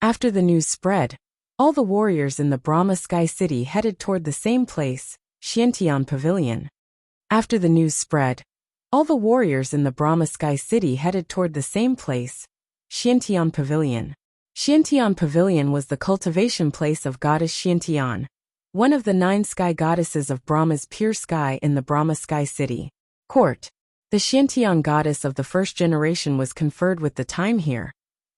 After the news spread, all the warriors in the Brahma Sky City headed toward the same place, Xiantian Pavilion. After the news spread, all the warriors in the Brahma Sky City headed toward the same place, Xiantian Pavilion. Xiantian Pavilion was the cultivation place of goddess Xiantian, one of the 9 sky goddesses of Brahma's pure sky in the Brahma Sky City. Court. The Xiantian goddess of the first generation was conferred with the time here.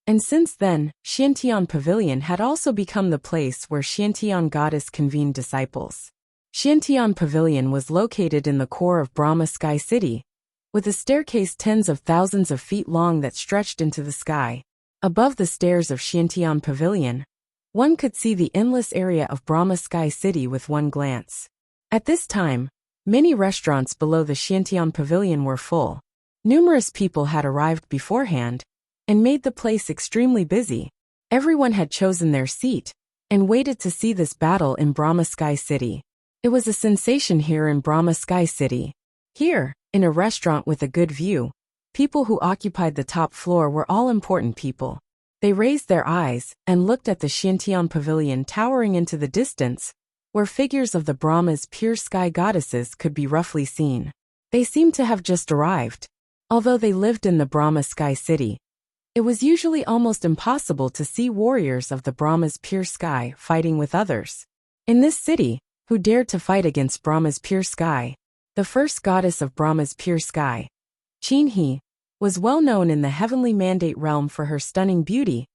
And since then, Xiantian Pavilion had also become the place where Xiantian goddess convened disciples. Xiantian Pavilion was located in the core of Brahma Sky City, with a staircase tens of thousands of feet long that stretched into the sky. Above the stairs of Xiantian Pavilion, one could see the endless area of Brahma Sky City with one glance. At this time, many restaurants below the Xiantian Pavilion were full. Numerous people had arrived beforehand and made the place extremely busy. Everyone had chosen their seat and waited to see this battle in Brahma Sky City. It was a sensation here in Brahma Sky City. Here, in a restaurant with a good view, people who occupied the top floor were all important people. They raised their eyes and looked at the Xiantian Pavilion towering into the distance, where figures of the Brahma's pure sky goddesses could be roughly seen. They seemed to have just arrived. Although they lived in the Brahma Sky City, it was usually almost impossible to see warriors of the Brahma's pure sky fighting with others. In this city, who dared to fight against Brahma's pure sky? The first goddess of Brahma's pure sky, Qin, was well known in the heavenly mandate realm for her stunning beauty,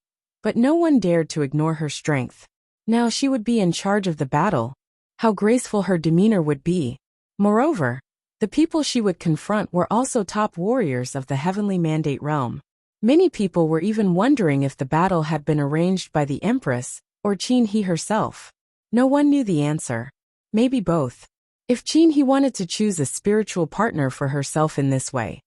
but no one dared to ignore her strength. Now she would be in charge of the battle. How graceful her demeanor would be. Moreover, the people she would confront were also top warriors of the heavenly mandate realm. Many people were even wondering if the battle had been arranged by the Empress or Qin herself. No one knew the answer. Maybe both. If Qin wanted to choose a spiritual partner for herself in this way,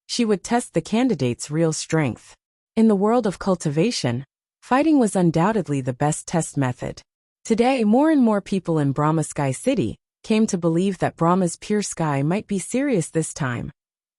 she would test the candidate's real strength. In the world of cultivation, fighting was undoubtedly the best test method. Today, more and more people in Brahma Sky City came to believe that Brahma's pure sky might be serious this time,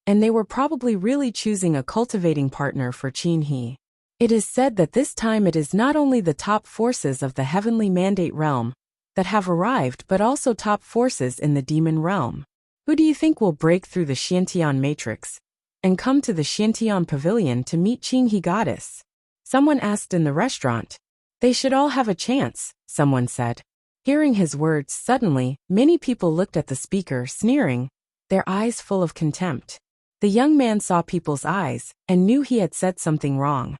and they were probably really choosing a cultivating partner for Qin. It is said that this time it is not only the top forces of the heavenly mandate realm that have arrived but also top forces in the demon realm. Who do you think will break through the Xiantian matrix and come to the Xiantian Pavilion to meet Qin goddess? Someone asked in the restaurant. They should all have a chance, someone said. Hearing his words, suddenly, many people looked at the speaker, sneering, their eyes full of contempt. The young man saw people's eyes and knew he had said something wrong.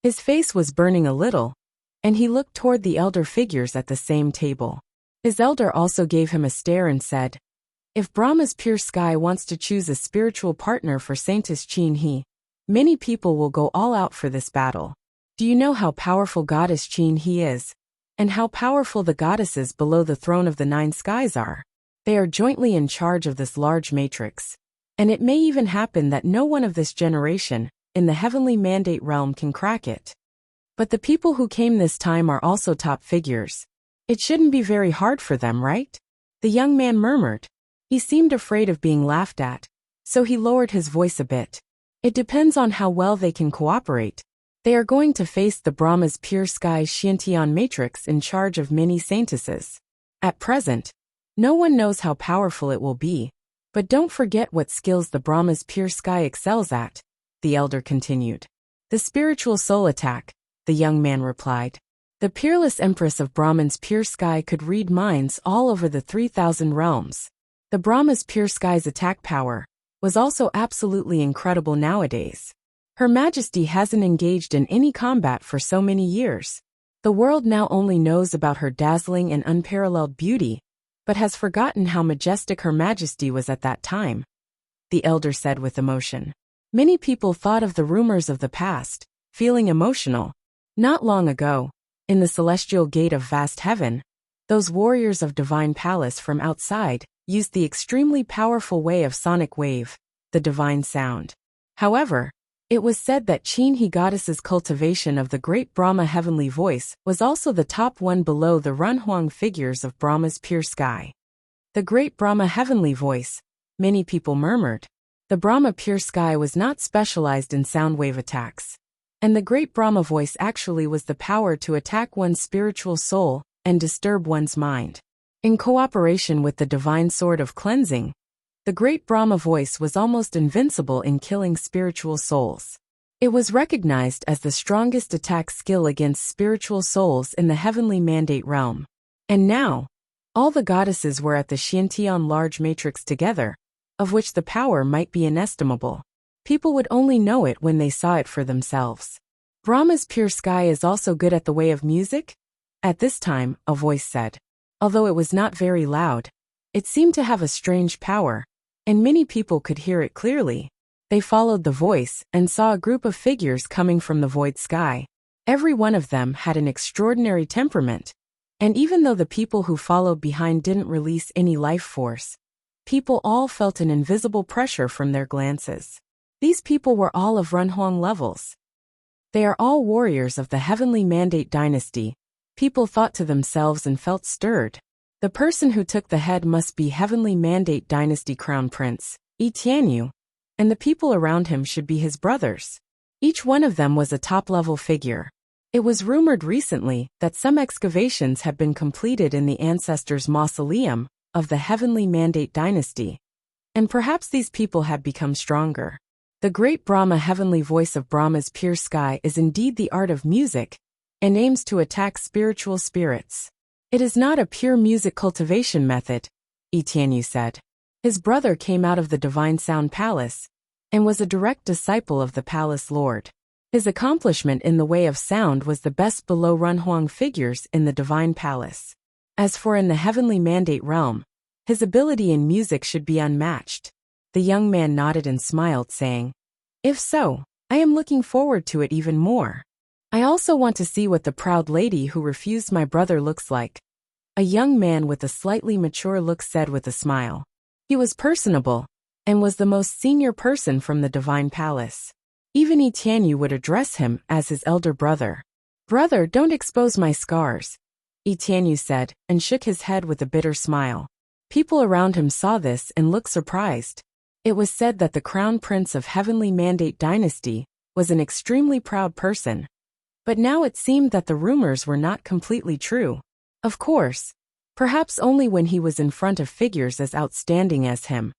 His face was burning a little, and he looked toward the elder figures at the same table. His elder also gave him a stare and said, if Brahma's pure sky wants to choose a spiritual partner for Saintess Qin, many people will go all out for this battle. Do you know how powerful goddess Qin is, and how powerful the goddesses below the throne of the 9 skies are? They are jointly in charge of this large matrix, and it may even happen that no one of this generation, in the heavenly mandate realm, can crack it. But the people who came this time are also top figures. It shouldn't be very hard for them, right? The young man murmured. He seemed afraid of being laughed at, so he lowered his voice a bit. It depends on how well they can cooperate. They are going to face the Brahma's pure sky Xiantian matrix in charge of many saintesses. At present, no one knows how powerful it will be, but don't forget what skills the Brahma's pure sky excels at, the elder continued. The spiritual soul attack, the young man replied. The peerless Empress of Brahman's pure sky could read minds all over the 3,000 realms. The Brahma's pure sky's attack power was also absolutely incredible nowadays. Her Majesty hasn't engaged in any combat for so many years. The world now only knows about her dazzling and unparalleled beauty, but has forgotten how majestic Her Majesty was at that time, the elder said with emotion. Many people thought of the rumors of the past, feeling emotional. Not long ago, in the celestial gate of vast heaven, those warriors of divine palace from outside used the extremely powerful way of sonic wave, the divine sound. However, it was said that Qin goddess's cultivation of the great Brahma heavenly voice was also the top one below the Runhuang figures of Brahma's pure sky. The great Brahma heavenly voice, many people murmured. The Brahma pure sky was not specialized in sound wave attacks. And the great Brahma voice actually was the power to attack one's spiritual soul and disturb one's mind. In cooperation with the divine sword of cleansing, the great Brahma voice was almost invincible in killing spiritual souls. It was recognized as the strongest attack skill against spiritual souls in the heavenly mandate realm. And now, all the goddesses were at the Xiantian large matrix together, of which the power might be inestimable. People would only know it when they saw it for themselves. Brahma's pure sky is also good at the way of music? At this time, a voice said. Although it was not very loud, it seemed to have a strange power, and many people could hear it clearly. They followed the voice and saw a group of figures coming from the void sky. Every one of them had an extraordinary temperament, and even though the people who followed behind didn't release any life force, people all felt an invisible pressure from their glances. These people were all of Runhuang levels. They are all warriors of the heavenly mandate dynasty. People thought to themselves and felt stirred. The person who took the head must be heavenly mandate dynasty crown prince, Yi Tianyu, and the people around him should be his brothers. Each one of them was a top-level figure. It was rumored recently that some excavations had been completed in the ancestors' mausoleum of the heavenly mandate dynasty, and perhaps these people had become stronger. The great Brahma heavenly voice of Brahma's pure sky is indeed the art of music, and aims to attack spiritual spirits. It is not a pure music cultivation method, Yi Tianyu said. His brother came out of the divine sound palace, and was a direct disciple of the palace lord. His accomplishment in the way of sound was the best below Runhuang figures in the divine palace. As for in the heavenly mandate realm, his ability in music should be unmatched. The young man nodded and smiled, saying, "If so, I am looking forward to it even more. I also want to see what the proud lady who refused my brother looks like." A young man with a slightly mature look said with a smile. He was personable, and was the most senior person from the divine palace. Even Yi Tianyu would address him as his elder brother. "Brother, don't expose my scars," Yi Tianyu said, and shook his head with a bitter smile. People around him saw this and looked surprised. It was said that the crown prince of heavenly mandate dynasty was an extremely proud person. But now it seemed that the rumors were not completely true. Of course, perhaps only when he was in front of figures as outstanding as him,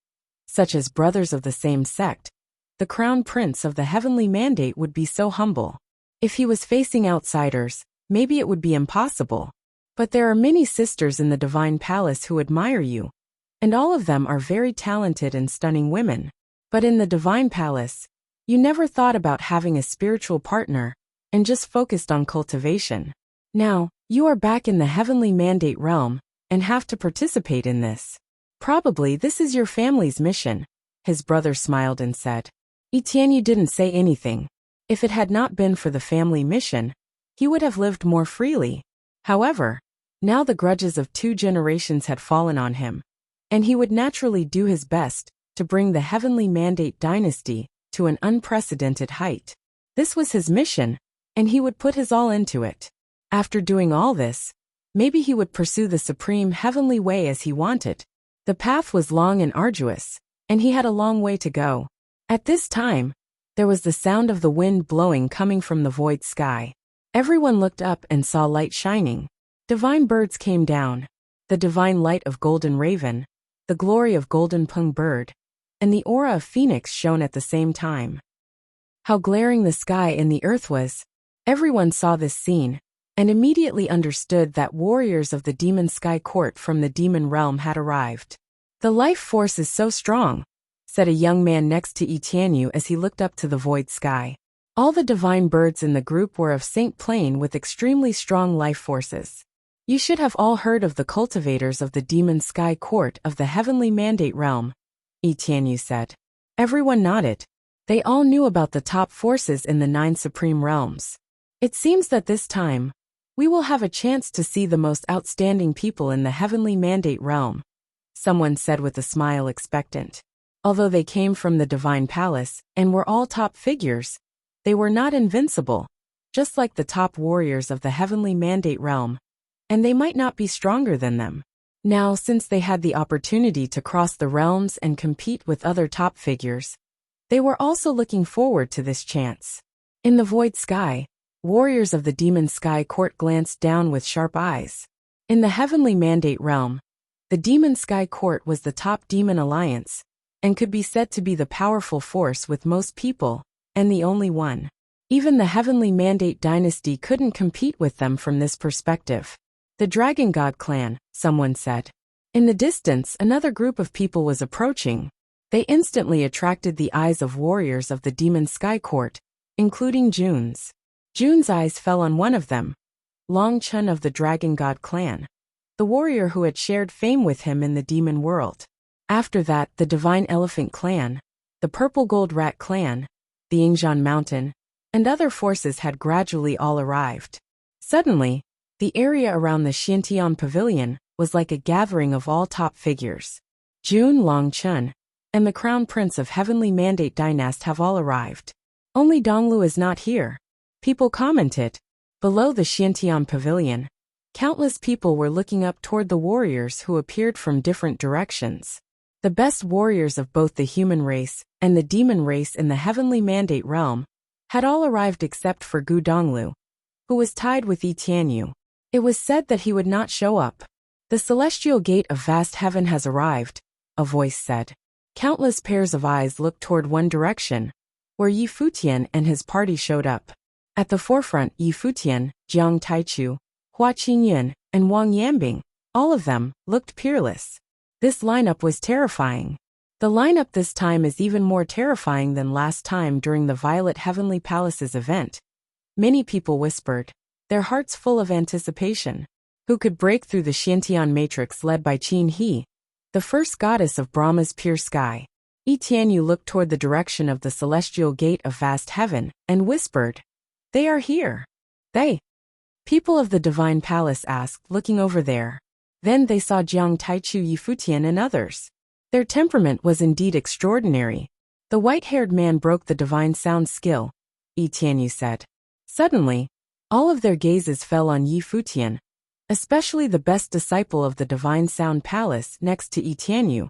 such as brothers of the same sect, the crown prince of the heavenly mandate would be so humble. If he was facing outsiders, maybe it would be impossible. But there are many sisters in the divine palace who admire you, and all of them are very talented and stunning women. But in the divine palace, you never thought about having a spiritual partner, and just focused on cultivation. Now, you are back in the heavenly mandate realm, and have to participate in this. Probably this is your family's mission, his brother smiled and said. Yi Tianyu didn't say anything. If it had not been for the family mission, he would have lived more freely. However, now the grudges of 2 generations had fallen on him, and he would naturally do his best to bring the heavenly mandate dynasty to an unprecedented height. This was his mission, and he would put his all into it. After doing all this, maybe he would pursue the supreme heavenly way as he wanted. The path was long and arduous, and he had a long way to go. At this time, there was the sound of the wind blowing coming from the void sky. Everyone looked up and saw light shining. Divine birds came down. The divine light of golden raven, the glory of golden pung bird, and the aura of phoenix shone at the same time. How glaring the sky and the earth was! Everyone saw this scene, and immediately understood that warriors of the demon sky court from the demon realm had arrived. "The life force is so strong," said a young man next to Yi Tianyu as he looked up to the void sky. All the divine birds in the group were of Saint Plane with extremely strong life forces. You should have all heard of the cultivators of the demon sky court of the heavenly mandate realm, Yi Tianyu said. Everyone nodded. They all knew about the top forces in the 9 supreme realms. It seems that this time, we will have a chance to see the most outstanding people in the heavenly mandate realm, someone said with a smile expectant. Although they came from the divine palace and were all top figures, they were not invincible, just like the top warriors of the heavenly mandate realm, and they might not be stronger than them. Now, since they had the opportunity to cross the realms and compete with other top figures, they were also looking forward to this chance. In the void sky, warriors of the demon sky court glanced down with sharp eyes. In the heavenly mandate realm, the demon sky court was the top demon alliance, and could be said to be the powerful force with most people, and the only one. Even the heavenly mandate dynasty couldn't compete with them from this perspective. The Dragon God clan, someone said. In the distance, another group of people was approaching. They instantly attracted the eyes of warriors of the demon sky court, including June's. June's eyes fell on one of them, Long Chun of the Dragon God clan, the warrior who had shared fame with him in the demon world. After that, the Divine Elephant clan, the Purple Gold Rat clan, the Ingzhan Mountain, and other forces had gradually all arrived. Suddenly, the area around the Xiantian Pavilion was like a gathering of all top figures. June, Long Chun, and the Crown Prince of Heavenly Mandate Dynast have all arrived. Only Donglu is not here, people commented. Below the Xiantian Pavilion, countless people were looking up toward the warriors who appeared from different directions. The best warriors of both the human race and the demon race in the Heavenly Mandate realm had all arrived except for Gu Donglu, who was tied with Yi Tianyu. It was said that he would not show up. The celestial gate of vast heaven has arrived, a voice said. Countless pairs of eyes looked toward one direction, where Yi Futian and his party showed up. At the forefront, Yi Futian, Jiang Taichu, Hua Qingyun, and Wang Yambing, all of them, looked peerless. This lineup was terrifying. The lineup this time is even more terrifying than last time during the Violet Heavenly Palace's event. Many people whispered, their hearts full of anticipation. Who could break through the Xiantian matrix led by Qin He, the first goddess of Brahma's pure sky? Yi Tianyu looked toward the direction of the celestial gate of vast heaven, and whispered, they are here. They. People of the divine palace asked, looking over there. Then they saw Jiang Taichu, Yi Futian, and others. Their temperament was indeed extraordinary. The white-haired man broke the divine sound skill, Yi Tianyu said. Suddenly, all of their gazes fell on Yi Futian, especially the best disciple of the divine sound palace next to Yi Tianyu,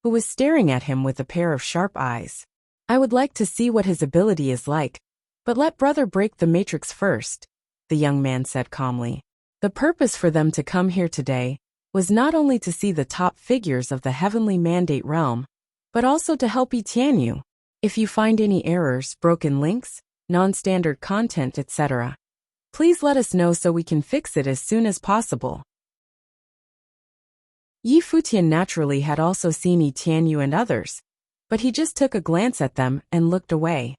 who was staring at him with a pair of sharp eyes. I would like to see what his ability is like, but let brother break the matrix first, the young man said calmly. The purpose for them to come here today was not only to see the top figures of the heavenly mandate realm, but also to help Yi Tianyu. If you find any errors, broken links, non-standard content, etc., please let us know so we can fix it as soon as possible. Yi Futian naturally had also seen Yi Tianyu and others, but he just took a glance at them and looked away.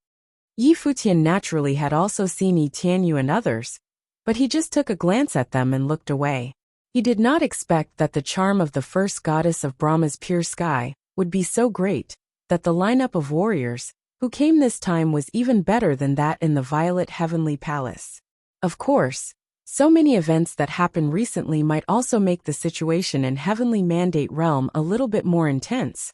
Yi Futian naturally had also seen Yi Tianyu and others, but he just took a glance at them and looked away. He did not expect that the charm of the first goddess of Brahma's pure sky would be so great, that the lineup of warriors who came this time was even better than that in the Violet Heavenly Palace. Of course, so many events that happened recently might also make the situation in Heavenly Mandate Realm a little bit more intense,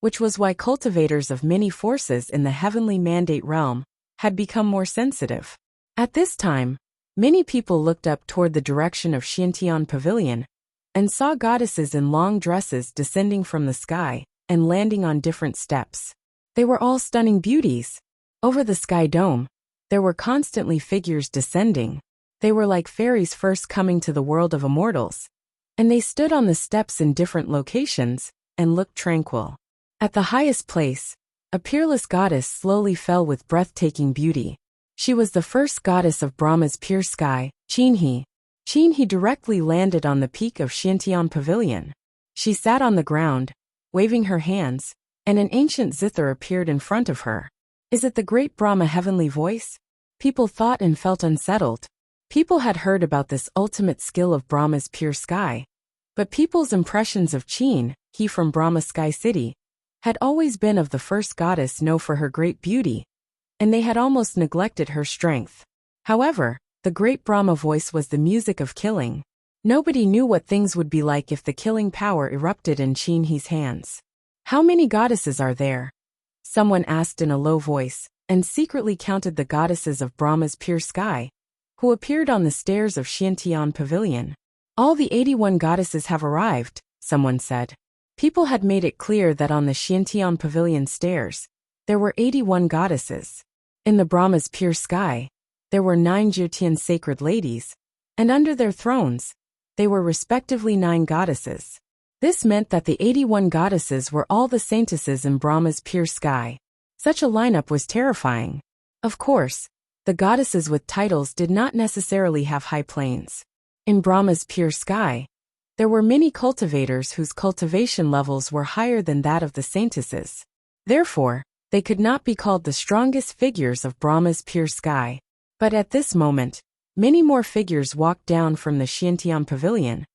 which was why cultivators of many forces in the Heavenly Mandate Realm had become more sensitive. At this time, many people looked up toward the direction of Xiantian Pavilion and saw goddesses in long dresses descending from the sky and landing on different steps. They were all stunning beauties. Over the sky dome, there were constantly figures descending. They were like fairies first coming to the world of immortals, and they stood on the steps in different locations and looked tranquil. At the highest place, a peerless goddess slowly fell with breathtaking beauty. She was the first goddess of Brahma's pure sky, Qin He. Qin He directly landed on the peak of Xiantian Pavilion. She sat on the ground, waving her hands, and an ancient zither appeared in front of her. Is it the great Brahma heavenly voice? People thought and felt unsettled. People had heard about this ultimate skill of Brahma's pure sky, but people's impressions of Qin He from Brahma Sky City had always been of the first goddess known for her great beauty, and they had almost neglected her strength. However, the great Brahma voice was the music of killing. Nobody knew what things would be like if the killing power erupted in Qin He's hands. How many goddesses are there? Someone asked in a low voice, and secretly counted the goddesses of Brahma's pure sky, who appeared on the stairs of Xiantian Pavilion. All the 81 goddesses have arrived, someone said. People had made it clear that on the Xiantian Pavilion stairs, there were 81 goddesses. In the Brahma's pure sky, there were 9 Jyotian sacred ladies, and under their thrones, they were respectively 9 goddesses. This meant that the 81 goddesses were all the saintesses in Brahma's pure sky. Such a lineup was terrifying. Of course, the goddesses with titles did not necessarily have high planes. In Brahma's pure sky, there were many cultivators whose cultivation levels were higher than that of the saintesses. Therefore, they could not be called the strongest figures of Brahma's pure sky. But at this moment, many more figures walked down from the Xiantian pavilion.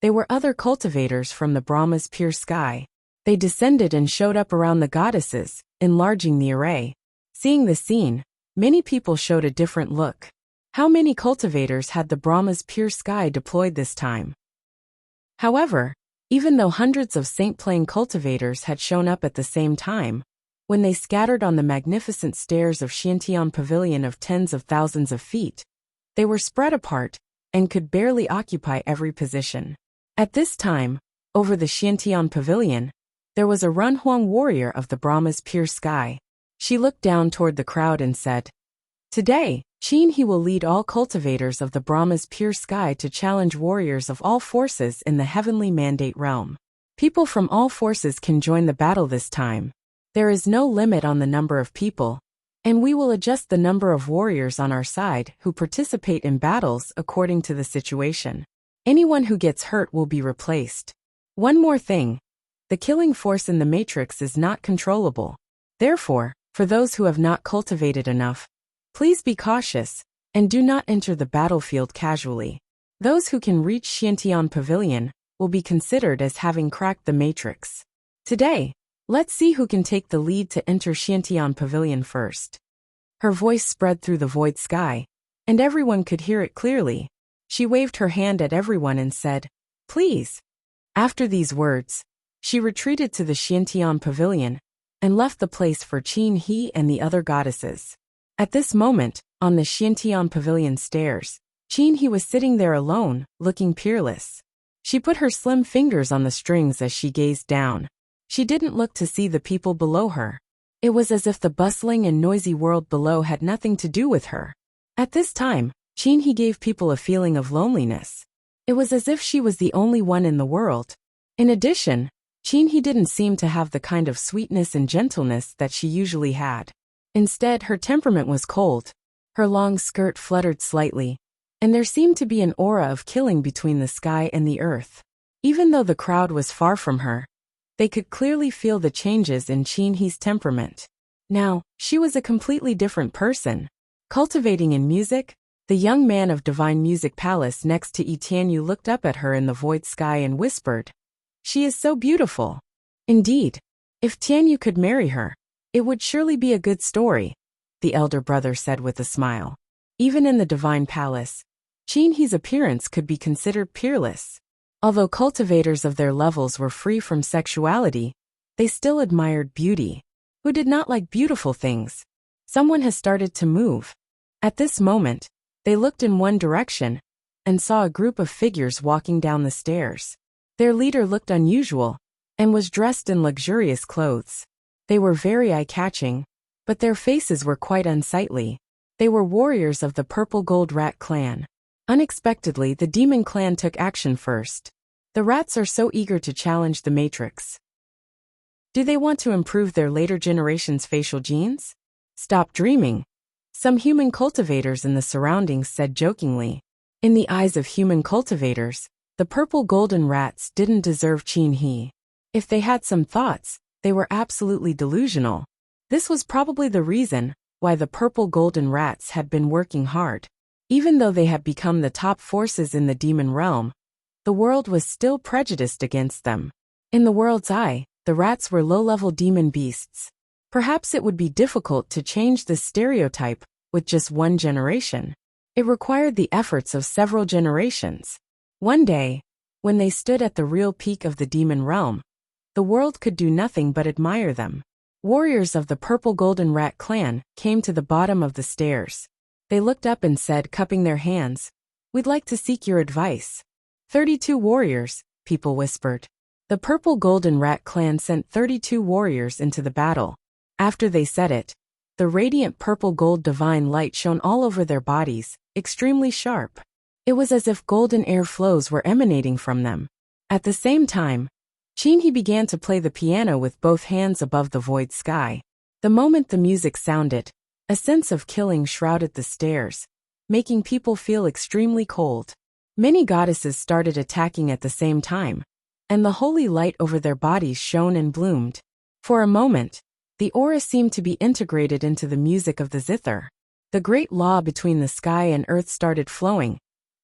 They were other cultivators from the Brahma's pure sky. They descended and showed up around the goddesses, enlarging the array. Seeing the scene, many people showed a different look. How many cultivators had the Brahma's pure sky deployed this time? However, even though hundreds of saint-playing cultivators had shown up at the same time, when they scattered on the magnificent stairs of Xiantian pavilion of tens of thousands of feet, they were spread apart and could barely occupy every position. At this time, over the Xiantian pavilion, there was a Runhuang warrior of the Brahma's pure sky. She looked down toward the crowd and said, "Today, Qin He will lead all cultivators of the Brahma's pure sky to challenge warriors of all forces in the heavenly mandate realm. People from all forces can join the battle this time. There is no limit on the number of people, and we will adjust the number of warriors on our side who participate in battles according to the situation. Anyone who gets hurt will be replaced. One more thing. The killing force in the matrix is not controllable. Therefore, for those who have not cultivated enough, please be cautious, and do not enter the battlefield casually. Those who can reach Xiantian Pavilion will be considered as having cracked the matrix. Today, let's see who can take the lead to enter Xiantian Pavilion first." Her voice spread through the void sky, and everyone could hear it clearly. She waved her hand at everyone and said, "Please." After these words, she retreated to the Xiantian Pavilion and left the place for Qin He and the other goddesses. At this moment, on the Xiantian Pavilion stairs, Qin He was sitting there alone, looking peerless. She put her slim fingers on the strings as she gazed down. She didn't look to see the people below her. It was as if the bustling and noisy world below had nothing to do with her. At this time, Qin He gave people a feeling of loneliness. It was as if she was the only one in the world. In addition, Qin He didn't seem to have the kind of sweetness and gentleness that she usually had. Instead, her temperament was cold. Her long skirt fluttered slightly, and there seemed to be an aura of killing between the sky and the earth. Even though the crowd was far from her, they could clearly feel the changes in Qin He's temperament. Now, she was a completely different person. Cultivating in music, the young man of Divine Music Palace next to Tianyu looked up at her in the void sky and whispered, "She is so beautiful." Indeed, if Tianyu could marry her, it would surely be a good story, the elder brother said with a smile. Even in the Divine Palace, Qin He's appearance could be considered peerless. Although cultivators of their levels were free from sexuality, they still admired beauty. Who did not like beautiful things? Someone has started to move. At this moment, they looked in one direction and saw a group of figures walking down the stairs. Their leader looked unusual and was dressed in luxurious clothes. They were very eye-catching, but their faces were quite unsightly. They were warriors of the Purple Gold Rat clan. Unexpectedly, the demon clan took action first. The rats are so eager to challenge the matrix. Do they want to improve their later generation's facial genes? Stop dreaming. Some human cultivators in the surroundings said jokingly. In the eyes of human cultivators, the purple golden rats didn't deserve Qin He. If they had some thoughts, they were absolutely delusional. This was probably the reason why the purple golden rats had been working hard. Even though they had become the top forces in the demon realm, the world was still prejudiced against them. In the world's eye, the rats were low-level demon beasts. Perhaps it would be difficult to change this stereotype with just one generation. It required the efforts of several generations. One day, when they stood at the real peak of the demon realm, the world could do nothing but admire them. Warriors of the Purple Golden Rat clan came to the bottom of the stairs. They looked up and said, cupping their hands, "We'd like to seek your advice." 32 warriors, people whispered. The Purple Golden Rat clan sent 32 warriors into the battle. After they said it, The radiant purple-gold divine light shone all over their bodies, extremely sharp. It was as if golden air flows were emanating from them. At the same time, Qinhe began to play the piano with both hands above the void sky. The moment the music sounded, a sense of killing shrouded the stairs, making people feel extremely cold. Many goddesses started attacking at the same time, and the holy light over their bodies shone and bloomed. For a moment, the aura seemed to be integrated into the music of the zither. The great law between the sky and earth started flowing,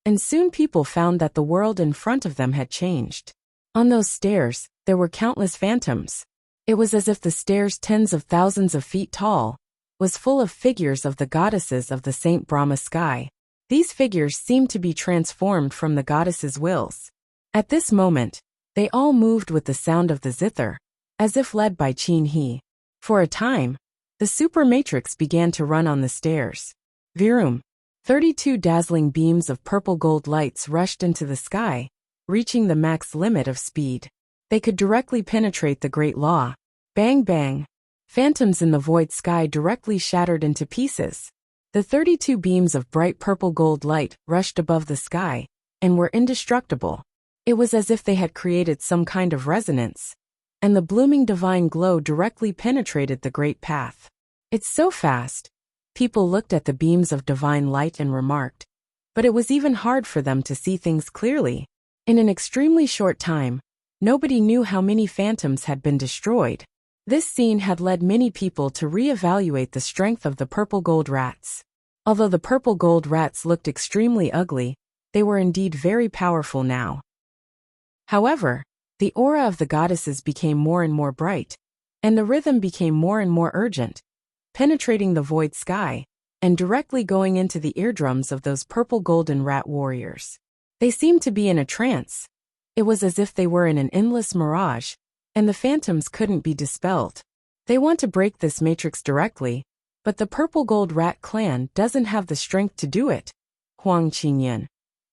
and soon people found that the world in front of them had changed. On those stairs, there were countless phantoms. It was as if the stairs, tens of thousands of feet tall, was full of figures of the goddesses of the Saint Brahma sky. These figures seemed to be transformed from the goddesses' wills. At this moment, they all moved with the sound of the zither, as if led by Qinhe. For a time, the super matrix began to run on the stairs. Virum. 32 dazzling beams of purple-gold lights rushed into the sky, reaching the max limit of speed. They could directly penetrate the Great Law. Bang bang. Phantoms in the void sky directly shattered into pieces. The 32 beams of bright purple-gold light rushed above the sky, and were indestructible. It was as if they had created some kind of resonance, and the blooming divine glow directly penetrated the great path. It's so fast. People looked at the beams of divine light and remarked, but it was even hard for them to see things clearly. In an extremely short time, nobody knew how many phantoms had been destroyed. This scene had led many people to re-evaluate the strength of the purple-gold rats. Although the purple-gold rats looked extremely ugly, they were indeed very powerful now. However, the aura of the goddesses became more and more bright, and the rhythm became more and more urgent, penetrating the void sky, and directly going into the eardrums of those purple-golden rat warriors. They seemed to be in a trance. It was as if they were in an endless mirage, and the phantoms couldn't be dispelled. They want to break this matrix directly, but the purple-gold rat clan doesn't have the strength to do it. Huang Qinyan,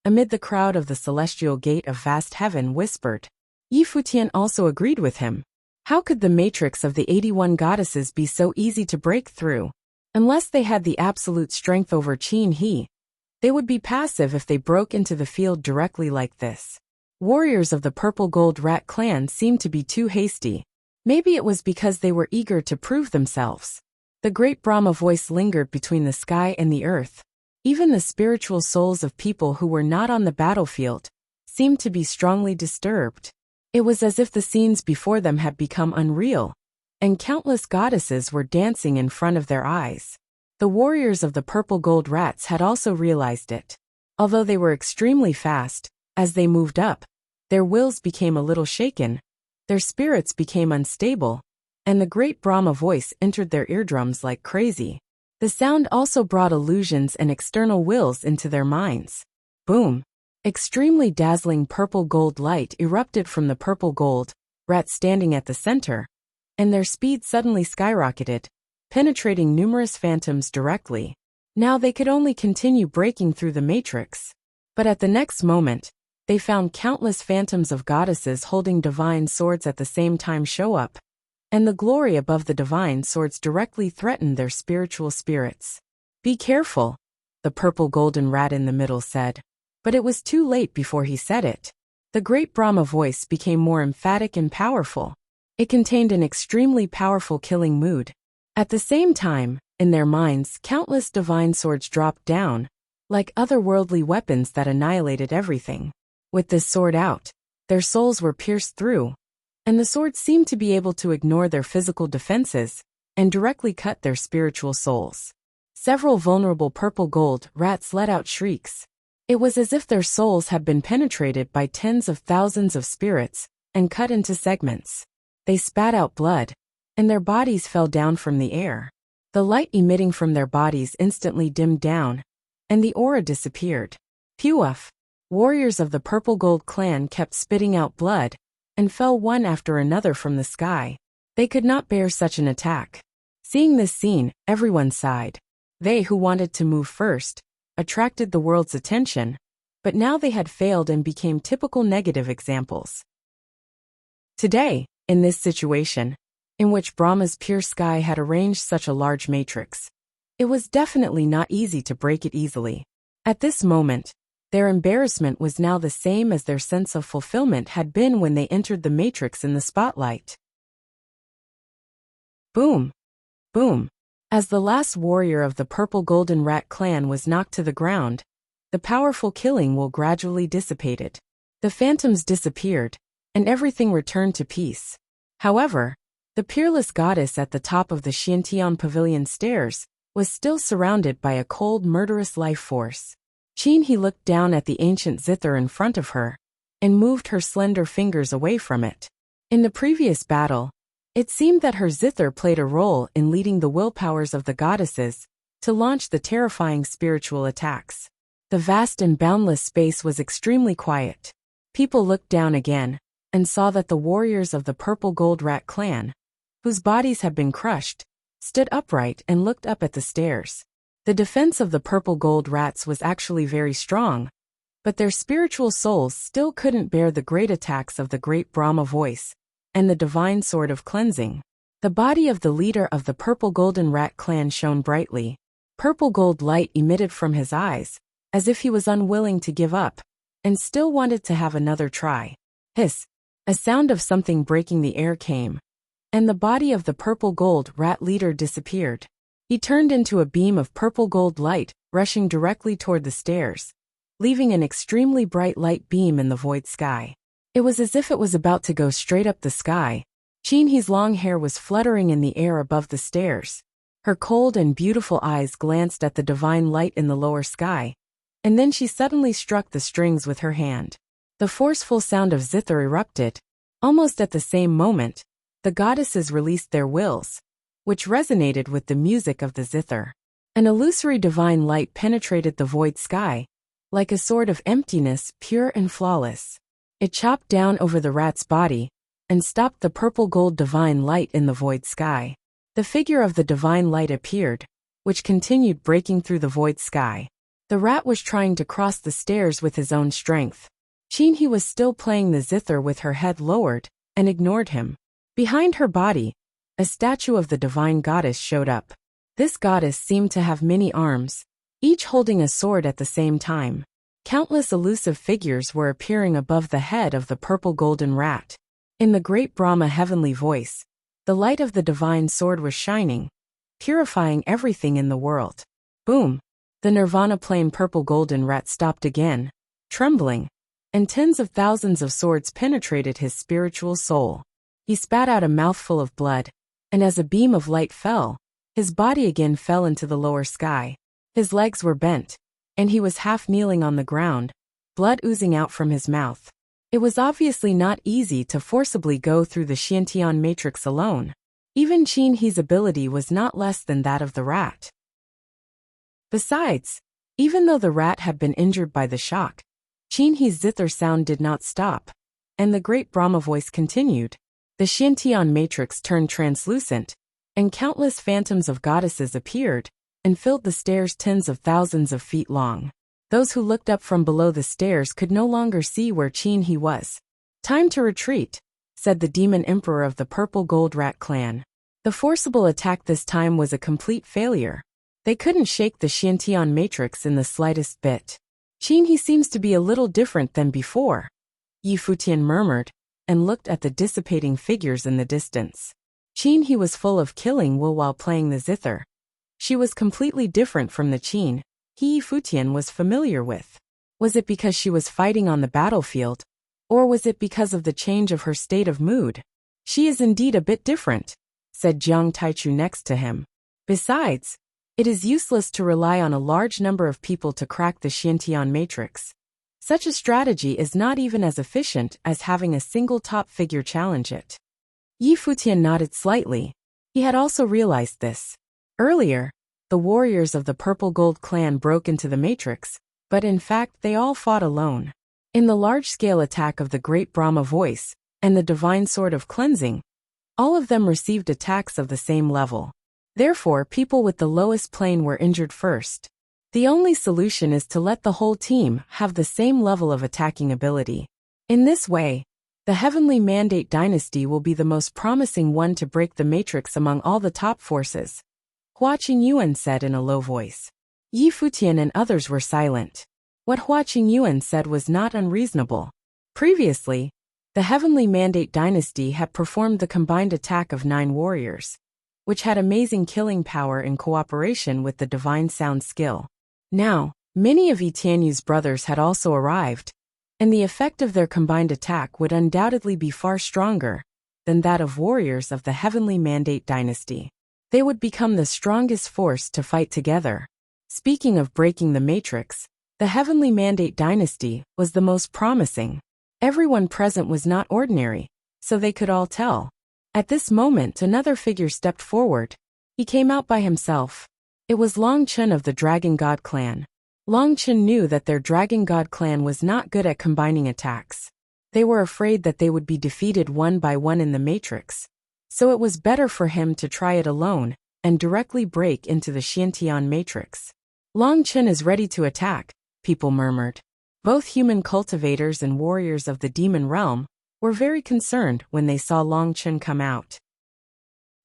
amid the crowd of the celestial gate of vast heaven, whispered. Futian also agreed with him. How could the matrix of the 81 goddesses be so easy to break through? Unless they had the absolute strength over Qinhe, they would be passive if they broke into the field directly like this. Warriors of the purple-gold rat clan seemed to be too hasty. Maybe it was because they were eager to prove themselves. The great Brahma voice lingered between the sky and the earth. Even the spiritual souls of people who were not on the battlefield seemed to be strongly disturbed. It was as if the scenes before them had become unreal, and countless goddesses were dancing in front of their eyes. The warriors of the purple-gold rats had also realized it. Although they were extremely fast, as they moved up, their wills became a little shaken, their spirits became unstable, and the great Brahma voice entered their eardrums like crazy. The sound also brought illusions and external wills into their minds. Boom! Extremely dazzling purple-gold light erupted from the purple-gold rat standing at the center, and their speed suddenly skyrocketed, penetrating numerous phantoms directly. Now they could only continue breaking through the matrix. But at the next moment, they found countless phantoms of goddesses holding divine swords at the same time show up, and the glory above the divine swords directly threatened their spiritual spirits. Be careful, the purple-golden rat in the middle said. But it was too late before he said it. The great Brahma voice became more emphatic and powerful. It contained an extremely powerful killing mood. At the same time, in their minds, countless divine swords dropped down, like otherworldly weapons that annihilated everything. With this sword out, their souls were pierced through, and the swords seemed to be able to ignore their physical defenses and directly cut their spiritual souls. Several vulnerable purple-gold rats let out shrieks. It was as if their souls had been penetrated by tens of thousands of spirits and cut into segments. They spat out blood, and their bodies fell down from the air. The light emitting from their bodies instantly dimmed down, and the aura disappeared. Puff! Warriors of the purple-gold clan kept spitting out blood, and fell one after another from the sky. They could not bear such an attack. Seeing this scene, everyone sighed. They who wanted to move first attracted the world's attention, but now they had failed and became typical negative examples. Today, in this situation, in which Brahma's pure sky had arranged such a large matrix. It was definitely not easy to break it easily. At this moment, their embarrassment was now the same as their sense of fulfillment had been when they entered the matrix in the spotlight. Boom! Boom! As the last warrior of the purple golden rat clan was knocked to the ground, the powerful killing will gradually dissipated. The phantoms disappeared, and everything returned to peace. However, the peerless goddess at the top of the Xiantian pavilion stairs was still surrounded by a cold, murderous life force. He looked down at the ancient zither in front of her, and moved her slender fingers away from it. In the previous battle, it seemed that her zither played a role in leading the willpowers of the goddesses to launch the terrifying spiritual attacks. The vast and boundless space was extremely quiet. People looked down again, and saw that the warriors of the purple gold rat clan, whose bodies had been crushed, stood upright and looked up at the stairs. The defense of the purple gold rats was actually very strong, but their spiritual souls still couldn't bear the great attacks of the great Brahma voice and the divine sword of cleansing. The body of the leader of the purple golden rat clan shone brightly. Purple gold light emitted from his eyes, as if he was unwilling to give up, and still wanted to have another try. Hiss! A sound of something breaking the air came, and the body of the purple gold rat leader disappeared. He turned into a beam of purple gold light, rushing directly toward the stairs, leaving an extremely bright light beam in the void sky. It was as if it was about to go straight up the sky. He's long hair was fluttering in the air above the stairs. Her cold and beautiful eyes glanced at the divine light in the lower sky, and then she suddenly struck the strings with her hand. The forceful sound of zither erupted. Almost at the same moment, the goddesses released their wills, which resonated with the music of the zither. An illusory divine light penetrated the void sky, like a sword of emptiness, pure and flawless. It chopped down over the rat's body, and stopped the purple gold divine light in the void sky. The figure of the divine light appeared, which continued breaking through the void sky. The rat was trying to cross the stairs with his own strength. He was still playing the zither with her head lowered, and ignored him. Behind her body, a statue of the divine goddess showed up. This goddess seemed to have many arms, each holding a sword at the same time. Countless elusive figures were appearing above the head of the purple golden rat. In the great Brahma heavenly voice, the light of the divine sword was shining, purifying everything in the world. Boom! The nirvana plane purple golden rat stopped again, trembling, and tens of thousands of swords penetrated his spiritual soul. He spat out a mouthful of blood, and as a beam of light fell, his body again fell into the lower sky. His legs were bent, and he was half kneeling on the ground, blood oozing out from his mouth. It was obviously not easy to forcibly go through the Xiantian matrix alone. Even He's ability was not less than that of the rat. Besides, even though the rat had been injured by the shock, He's zither sound did not stop, and the great Brahma voice continued. The Xiantian matrix turned translucent, and countless phantoms of goddesses appeared, and filled the stairs tens of thousands of feet long. Those who looked up from below the stairs could no longer see where he was. Time to retreat, said the demon emperor of the purple gold rat clan. The forcible attack this time was a complete failure. They couldn't shake the Xiantian matrix in the slightest bit. He seems to be a little different than before, Futian murmured, and looked at the dissipating figures in the distance. He was full of killing will while playing the zither. She was completely different from the Futian was familiar with. Was it because she was fighting on the battlefield, or was it because of the change of her state of mood? She is indeed a bit different, said Jiang Taichu next to him. Besides, it is useless to rely on a large number of people to crack the Xiantian matrix. Such a strategy is not even as efficient as having a single top figure challenge it. Futian nodded slightly. He had also realized this. Earlier, the warriors of the purple gold clan broke into the matrix, but in fact they all fought alone. In the large-scale attack of the great Brahma voice and the divine sword of cleansing, all of them received attacks of the same level. Therefore, people with the lowest plane were injured first. The only solution is to let the whole team have the same level of attacking ability. In this way, The Heavenly Mandate dynasty will be the most promising one to break the matrix among all the top forces, Hua Qingyuan said in a low voice. Yi Futian and others were silent. What Hua Qingyuan said was not unreasonable. Previously, the Heavenly Mandate dynasty had performed the combined attack of 9 warriors, which had amazing killing power in cooperation with the divine sound skill. Now, many of Yi Tianyu's brothers had also arrived, and the effect of their combined attack would undoubtedly be far stronger than that of warriors of the Heavenly Mandate dynasty. They would become the strongest force to fight together. Speaking of breaking the matrix, the Heavenly Mandate dynasty was the most promising. Everyone present was not ordinary, so they could all tell. At this moment another figure stepped forward. He came out by himself. It was Long Chen of the Dragon God clan. Long Chen knew that their Dragon God clan was not good at combining attacks. They were afraid that they would be defeated one by one in the matrix, so it was better for him to try it alone and directly break into the Xiantian matrix. Long Chen is ready to attack, people murmured. Both human cultivators and warriors of the demon realm were very concerned when they saw Long Chen come out.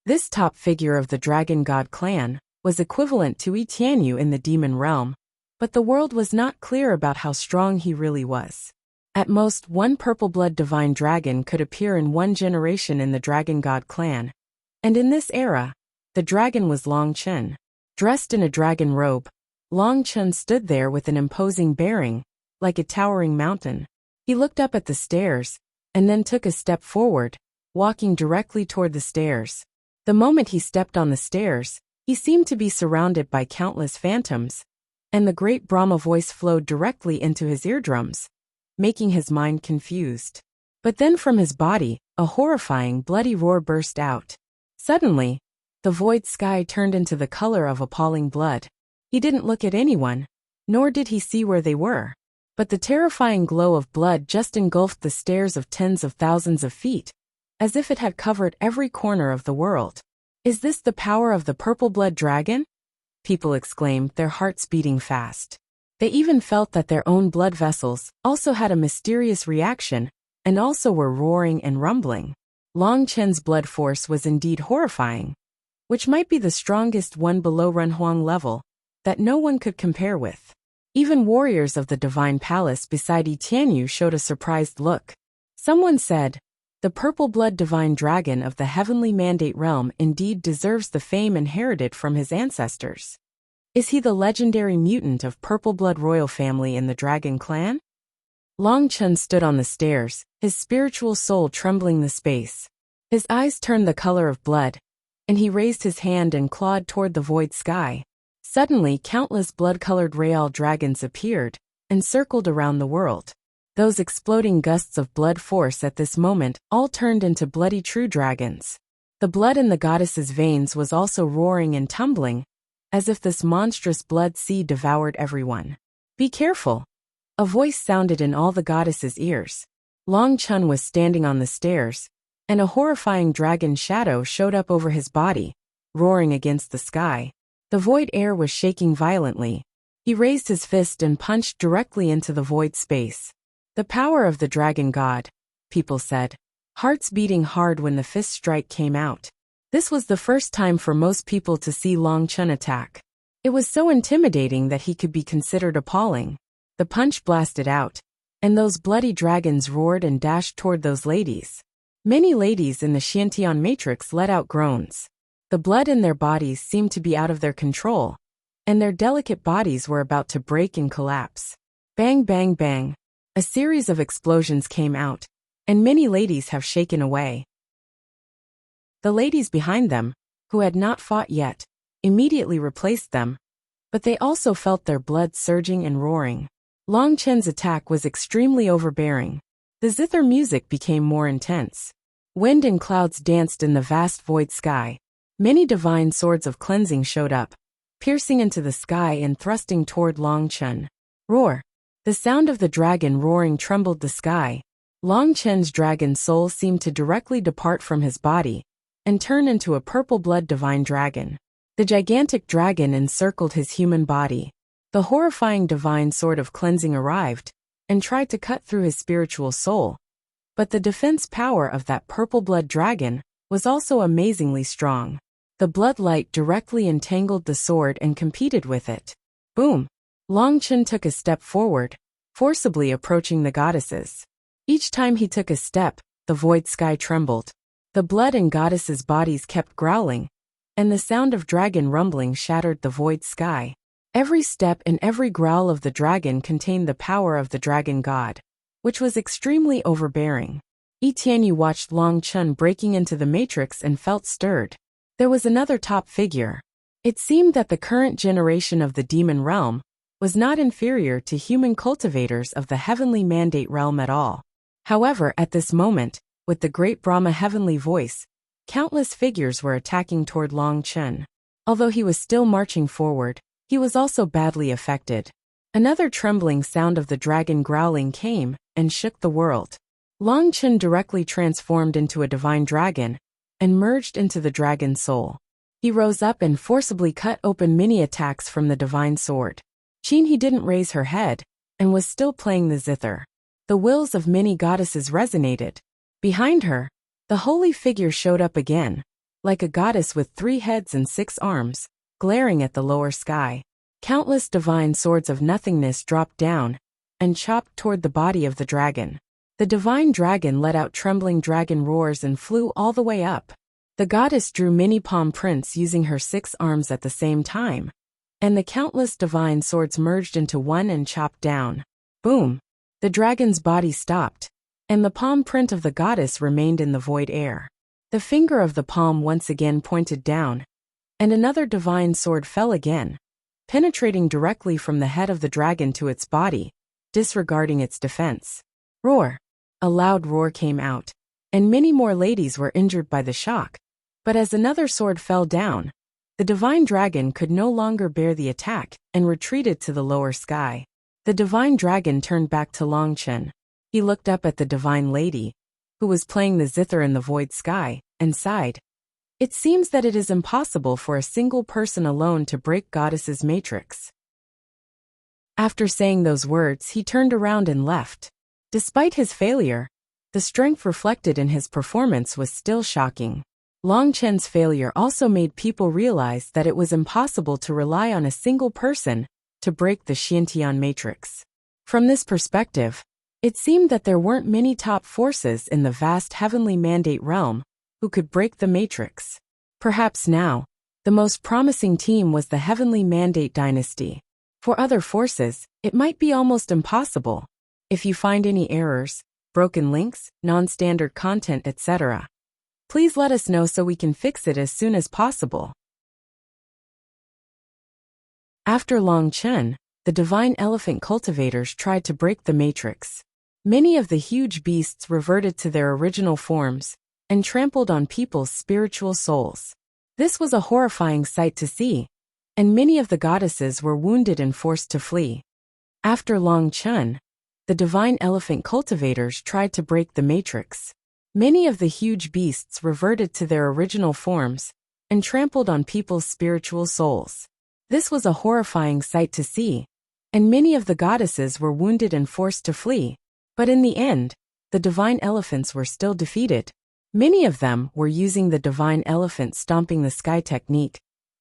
This top figure of the Dragon God clan was equivalent to Yi Tianyu in the demon realm, but the world was not clear about how strong he really was. At most, one purple-blood divine dragon could appear in one generation in the Dragon God clan, and in this era, the dragon was Long Chen. Dressed in a dragon robe, Long Chen stood there with an imposing bearing, like a towering mountain. He looked up at the stairs, and then took a step forward, walking directly toward the stairs. The moment he stepped on the stairs, he seemed to be surrounded by countless phantoms, and the great Brahma voice flowed directly into his eardrums, making his mind confused. But then from his body, a horrifying bloody roar burst out. Suddenly, the void sky turned into the color of appalling blood. He didn't look at anyone, nor did he see where they were. But the terrifying glow of blood just engulfed the stairs of tens of thousands of feet, as if it had covered every corner of the world. Is this the power of the purple-blood dragon? People exclaimed, their hearts beating fast. They even felt that their own blood vessels also had a mysterious reaction and also were roaring and rumbling. Long Chen's blood force was indeed horrifying, which might be the strongest one below Renhuang level that no one could compare with. Even warriors of the divine palace beside Yi Tianyu showed a surprised look. Someone said, "The purple-blood divine dragon of the Heavenly Mandate realm indeed deserves the fame inherited from his ancestors. Is he the legendary mutant of purple-blood royal family in the dragon clan?" Long Chen stood on the stairs, his spiritual soul trembling the space. His eyes turned the color of blood, and he raised his hand and clawed toward the void sky. Suddenly, countless blood-colored Real dragons appeared and circled around the world. Those exploding gusts of blood force at this moment all turned into bloody true dragons. The blood in the goddess's veins was also roaring and tumbling, as if this monstrous blood sea devoured everyone. "Be careful," a voice sounded in all the goddess's ears. Long Chen was standing on the stairs, and a horrifying dragon shadow showed up over his body, roaring against the sky. The void air was shaking violently. He raised his fist and punched directly into the void space. "The power of the dragon god," people said, hearts beating hard when the fist strike came out. This was the first time for most people to see Long Chen attack. It was so intimidating that he could be considered appalling. The punch blasted out, and those bloody dragons roared and dashed toward those ladies. Many ladies in the Xiantian matrix let out groans. The blood in their bodies seemed to be out of their control, and their delicate bodies were about to break and collapse. Bang, bang, bang. A series of explosions came out, and many ladies have shaken away. The ladies behind them, who had not fought yet, immediately replaced them, but they also felt their blood surging and roaring. Long Chen's attack was extremely overbearing. The zither music became more intense. Wind and clouds danced in the vast void sky. Many divine swords of cleansing showed up, piercing into the sky and thrusting toward Long Chen. Roar! The sound of the dragon roaring trembled the sky. Long Chen's dragon soul seemed to directly depart from his body and turn into a purple-blood divine dragon. The gigantic dragon encircled his human body. The horrifying divine sword of cleansing arrived and tried to cut through his spiritual soul, But the defense power of that purple blood dragon was also amazingly strong. The blood light directly entangled the sword and competed with it. Boom! Long Chen took a step forward, forcibly approaching the goddesses. Each time he took a step, the void sky trembled. The blood in goddesses' bodies kept growling, and the sound of dragon rumbling shattered the void sky. Every step and every growl of the dragon contained the power of the dragon god, which was extremely overbearing. Etienne watched Long Chen breaking into the matrix and felt stirred. There was another top figure. It seemed that the current generation of the demon realm was not inferior to human cultivators of the heavenly mandate realm at all. However, at this moment, with the great Brahma heavenly voice, countless figures were attacking toward Long Chen. Although he was still marching forward, he was also badly affected. Another trembling sound of the dragon growling came and shook the world. Long Chen directly transformed into a divine dragon and merged into the dragon's soul. He rose up and forcibly cut open many attacks from the divine sword. He didn't raise her head and was still playing the zither. The wills of many goddesses resonated. Behind her, the holy figure showed up again, like a goddess with 3 heads and 6 arms, glaring at the lower sky. Countless divine swords of nothingness dropped down and chopped toward the body of the dragon. The divine dragon let out trembling dragon roars and flew all the way up. The goddess drew many palm prints using her 6 arms at the same time, and the countless divine swords merged into one and chopped down. Boom! The dragon's body stopped, and the palm print of the goddess remained in the void air. The finger of the palm once again pointed down, and another divine sword fell again, penetrating directly from the head of the dragon to its body, disregarding its defense. Roar! A loud roar came out, and many more ladies were injured by the shock. But as another sword fell down, the divine dragon could no longer bear the attack and retreated to the lower sky. The divine dragon turned back to Long Chen. He looked up at the divine lady, who was playing the zither in the void sky, and sighed. It seems that it is impossible for a single person alone to break goddess's matrix. After saying those words, he turned around and left. Despite his failure, the strength reflected in his performance was still shocking. Long Chen's failure also made people realize that it was impossible to rely on a single person to break the Xiantian matrix. From this perspective, it seemed that there weren't many top forces in the vast heavenly mandate realm who could break the matrix. Perhaps now, the most promising team was the heavenly mandate dynasty. For other forces, it might be almost impossible. If you find any errors, broken links, non-standard content, etc., please let us know so we can fix it as soon as possible. After Long Chen, the divine elephant cultivators tried to break the matrix. Many of the huge beasts reverted to their original forms and trampled on people's spiritual souls. This was a horrifying sight to see, and many of the goddesses were wounded and forced to flee. After Long Chen, the divine elephant cultivators tried to break the matrix. Many of the huge beasts reverted to their original forms and trampled on people's spiritual souls. This was a horrifying sight to see, and many of the goddesses were wounded and forced to flee. But in the end, the divine elephants were still defeated. Many of them were using the divine elephant stomping the sky technique,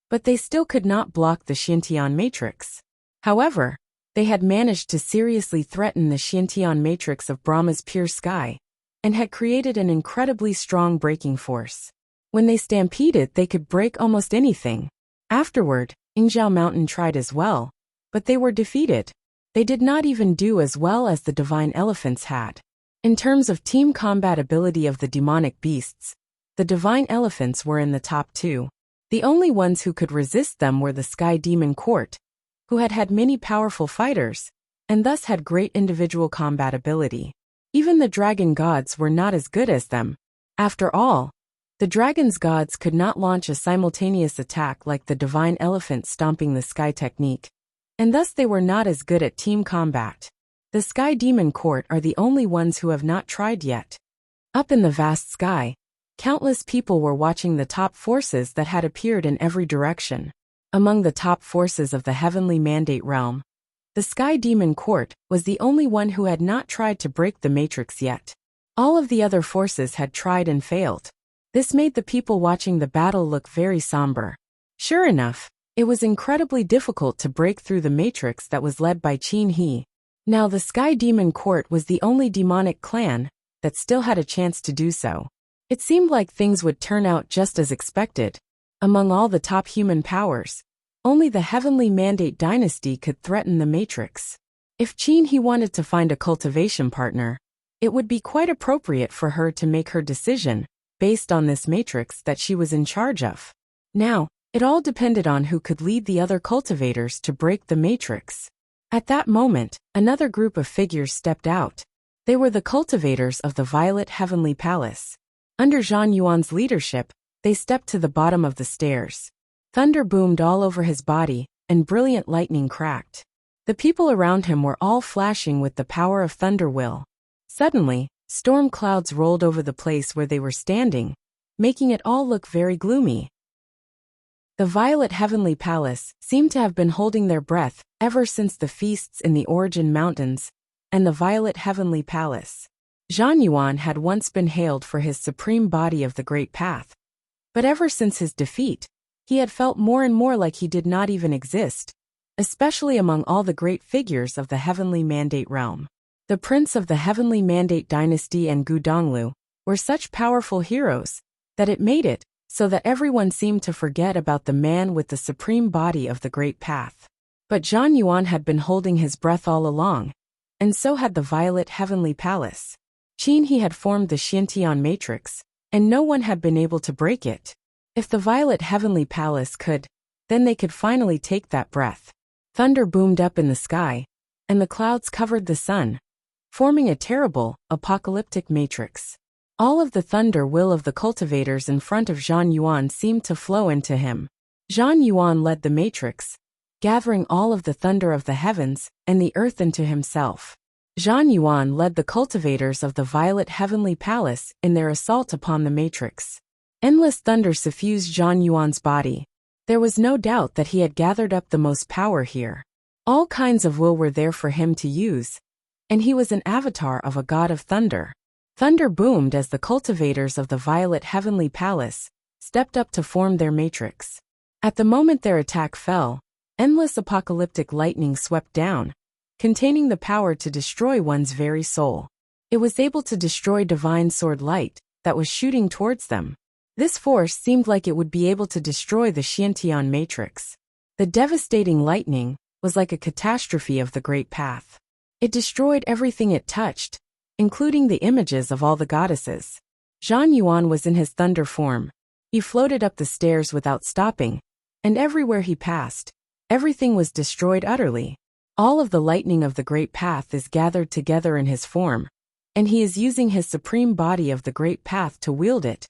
but they still could not block the Xiantian matrix. However, they had managed to seriously threaten the Xiantian matrix of Brahma's pure sky, and had created an incredibly strong breaking force. When they stampeded, they could break almost anything. Afterward, Yingzhou Mountain tried as well, but they were defeated. They did not even do as well as the divine elephants had. In terms of team combat ability of the demonic beasts, the divine elephants were in the top 2. The only ones who could resist them were the Sky Demon Court, who had had many powerful fighters, and thus had great individual combat ability. Even the dragon gods were not as good as them. After all, the dragon's gods could not launch a simultaneous attack like the divine elephant stomping the sky technique, and thus they were not as good at team combat. The Sky Demon Court are the only ones who have not tried yet. Up in the vast sky, countless people were watching the top forces that had appeared in every direction. Among the top forces of the heavenly mandate realm, the Sky Demon Court was the only one who had not tried to break the matrix yet. All of the other forces had tried and failed. This made the people watching the battle look very somber. Sure enough, it was incredibly difficult to break through the matrix that was led by Qin He. Now the Sky Demon Court was the only demonic clan that still had a chance to do so. It seemed like things would turn out just as expected. Among all the top human powers, only the Heavenly Mandate dynasty could threaten the matrix. If Qin He wanted to find a cultivation partner, it would be quite appropriate for her to make her decision based on this matrix that she was in charge of. Now, it all depended on who could lead the other cultivators to break the matrix. At that moment, another group of figures stepped out. They were the cultivators of the Violet Heavenly Palace. Under Zhang Yuan's leadership, they stepped to the bottom of the stairs. Thunder boomed all over his body, and brilliant lightning cracked. The people around him were all flashing with the power of Thunder Will. Suddenly, storm clouds rolled over the place where they were standing, making it all look very gloomy. The Violet Heavenly Palace seemed to have been holding their breath ever since the feasts in the Origin Mountains and the Violet Heavenly Palace. Zhang Yuan had once been hailed for his supreme body of the Great Path, but ever since his defeat, he had felt more and more like he did not even exist, especially among all the great figures of the Heavenly Mandate realm. The Prince of the Heavenly Mandate dynasty and Gu Donglu were such powerful heroes that it made it so that everyone seemed to forget about the man with the supreme body of the Great Path. But Zhang Yuan had been holding his breath all along, and so had the Violet Heavenly Palace. Qin He had formed the Xiantian Matrix, and no one had been able to break it. If the Violet Heavenly Palace could, then they could finally take that breath. Thunder boomed up in the sky, and the clouds covered the sun, forming a terrible, apocalyptic matrix. All of the thunder will of the cultivators in front of Zhang Yuan seemed to flow into him. Zhang Yuan led the matrix, gathering all of the thunder of the heavens and the earth into himself. Zhang Yuan led the cultivators of the Violet Heavenly Palace in their assault upon the matrix. Endless thunder suffused Zhang Yuan's body. There was no doubt that he had gathered up the most power here. All kinds of will were there for him to use, and he was an avatar of a god of thunder. Thunder boomed as the cultivators of the Violet Heavenly Palace stepped up to form their matrix. At the moment their attack fell, endless apocalyptic lightning swept down, containing the power to destroy one's very soul. It was able to destroy divine sword light that was shooting towards them. This force seemed like it would be able to destroy the Xiantian Matrix. The devastating lightning was like a catastrophe of the Great Path. It destroyed everything it touched, including the images of all the goddesses. Zhang Yuan was in his thunder form. He floated up the stairs without stopping, and everywhere he passed, everything was destroyed utterly. All of the lightning of the Great Path is gathered together in his form, and he is using his supreme body of the Great Path to wield it.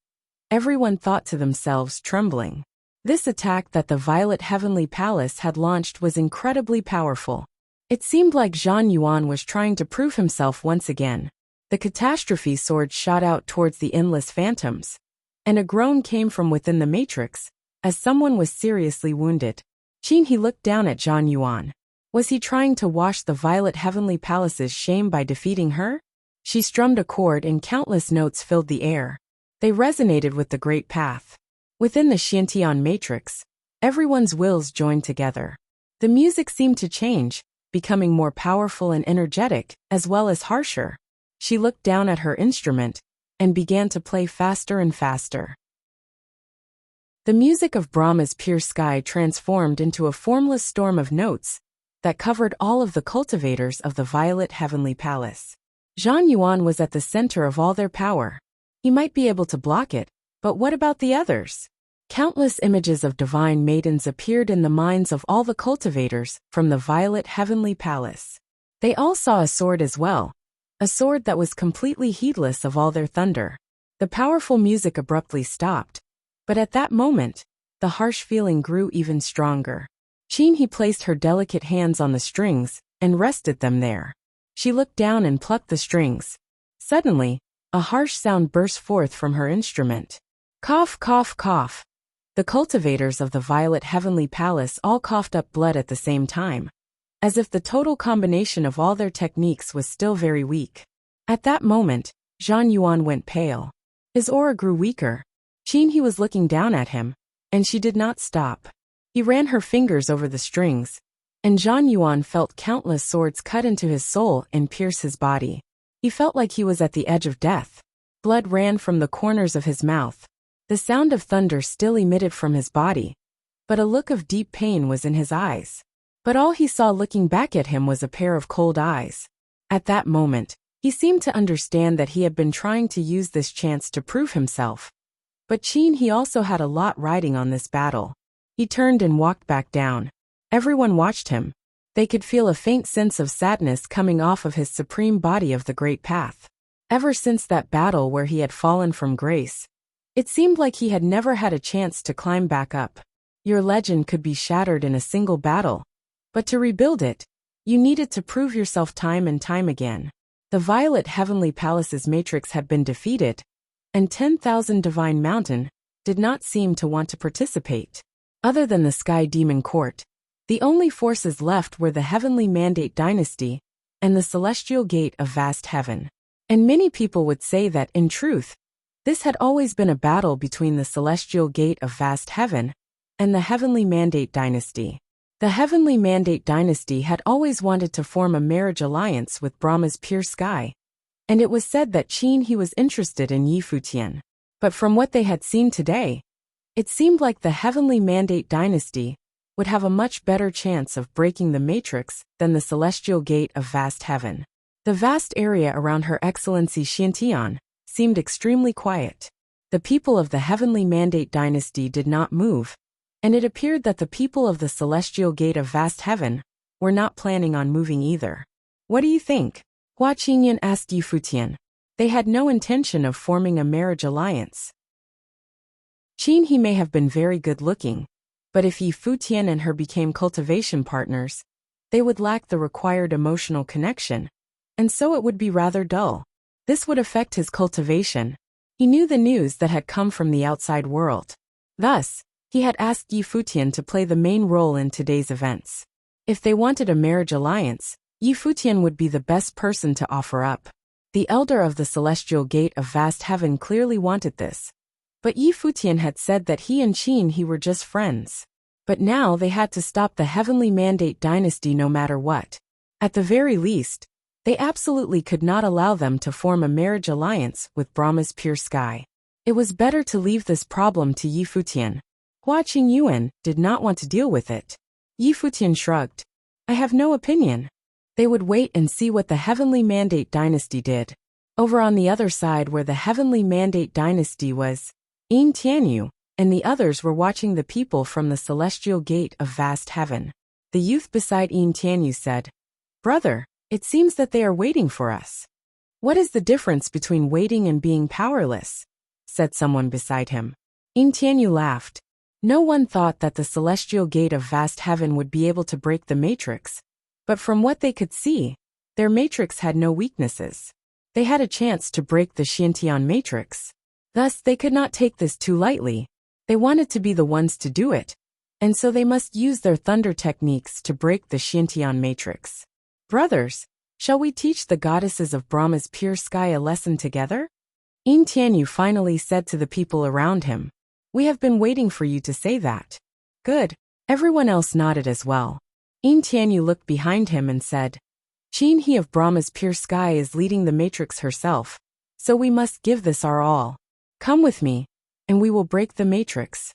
Everyone thought to themselves, trembling. This attack that the Violet Heavenly Palace had launched was incredibly powerful. It seemed like Zhang Yuan was trying to prove himself once again. The catastrophe sword shot out towards the endless phantoms, and a groan came from within the matrix, as someone was seriously wounded. Qin He looked down at Zhang Yuan. Was he trying to wash the Violet Heavenly Palace's shame by defeating her? She strummed a chord and countless notes filled the air. They resonated with the Great Path. Within the Xiantian Matrix, everyone's wills joined together. The music seemed to change, becoming more powerful and energetic, as well as harsher. She looked down at her instrument and began to play faster and faster. The music of Brahma's pure sky transformed into a formless storm of notes that covered all of the cultivators of the Violet Heavenly Palace. Zhang Yuan was at the center of all their power. He might be able to block it, but what about the others? Countless images of divine maidens appeared in the minds of all the cultivators from the Violet Heavenly Palace. They all saw a sword as well, a sword that was completely heedless of all their thunder. The powerful music abruptly stopped, but at that moment, the harsh feeling grew even stronger. Qin He placed her delicate hands on the strings and rested them there. She looked down and plucked the strings. Suddenly, a harsh sound burst forth from her instrument. Cough, cough, cough. The cultivators of the Violet Heavenly Palace all coughed up blood at the same time, as if the total combination of all their techniques was still very weak. At that moment, Zhang Yuan went pale. His aura grew weaker. Qin He was looking down at him, and she did not stop. He ran her fingers over the strings, and Zhang Yuan felt countless swords cut into his soul and pierce his body. He felt like he was at the edge of death. Blood ran from the corners of his mouth. The sound of thunder still emitted from his body, but a look of deep pain was in his eyes. But all he saw looking back at him was a pair of cold eyes. At that moment, he seemed to understand that he had been trying to use this chance to prove himself. But Qin He also had a lot riding on this battle. He turned and walked back down. Everyone watched him. They could feel a faint sense of sadness coming off of his supreme body of the great path. Ever since that battle where he had fallen from grace, it seemed like he had never had a chance to climb back up. Your legend could be shattered in a single battle, but to rebuild it, you needed to prove yourself time and time again. The Violet Heavenly Palace's matrix had been defeated, and 10,000 Divine Mountain did not seem to want to participate. Other than the Sky Demon Court, the only forces left were the Heavenly Mandate Dynasty and the Celestial Gate of Vast Heaven. And many people would say that, in truth, this had always been a battle between the Celestial Gate of Vast Heaven and the Heavenly Mandate Dynasty. The Heavenly Mandate Dynasty had always wanted to form a marriage alliance with Brahma's pure sky, and it was said that Qin He was interested in Yi Futian. But from what they had seen today, it seemed like the Heavenly Mandate Dynasty would have a much better chance of breaking the matrix than the Celestial Gate of Vast Heaven. The vast area around Her Excellency Xiantian seemed extremely quiet. The people of the Heavenly Mandate Dynasty did not move, and it appeared that the people of the Celestial Gate of Vast Heaven were not planning on moving either. What do you think? Hua Qingyan asked Yi Futian. They had no intention of forming a marriage alliance. Qin He may have been very good-looking, but if Yi Futian and her became cultivation partners, they would lack the required emotional connection, and so it would be rather dull. This would affect his cultivation. He knew the news that had come from the outside world. Thus, he had asked Yi Futian to play the main role in today's events. If they wanted a marriage alliance, Yi Futian would be the best person to offer up. The elder of the Celestial Gate of Vast Heaven clearly wanted this. But Yi Futian had said that he and Qin He were just friends. But now they had to stop the Heavenly Mandate Dynasty no matter what. At the very least, they absolutely could not allow them to form a marriage alliance with Brahma's pure sky. It was better to leave this problem to Yi Futian. Hua Qingyuan did not want to deal with it. Yi Futian shrugged. I have no opinion. They would wait and see what the Heavenly Mandate Dynasty did. Over on the other side where the Heavenly Mandate Dynasty was, Yin Tianyu and the others were watching the people from the Celestial Gate of Vast Heaven. The youth beside Yin Tianyu said, Brother, it seems that they are waiting for us. What is the difference between waiting and being powerless? Said someone beside him. Yin Tianyu laughed. No one thought that the Celestial Gate of Vast Heaven would be able to break the matrix, but from what they could see, their matrix had no weaknesses. They had a chance to break the Xiantian matrix. Thus, they could not take this too lightly. They wanted to be the ones to do it, and so they must use their thunder techniques to break the Xiantian matrix. Brothers, shall we teach the goddesses of Brahma's pure sky a lesson together? Yin Tianyu finally said to the people around him. We have been waiting for you to say that. Good. Everyone else nodded as well. Yin Tianyu looked behind him and said, Qin He of Brahma's pure sky is leading the matrix herself, so we must give this our all. Come with me, and we will break the matrix.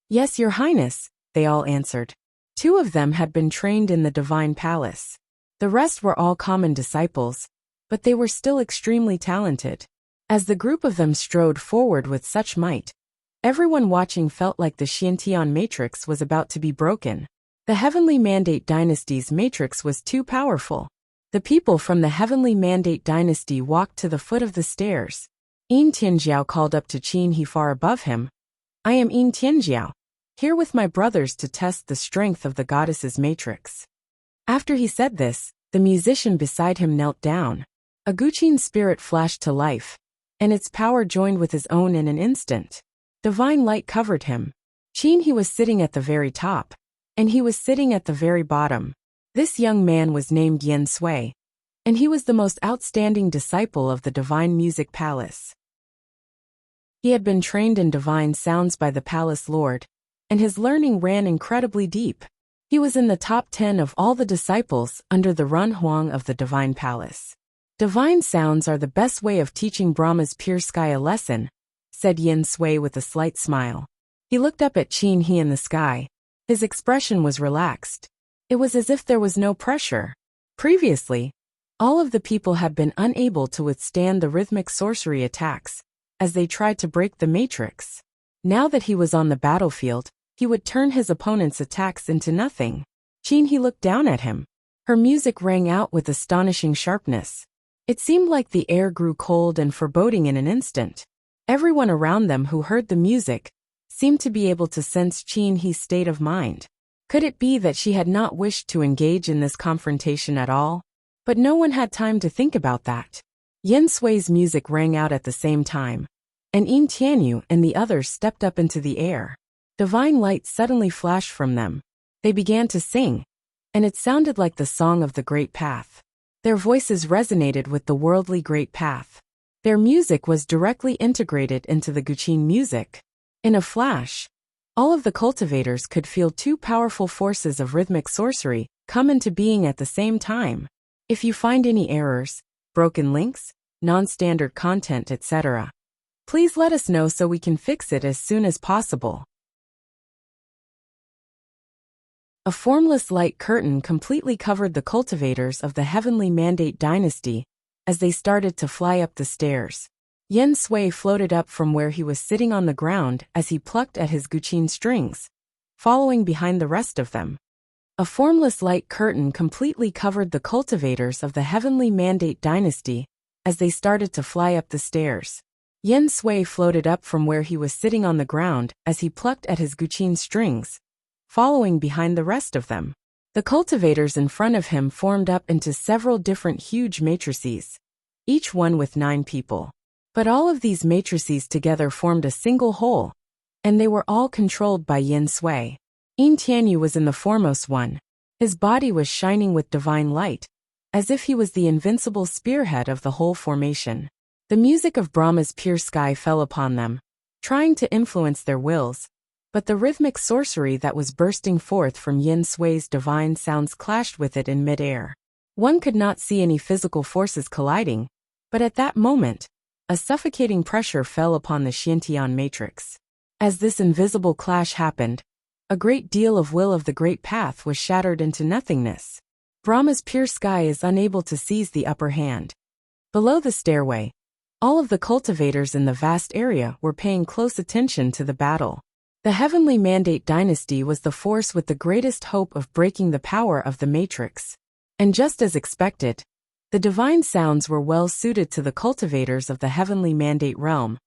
Yes, Your Highness, they all answered. 2 of them had been trained in the Divine Palace. The rest were all common disciples, but they were still extremely talented. As the group of them strode forward with such might, everyone watching felt like the Xiantian matrix was about to be broken. The Heavenly Mandate Dynasty's matrix was too powerful. The people from the Heavenly Mandate Dynasty walked to the foot of the stairs. Yin Tianjiao called up to Qin He far above him. I am Yin Tianjiao, here with my brothers to test the strength of the goddess's matrix. After he said this, the musician beside him knelt down. A Guqin spirit flashed to life, and its power joined with his own in an instant. Divine light covered him. Qin He was sitting at the very top, and he was sitting at the very bottom. This young man was named Yen Sui. and he was the most outstanding disciple of the divine music palace. He had been trained in divine sounds by the palace lord, and his learning ran incredibly deep. He was in the top 10 of all the disciples under the Run Huang of the divine palace. Divine sounds are the best way of teaching Brahma's pure sky a lesson, said Yin Sui with a slight smile. He looked up at Qin He in the sky. His expression was relaxed. It was as if there was no pressure. Previously, all of the people had been unable to withstand the rhythmic sorcery attacks, as they tried to break the matrix. Now that he was on the battlefield, he would turn his opponent's attacks into nothing. Qin He looked down at him. Her music rang out with astonishing sharpness. It seemed like the air grew cold and foreboding in an instant. Everyone around them who heard the music seemed to be able to sense Qin He's state of mind. Could it be that she had not wished to engage in this confrontation at all? But no one had time to think about that. Yin Sui's music rang out at the same time, and Yin Tianyu and the others stepped up into the air. Divine light suddenly flashed from them. They began to sing, and it sounded like the song of the Great Path. Their voices resonated with the worldly Great Path. Their music was directly integrated into the Guqin music. In a flash, all of the cultivators could feel two powerful forces of rhythmic sorcery come into being at the same time. If you find any errors, broken links, non-standard content, etc., please let us know so we can fix it as soon as possible. A formless light curtain completely covered the cultivators of the Heavenly Mandate dynasty as they started to fly up the stairs. Yin Sui floated up from where he was sitting on the ground as he plucked at his Guqin strings, following behind the rest of them. A formless light curtain completely covered the cultivators of the Heavenly Mandate dynasty as they started to fly up the stairs. Yin Sui floated up from where he was sitting on the ground as he plucked at his Guqin strings, following behind the rest of them. The cultivators in front of him formed up into several different huge matrices, each one with 9 people. But all of these matrices together formed a single whole, and they were all controlled by Yin Sui. Yin Tianyu was in the foremost one. His body was shining with divine light, as if he was the invincible spearhead of the whole formation. The music of Brahma's pure sky fell upon them, trying to influence their wills, but the rhythmic sorcery that was bursting forth from Yin Sui's divine sounds clashed with it in mid-air. One could not see any physical forces colliding, but at that moment, a suffocating pressure fell upon the Xiantian matrix. As this invisible clash happened, a great deal of will of the Great Path was shattered into nothingness. Brahma's pure sky is unable to seize the upper hand. Below the stairway, all of the cultivators in the vast area were paying close attention to the battle. The Heavenly Mandate dynasty was the force with the greatest hope of breaking the power of the matrix. And just as expected, the divine sounds were well suited to the cultivators of the Heavenly Mandate realm,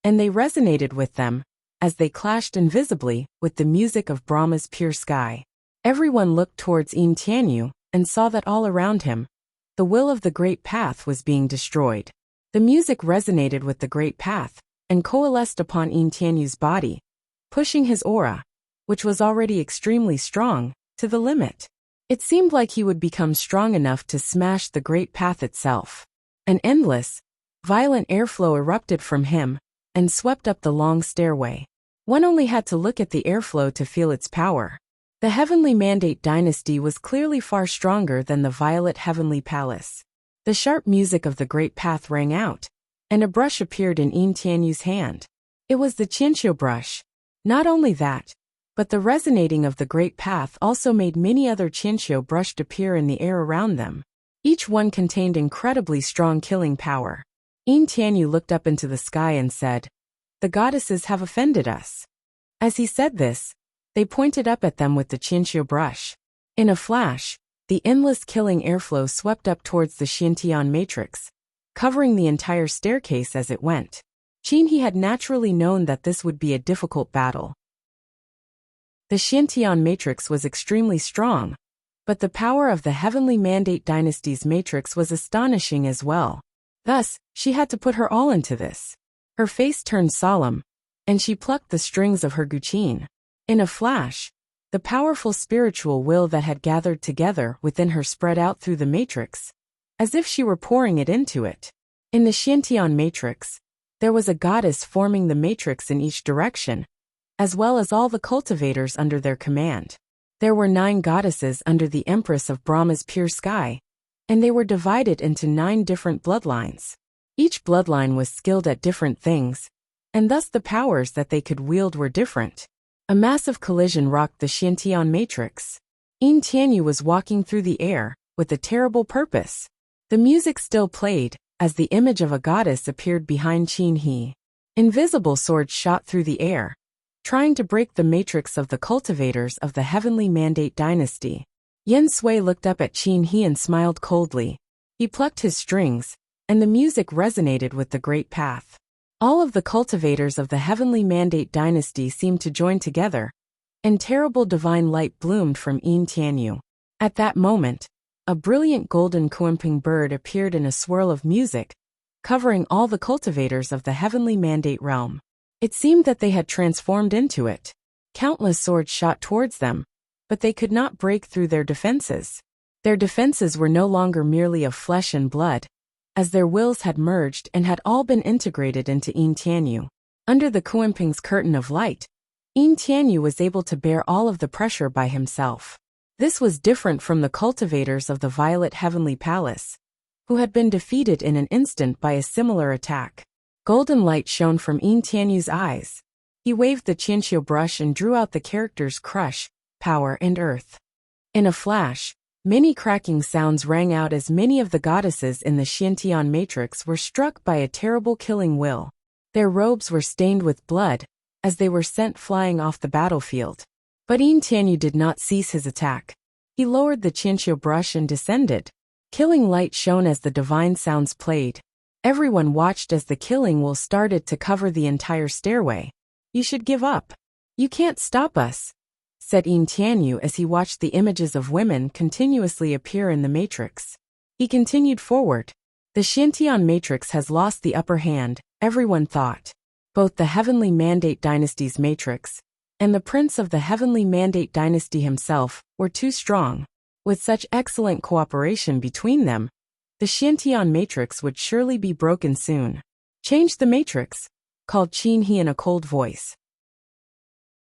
and they resonated with them, as they clashed invisibly with the music of Brahma's pure sky. Everyone looked towards Yin Tianyu and saw that all around him, the will of the Great Path was being destroyed. The music resonated with the Great Path and coalesced upon Yin Tianyu's body, pushing his aura, which was already extremely strong, to the limit. It seemed like he would become strong enough to smash the Great Path itself. An endless, violent airflow erupted from him and swept up the long stairway. One only had to look at the airflow to feel its power. The Heavenly Mandate dynasty was clearly far stronger than the Violet Heavenly Palace. The sharp music of the Great Path rang out, and a brush appeared in Yin Tianyu's hand. It was the Qianqiu brush. Not only that, but the resonating of the Great Path also made many other Qianqiu brushed appear in the air around them. Each one contained incredibly strong killing power. Yin Tianyu looked up into the sky and said, "The goddesses have offended us." As he said this, they pointed up at them with the Qianqiu brush. In a flash, the endless killing airflow swept up towards the Xiantian matrix, covering the entire staircase as it went. Qin He had naturally known that this would be a difficult battle. The Xiantian matrix was extremely strong, but the power of the Heavenly Mandate dynasty's matrix was astonishing as well. Thus, she had to put her all into this. Her face turned solemn, and she plucked the strings of her Guqin. In a flash, the powerful spiritual will that had gathered together within her spread out through the matrix, as if she were pouring it into it. In the Xiantian matrix, there was a goddess forming the matrix in each direction, as well as all the cultivators under their command. There were 9 goddesses under the Empress of Brahma's pure sky, and they were divided into 9 different bloodlines. Each bloodline was skilled at different things, and thus the powers that they could wield were different. A massive collision rocked the Xiantian matrix. Yin Tianyu was walking through the air, with a terrible purpose. The music still played, as the image of a goddess appeared behind Qin He. Invisible swords shot through the air, trying to break the matrix of the cultivators of the Heavenly Mandate dynasty. Yen Sui looked up at Qin He and smiled coldly. He plucked his strings, and the music resonated with the great path. All of the cultivators of the Heavenly Mandate dynasty seemed to join together, and terrible divine light bloomed from Yin Tianyu. At that moment, a brilliant golden Kuimping bird appeared in a swirl of music, covering all the cultivators of the Heavenly Mandate realm. It seemed that they had transformed into it. Countless swords shot towards them, but they could not break through their defenses. Their defenses were no longer merely of flesh and blood, as their wills had merged and had all been integrated into Yin Tianyu. Under the Kuimping's curtain of light, Yin Tianyu was able to bear all of the pressure by himself. This was different from the cultivators of the Violet Heavenly Palace, who had been defeated in an instant by a similar attack. Golden light shone from Yin Tianyu's eyes. He waved the Qianqiu brush and drew out the characters Crush, Power and Earth. In a flash, many cracking sounds rang out as many of the goddesses in the Xiantian matrix were struck by a terrible killing will. Their robes were stained with blood, as they were sent flying off the battlefield. But Yin Tianyu did not cease his attack. He lowered the Qianqiu brush and descended. Killing light shone as the divine sounds played. Everyone watched as the killing will started to cover the entire stairway. "You should give up. You can't stop us," said Yin Tianyu as he watched the images of women continuously appear in the matrix. He continued forward. The Xiantian matrix has lost the upper hand, everyone thought. Both the Heavenly Mandate dynasty's matrix and the Prince of the Heavenly Mandate dynasty himself were too strong. With such excellent cooperation between them, the Xiantian matrix would surely be broken soon. "Change the matrix," called Qin He in a cold voice.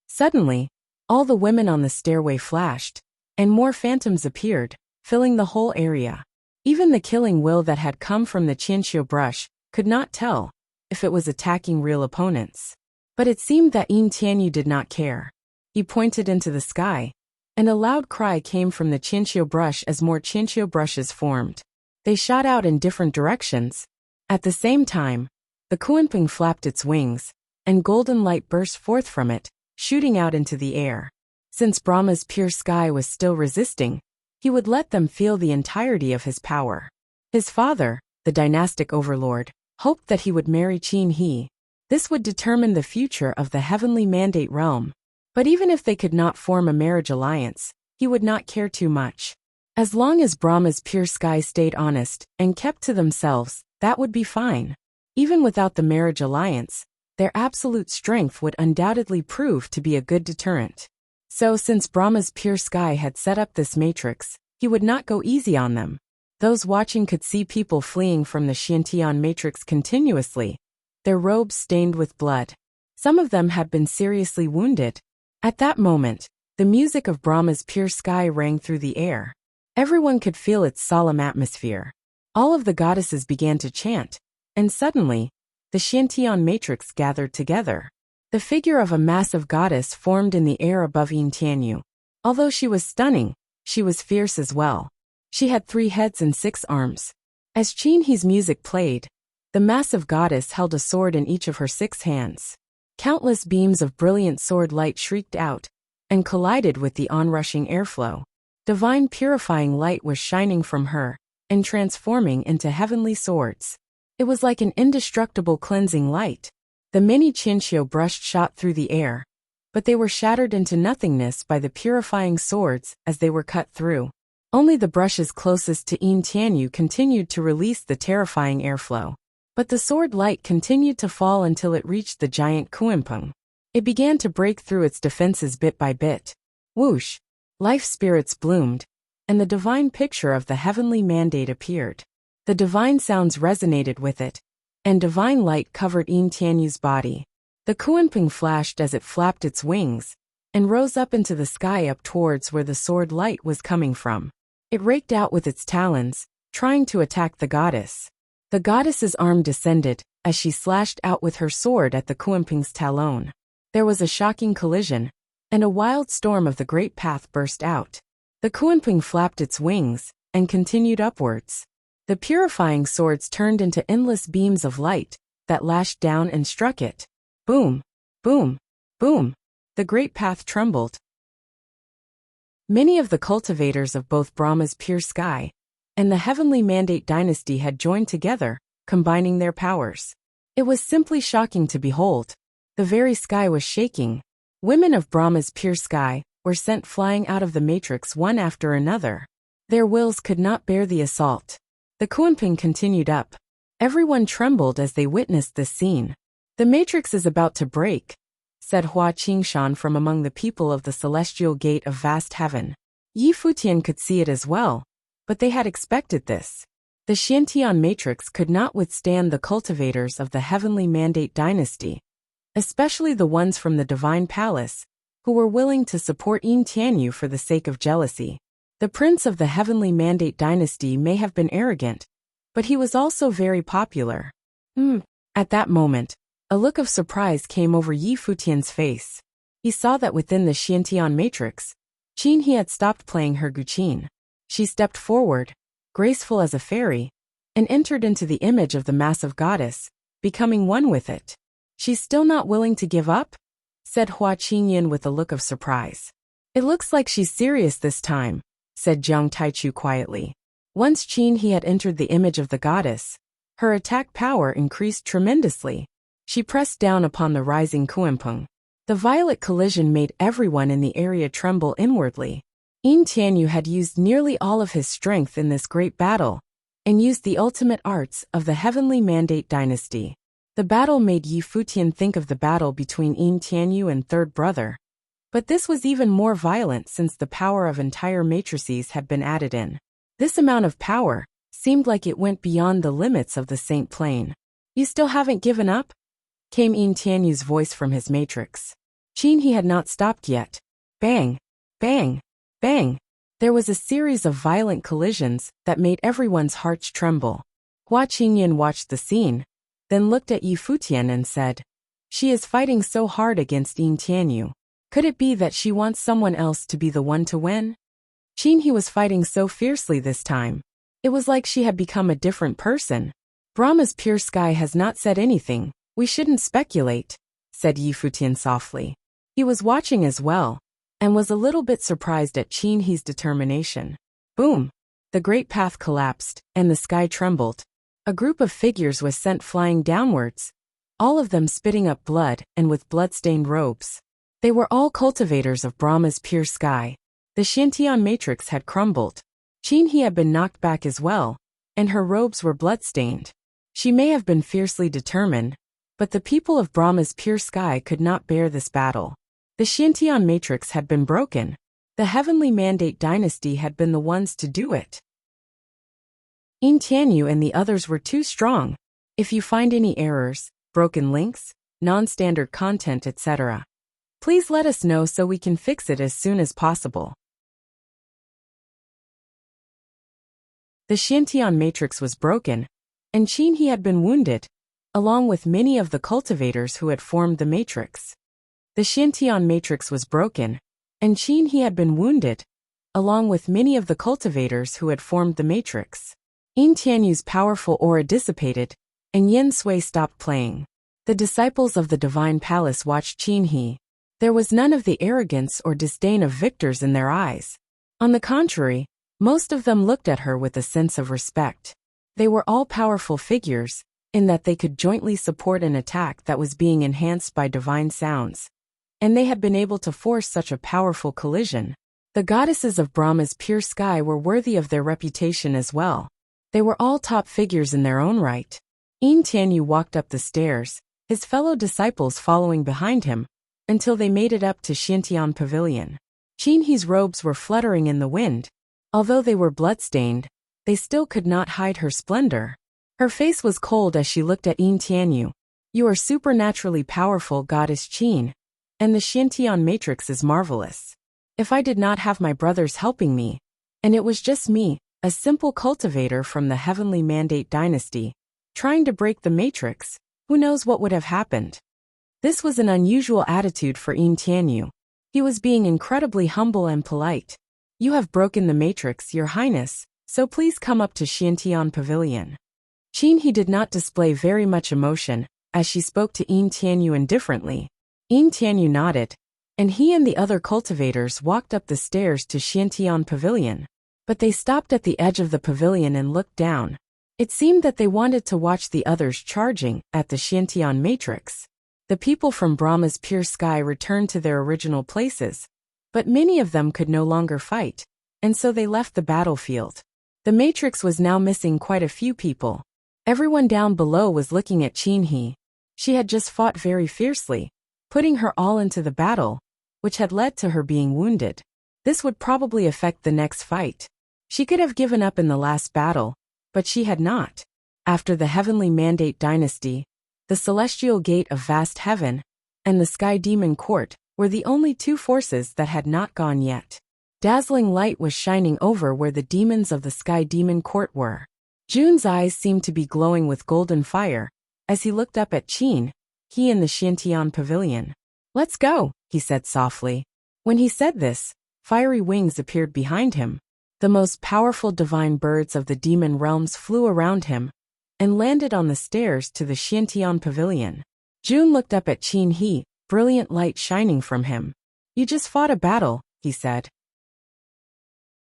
Suddenly, all the women on the stairway flashed, and more phantoms appeared, filling the whole area. Even the killing will that had come from the Qianqiu brush could not tell if it was attacking real opponents. But it seemed that Yin Tianyu did not care. He pointed into the sky, and a loud cry came from the Qianqiu brush as more Qianqiu brushes formed. They shot out in different directions. At the same time, the Kuimping flapped its wings, and golden light burst forth from it, shooting out into the air. Since Brahma's pure sky was still resisting, he would let them feel the entirety of his power. His father, the dynastic overlord, hoped that he would marry Qin He. This would determine the future of the Heavenly Mandate realm. But even if they could not form a marriage alliance, he would not care too much. As long as Brahma's pure sky stayed honest and kept to themselves, that would be fine. Even without the marriage alliance, their absolute strength would undoubtedly prove to be a good deterrent. So since Brahma's pure sky had set up this matrix, he would not go easy on them. Those watching could see people fleeing from the Xiantian matrix continuously, their robes stained with blood. Some of them had been seriously wounded. At that moment, the music of Brahma's pure sky rang through the air. Everyone could feel its solemn atmosphere. All of the goddesses began to chant, and suddenly, the Xiantian matrix gathered together. The figure of a massive goddess formed in the air above Yin Tianyu. Although she was stunning, she was fierce as well. She had 3 heads and 6 arms. As Qin He's music played, the massive goddess held a sword in each of her 6 hands. Countless beams of brilliant sword light shrieked out and collided with the onrushing airflow. Divine purifying light was shining from her and transforming into heavenly swords. It was like an indestructible cleansing light. The many Qianqiu brushed shot through the air, but they were shattered into nothingness by the purifying swords as they were cut through. Only the brushes closest to Yin Tianyu continued to release the terrifying airflow. But the sword light continued to fall until it reached the giant Kuimping. It began to break through its defenses bit by bit. Whoosh! Life spirits bloomed, and the divine picture of the Heavenly Mandate appeared. The divine sounds resonated with it, and divine light covered Yin Tianyu's body. The Kuanping flashed as it flapped its wings, and rose up into the sky up towards where the sword light was coming from. It raked out with its talons, trying to attack the goddess. The goddess's arm descended, as she slashed out with her sword at the Kuanping's talon. There was a shocking collision, and a wild storm of the great path burst out. The Kuanping flapped its wings, and continued upwards. The purifying swords turned into endless beams of light, that lashed down and struck it. Boom! Boom! Boom! The great path trembled. Many of the cultivators of both Brahma's pure sky and the heavenly mandate dynasty had joined together, combining their powers. It was simply shocking to behold. The very sky was shaking. Women of Brahma's pure sky were sent flying out of the matrix one after another. Their wills could not bear the assault. The Kuanping continued up. Everyone trembled as they witnessed this scene. The matrix is about to break, said Hua Qingshan from among the people of the celestial gate of vast heaven. Yi Futian could see it as well, but they had expected this. The Xiantian matrix could not withstand the cultivators of the heavenly mandate dynasty, especially the ones from the divine palace, who were willing to support Yin Tianyu for the sake of jealousy. The prince of the heavenly mandate dynasty may have been arrogant, but he was also very popular. At that moment, a look of surprise came over Yi Futian's face. He saw that within the Xiantian matrix, Qin He had stopped playing her guqin. She stepped forward, graceful as a fairy, and entered into the image of the massive goddess, becoming one with it. She's still not willing to give up? Said Hua Qingyin with a look of surprise. It looks like she's serious this time, said Jiang Taichu quietly. Once Qin He had entered the image of the goddess, her attack power increased tremendously. She pressed down upon the rising Kuanping. The violent collision made everyone in the area tremble inwardly. Yin Tianyu had used nearly all of his strength in this great battle, and used the ultimate arts of the heavenly mandate dynasty. The battle made Yi Futian think of the battle between Yin Tianyu and third brother. But this was even more violent since the power of entire matrices had been added in. This amount of power seemed like it went beyond the limits of the Saint Plane. You still haven't given up? Came Yin Tianyu's voice from his matrix. Qin He had not stopped yet. Bang! Bang! Bang! There was a series of violent collisions that made everyone's hearts tremble. Hua Qingyin watched the scene, then looked at Yi Futian and said, "She is fighting so hard against Yin Tianyu. Could it be that she wants someone else to be the one to win?" Qin He was fighting so fiercely this time. It was like she had become a different person. Brahma's pure sky has not said anything. We shouldn't speculate, said Yi Futian softly. He was watching as well, and was a little bit surprised at Qin He's determination. Boom! The great path collapsed, and the sky trembled. A group of figures was sent flying downwards, all of them spitting up blood and with blood-stained robes. They were all cultivators of Brahma's pure sky. The Xiantian matrix had crumbled. Qin He had been knocked back as well, and her robes were blood-stained. She may have been fiercely determined, but the people of Brahma's pure sky could not bear this battle. The Xiantian matrix had been broken. The heavenly mandate dynasty had been the ones to do it. Yin Tianyu and the others were too strong. If you find any errors, broken links, non-standard content, etc., please let us know so we can fix it as soon as possible. The Xiantian matrix was broken, and Qin He had been wounded, along with many of the cultivators who had formed the matrix. The Xiantian matrix was broken, and Qin He had been wounded, along with many of the cultivators who had formed the matrix. Yin Tianyu's powerful aura dissipated, and Yin Sui stopped playing. The disciples of the divine palace watched Qin He. There was none of the arrogance or disdain of victors in their eyes. On the contrary, most of them looked at her with a sense of respect. They were all powerful figures, in that they could jointly support an attack that was being enhanced by divine sounds. And they had been able to force such a powerful collision. The goddesses of Brahma's pure sky were worthy of their reputation as well. They were all top figures in their own right. Yin Tianyu walked up the stairs, his fellow disciples following behind him, until they made it up to Xiantian Pavilion. Qin He's robes were fluttering in the wind. Although they were bloodstained, they still could not hide her splendor. Her face was cold as she looked at Yin Tianyu. You are supernaturally powerful, Goddess Qin, and the Xiantian matrix is marvelous. If I did not have my brothers helping me, and it was just me, a simple cultivator from the Heavenly Mandate dynasty, trying to break the matrix, who knows what would have happened. This was an unusual attitude for Yin Tianyu. He was being incredibly humble and polite. You have broken the matrix, Your Highness, so please come up to Xiantian Pavilion. Qin he did not display very much emotion, as she spoke to Yin Tianyu indifferently. Yin Tianyu nodded, and he and the other cultivators walked up the stairs to Xiantian Pavilion. But they stopped at the edge of the pavilion and looked down. It seemed that they wanted to watch the others charging at the Xiantian matrix. The people from Brahma's pure sky returned to their original places, but many of them could no longer fight, and so they left the battlefield. The matrix was now missing quite a few people. Everyone down below was looking at Qin He. She had just fought very fiercely, putting her all into the battle, which had led to her being wounded. This would probably affect the next fight. She could have given up in the last battle, but she had not. After the Heavenly Mandate dynasty, the Celestial Gate of Vast Heaven, and the Sky Demon Court were the only two forces that had not gone yet. Dazzling light was shining over where the demons of the Sky Demon Court were. Jun's eyes seemed to be glowing with golden fire, as he looked up at Qin, he in the Xiantian Pavilion. Let's go, he said softly. When he said this, fiery wings appeared behind him. The most powerful divine birds of the demon realms flew around him and landed on the stairs to the Xiantian Pavilion. Jun looked up at Qin He, brilliant light shining from him. You just fought a battle, he said.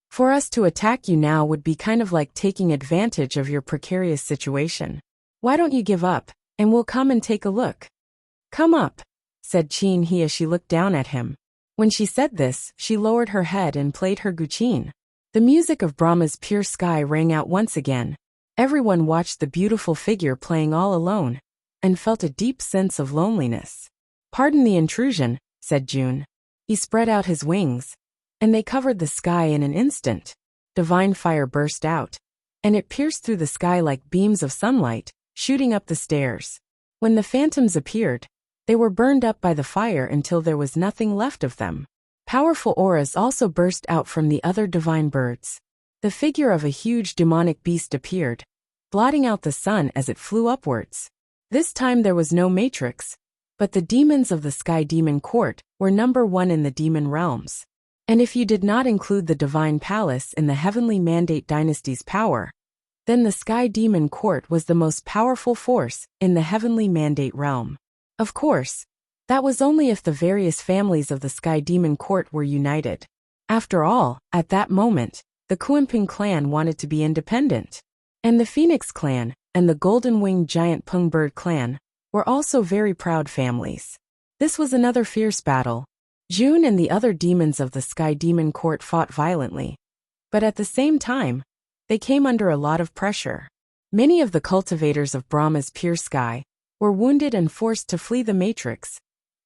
For us to attack you now would be kind of like taking advantage of your precarious situation. Why don't you give up, and we'll come and take a look? Come up, said Qin He as she looked down at him. When she said this, she lowered her head and played her guqin. The music of Brahma's pure sky rang out once again. Everyone watched the beautiful figure playing all alone, and felt a deep sense of loneliness. Pardon the intrusion, said Jun. He spread out his wings, and they covered the sky in an instant. Divine fire burst out, and it pierced through the sky like beams of sunlight, shooting up the stairs. When the phantoms appeared, they were burned up by the fire until there was nothing left of them. Powerful auras also burst out from the other divine birds. The figure of a huge demonic beast appeared, blotting out the sun as it flew upwards. This time there was no matrix, but the demons of the Sky Demon Court were number one in the demon realms. And if you did not include the Divine Palace in the Heavenly Mandate Dynasty's power, then the Sky Demon Court was the most powerful force in the Heavenly Mandate realm. Of course, that was only if the various families of the Sky Demon Court were united. After all, at that moment, the Kuimping clan wanted to be independent. And the Phoenix clan and the Golden-Winged Giant Pungbird clan were also very proud families. This was another fierce battle. Jun and the other demons of the Sky Demon Court fought violently. But at the same time, they came under a lot of pressure. Many of the cultivators of Brahma's pure sky were wounded and forced to flee the matrix.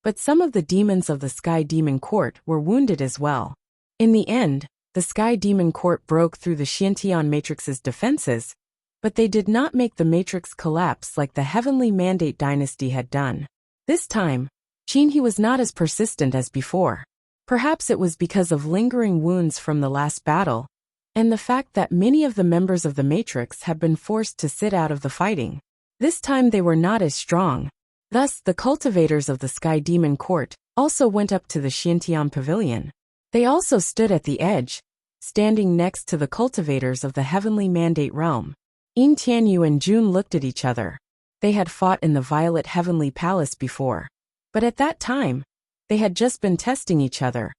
But some of the demons of the Sky Demon Court were wounded as well. In the end, the Sky Demon Court broke through the Xiantian Matrix's defenses, but they did not make the Matrix collapse like the Heavenly Mandate dynasty had done. This time, Qin He was not as persistent as before. Perhaps it was because of lingering wounds from the last battle, and the fact that many of the members of the Matrix had been forced to sit out of the fighting. This time they were not as strong. Thus, the cultivators of the Sky Demon Court also went up to the Xiantian Pavilion. They also stood at the edge, standing next to the cultivators of the Heavenly Mandate realm. Yin Tianyu and Jun looked at each other. They had fought in the Violet Heavenly Palace before, but at that time, they had just been testing each other,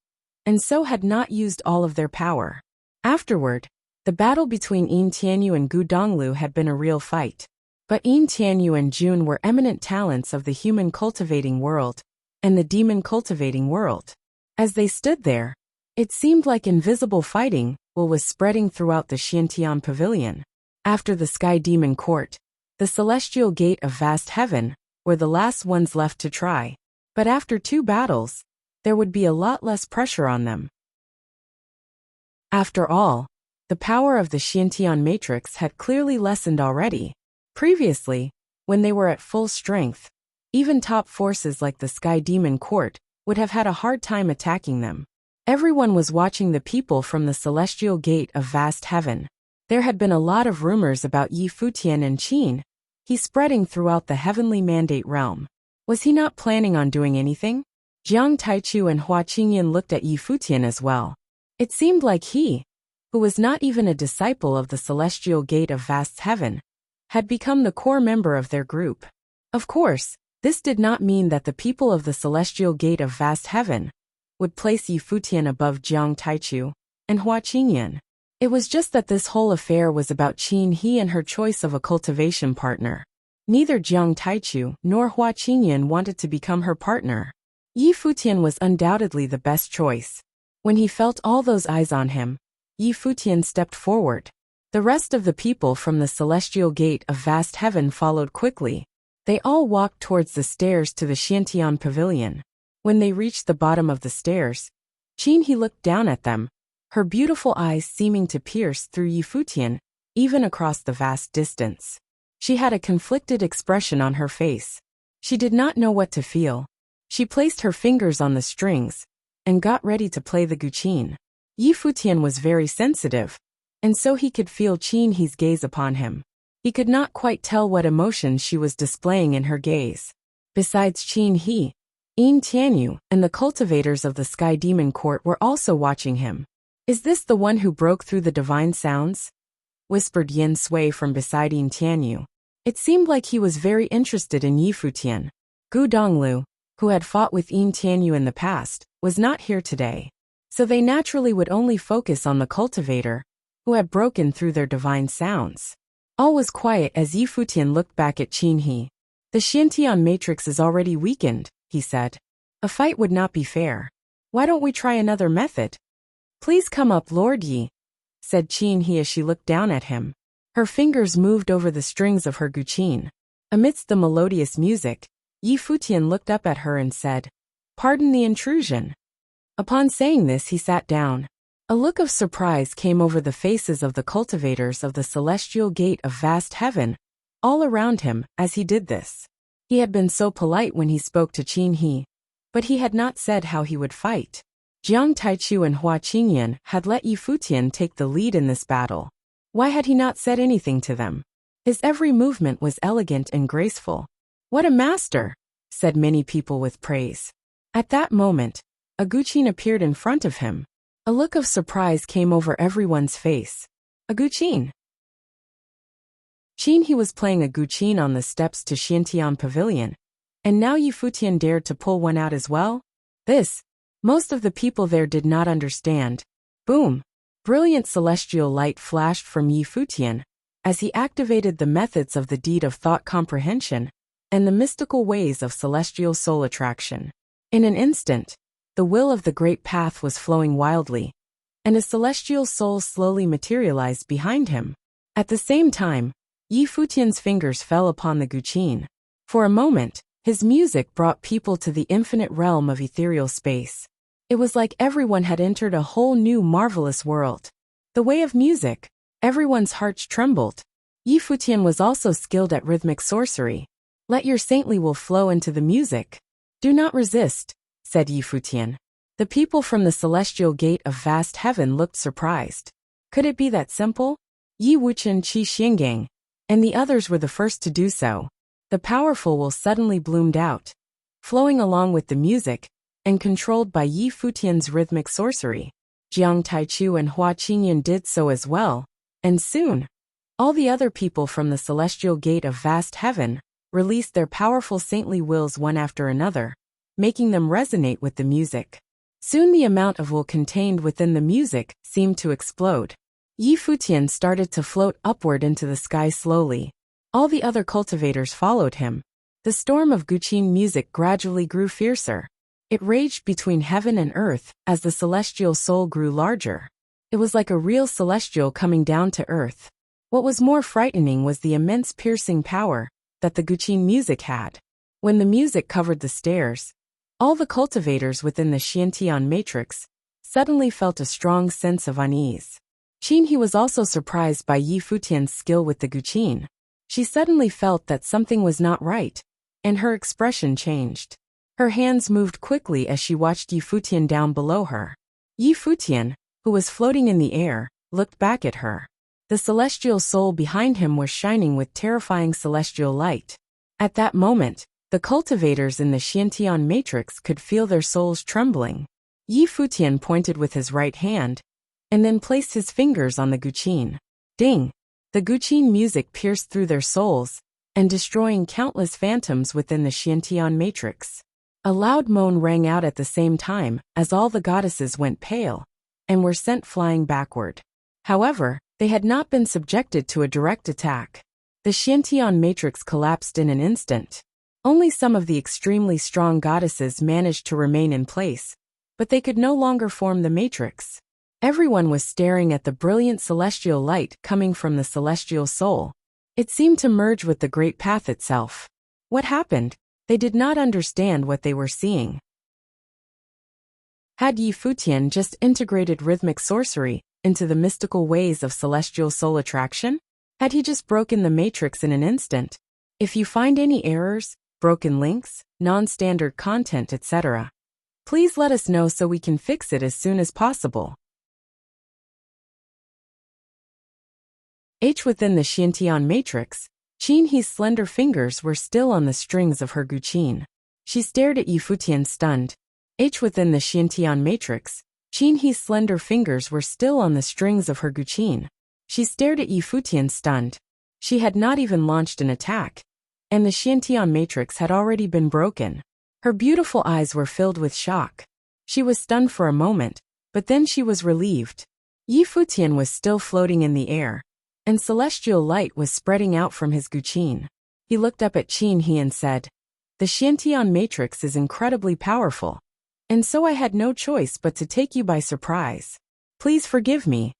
and so had not used all of their power. Afterward, the battle between Yin Tianyu and Gu Donglu had been a real fight. But Yin Tianyu and Jun were eminent talents of the human cultivating world and the demon cultivating world. As they stood there, it seemed like invisible fighting was spreading throughout the Xiantian Pavilion. After the Sky Demon Court, the Celestial Gate of Vast Heaven were the last ones left to try. But after 2 battles, there would be a lot less pressure on them. After all, The power of the Xiantian matrix had clearly lessened already. Previously, when they were at full strength, even top forces like the Sky Demon Court would have had a hard time attacking them. Everyone was watching the people from the celestial gate of vast heaven. There had been a lot of rumors about Yi Futian and Qin. He's spreading throughout the heavenly mandate realm. Was he not planning on doing anything? Jiang Taichu and Hua Qingyan looked at Yi Futian as well. It seemed like he, who was not even a disciple of the celestial gate of vast heaven, had become the core member of their group. Of course, this did not mean that the people of the celestial gate of vast heaven would place Yi Futian above Jiang Taichu and Hua Qingyan. It was just that this whole affair was about Qin He and her choice of a cultivation partner. Neither Jiang Taichu nor Hua Qingyan wanted to become her partner. Yi Futian was undoubtedly the best choice. When he felt all those eyes on him, Yi Futian stepped forward. The rest of the people from the celestial gate of vast heaven followed quickly. They all walked towards the stairs to the Xiantian pavilion. When they reached the bottom of the stairs, Qin He looked down at them, her beautiful eyes seeming to pierce through Yi Futian, even across the vast distance. She had a conflicted expression on her face. She did not know what to feel. She placed her fingers on the strings and got ready to play the guqin. Yi Futian was very sensitive, and so he could feel Qin He's gaze upon him. He could not quite tell what emotion she was displaying in her gaze. Besides Qin He, Yin Tianyu and the cultivators of the Sky Demon Court were also watching him. "Is this the one who broke through the divine sounds?" whispered Yin Sui from beside Yin Tianyu. It seemed like he was very interested in Yi Futian. Gu Donglu, who had fought with Yin Tianyu in the past, was not here today. So they naturally would only focus on the cultivator, who had broken through their divine sounds. All was quiet as Yi Futian looked back at Qin He. "The Xiantian matrix is already weakened," he said. "A fight would not be fair. Why don't we try another method?" "Please come up, Lord Yi," said Qin He as she looked down at him. Her fingers moved over the strings of her guqin. Amidst the melodious music, Yi Futian looked up at her and said, "Pardon the intrusion." Upon saying this, he sat down. A look of surprise came over the faces of the cultivators of the celestial gate of vast heaven, all around him, as he did this. He had been so polite when he spoke to Qin He, but he had not said how he would fight. Jiang Taichu and Hua Qingyan had let Yi Futian take the lead in this battle. Why had he not said anything to them? His every movement was elegant and graceful. "What a master!" said many people with praise. At that moment, a guqin appeared in front of him. A look of surprise came over everyone's face. A guqin? Qin He was playing a guqin on the steps to Xiantian Pavilion, and now Yi Futian dared to pull one out as well? This, most of the people there did not understand. Boom! Brilliant celestial light flashed from Yi Futian as he activated the methods of the deed of thought comprehension and the mystical ways of celestial soul attraction. In an instant, the will of the great path was flowing wildly, and a celestial soul slowly materialized behind him. At the same time, Yi Futian's fingers fell upon the guqin. For a moment, his music brought people to the infinite realm of ethereal space. It was like everyone had entered a whole new marvelous world. The way of music, everyone's hearts trembled. Yi Futian was also skilled at rhythmic sorcery. "Let your saintly will flow into the music. Do not resist," said Yi Futian. The people from the celestial gate of vast heaven looked surprised. Could it be that simple? Yi Wuchen Qi Xinggang, and the others were the first to do so. The powerful will suddenly bloomed out, flowing along with the music, and controlled by Yi Futian's rhythmic sorcery. Jiang Taichu and Hua Qingyan did so as well, and soon, all the other people from the celestial gate of vast heaven released their powerful saintly wills one after another, making them resonate with the music. Soon the amount of will contained within the music seemed to explode. Yi Futian started to float upward into the sky slowly. All the other cultivators followed him. The storm of guqin music gradually grew fiercer. It raged between heaven and earth as the celestial soul grew larger. It was like a real celestial coming down to earth. What was more frightening was the immense piercing power that the guqin music had. When the music covered the stairs, all the cultivators within the Xiantian matrix suddenly felt a strong sense of unease. He was also surprised by Yi Futian's skill with the guqin. She suddenly felt that something was not right, and her expression changed. Her hands moved quickly as she watched Yi Futian down below her. Yi Futian, who was floating in the air, looked back at her. The celestial soul behind him was shining with terrifying celestial light. At that moment, the cultivators in the Xiantian matrix could feel their souls trembling. Yi Futian pointed with his right hand, and then placed his fingers on the guqin. Ding! The guqin music pierced through their souls, and destroying countless phantoms within the Xiantian matrix. A loud moan rang out at the same time as all the goddesses went pale, and were sent flying backward. However, they had not been subjected to a direct attack. The Xiantian matrix collapsed in an instant. Only some of the extremely strong goddesses managed to remain in place, but they could no longer form the matrix. Everyone was staring at the brilliant celestial light coming from the celestial soul. It seemed to merge with the great path itself. What happened? They did not understand what they were seeing. Had Yi Futian just integrated rhythmic sorcery into the mystical ways of celestial soul attraction? Had he just broken the matrix in an instant? If you find any errors, broken links, non-standard content, etc., please let us know so we can fix it as soon as possible. Within the Xiantian matrix, Qin He's slender fingers were still on the strings of her guqin. She stared at Yi Futian stunned. Within the Xiantian matrix, Qin He's slender fingers were still on the strings of her guqin. She stared at Yi Futian stunned. She had not even launched an attack, and the Xiantian matrix had already been broken. Her beautiful eyes were filled with shock. She was stunned for a moment, but then she was relieved. Yi Futian was still floating in the air, and celestial light was spreading out from his guqin. He looked up at Qin He and said, "The Xiantian matrix is incredibly powerful, and so I had no choice but to take you by surprise. Please forgive me."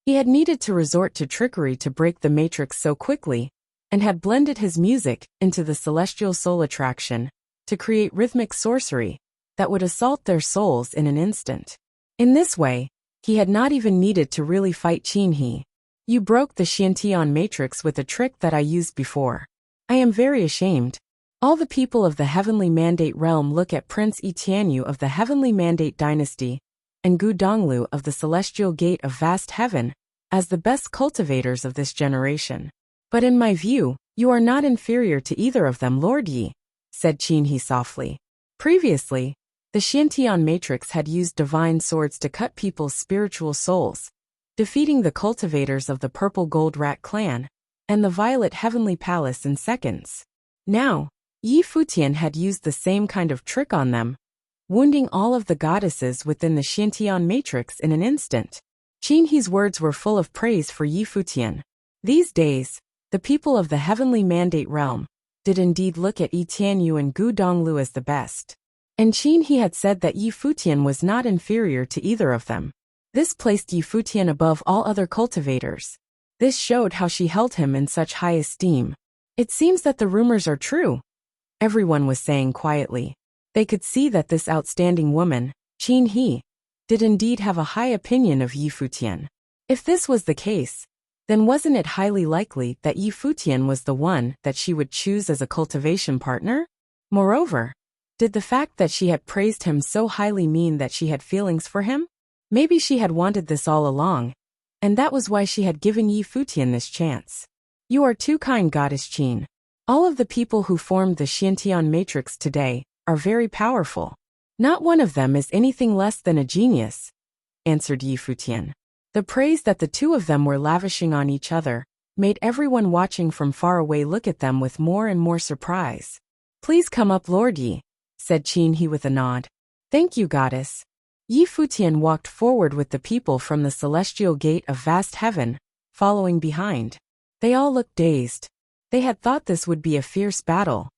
He had needed to resort to trickery to break the matrix so quickly, and had blended his music into the celestial soul attraction to create rhythmic sorcery that would assault their souls in an instant. In this way, he had not even needed to really fight Qin He. "You broke the Xiantian matrix with a trick that I used before. I am very ashamed." All the people of the Heavenly Mandate realm look at Prince Yi Tianyu of the Heavenly Mandate dynasty and Gu Donglu of the Celestial Gate of Vast Heaven as the best cultivators of this generation. "But in my view, you are not inferior to either of them, Lord Yi," said Qin He softly. Previously, the Xiantian matrix had used divine swords to cut people's spiritual souls, defeating the cultivators of the Purple Gold Rat clan and the Violet Heavenly Palace in seconds. Now, Yi Futian had used the same kind of trick on them, wounding all of the goddesses within the Xiantian matrix in an instant. Qin He's words were full of praise for Yi Futian. These days, the people of the Heavenly Mandate realm did indeed look at Yi Tianyu and Gu Donglu as the best. And Qin He had said that Yi Futian was not inferior to either of them. This placed Yi Futian above all other cultivators. This showed how she held him in such high esteem. "It seems that the rumors are true," everyone was saying quietly. They could see that this outstanding woman, Qin He, did indeed have a high opinion of Yi Futian. If this was the case, then wasn't it highly likely that Yi Futian was the one that she would choose as a cultivation partner? Moreover, did the fact that she had praised him so highly mean that she had feelings for him? Maybe she had wanted this all along, and that was why she had given Yi Futian this chance. "You are too kind, Goddess Qin. All of the people who formed the Xiantian matrix today are very powerful. Not one of them is anything less than a genius," answered Yi Futian. The praise that the two of them were lavishing on each other made everyone watching from far away look at them with more and more surprise. "Please come up, Lord Yi," said Qin He with a nod. "Thank you, Goddess." Yi Futian walked forward with the people from the Celestial Gate of Vast Heaven, following behind. They all looked dazed. They had thought this would be a fierce battle.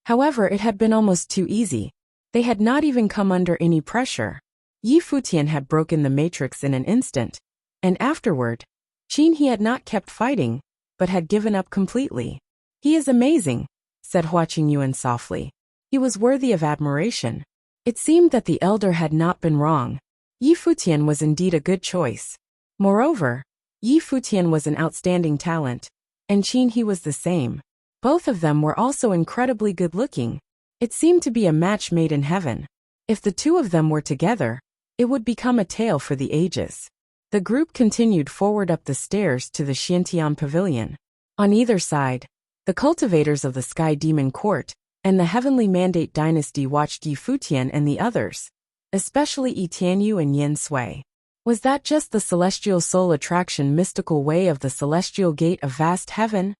However, it had been almost too easy. They had not even come under any pressure. Yi Futian had broken the matrix in an instant, and afterward, Qin He had not kept fighting, but had given up completely. "He is amazing," said Hua Qingyuan softly. "He was worthy of admiration." It seemed that the elder had not been wrong. Yi Futian was indeed a good choice. Moreover, Yi Futian was an outstanding talent, and Qin He was the same. Both of them were also incredibly good-looking. It seemed to be a match made in heaven. If the two of them were together, it would become a tale for the ages. The group continued forward up the stairs to the Xiantian pavilion. On either side, the cultivators of the Sky Demon Court and the Heavenly Mandate Dynasty watched Yi Futian and the others, especially Yi Tianyu and Yin Sui. Was that just the celestial soul attraction mystical way of the celestial gate of vast heaven?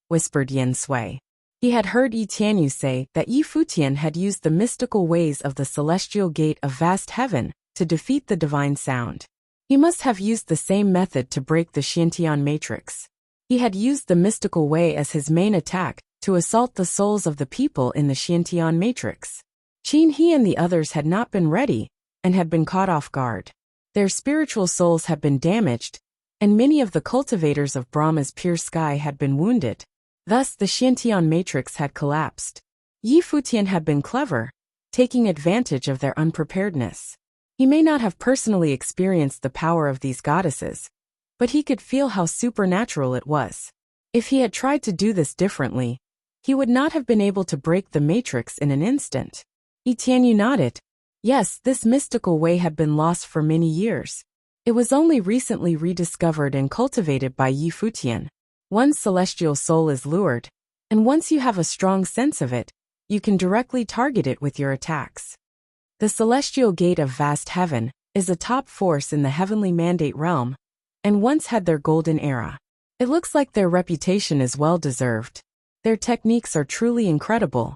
Whispered Yin Sui. He had heard Yi Tianyu say that Yi Futian had used the mystical ways of the celestial gate of vast heaven to defeat the divine sound. He must have used the same method to break the Xiantian matrix. He had used the mystical way as his main attack to assault the souls of the people in the Xiantian matrix. Qin He and the others had not been ready and had been caught off guard. Their spiritual souls had been damaged, and many of the cultivators of Brahma's pure sky had been wounded. Thus the Xiantian matrix had collapsed. Yi Futian had been clever, taking advantage of their unpreparedness. He may not have personally experienced the power of these goddesses, but he could feel how supernatural it was. If he had tried to do this differently, he would not have been able to break the matrix in an instant. Yi Tianyu nodded. Yes, this mystical way had been lost for many years. It was only recently rediscovered and cultivated by Yi Futian. One's celestial soul is lured, and once you have a strong sense of it, you can directly target it with your attacks. The celestial gate of vast heaven is a top force in the heavenly mandate realm, and once had their golden era. It looks like their reputation is well-deserved. Their techniques are truly incredible.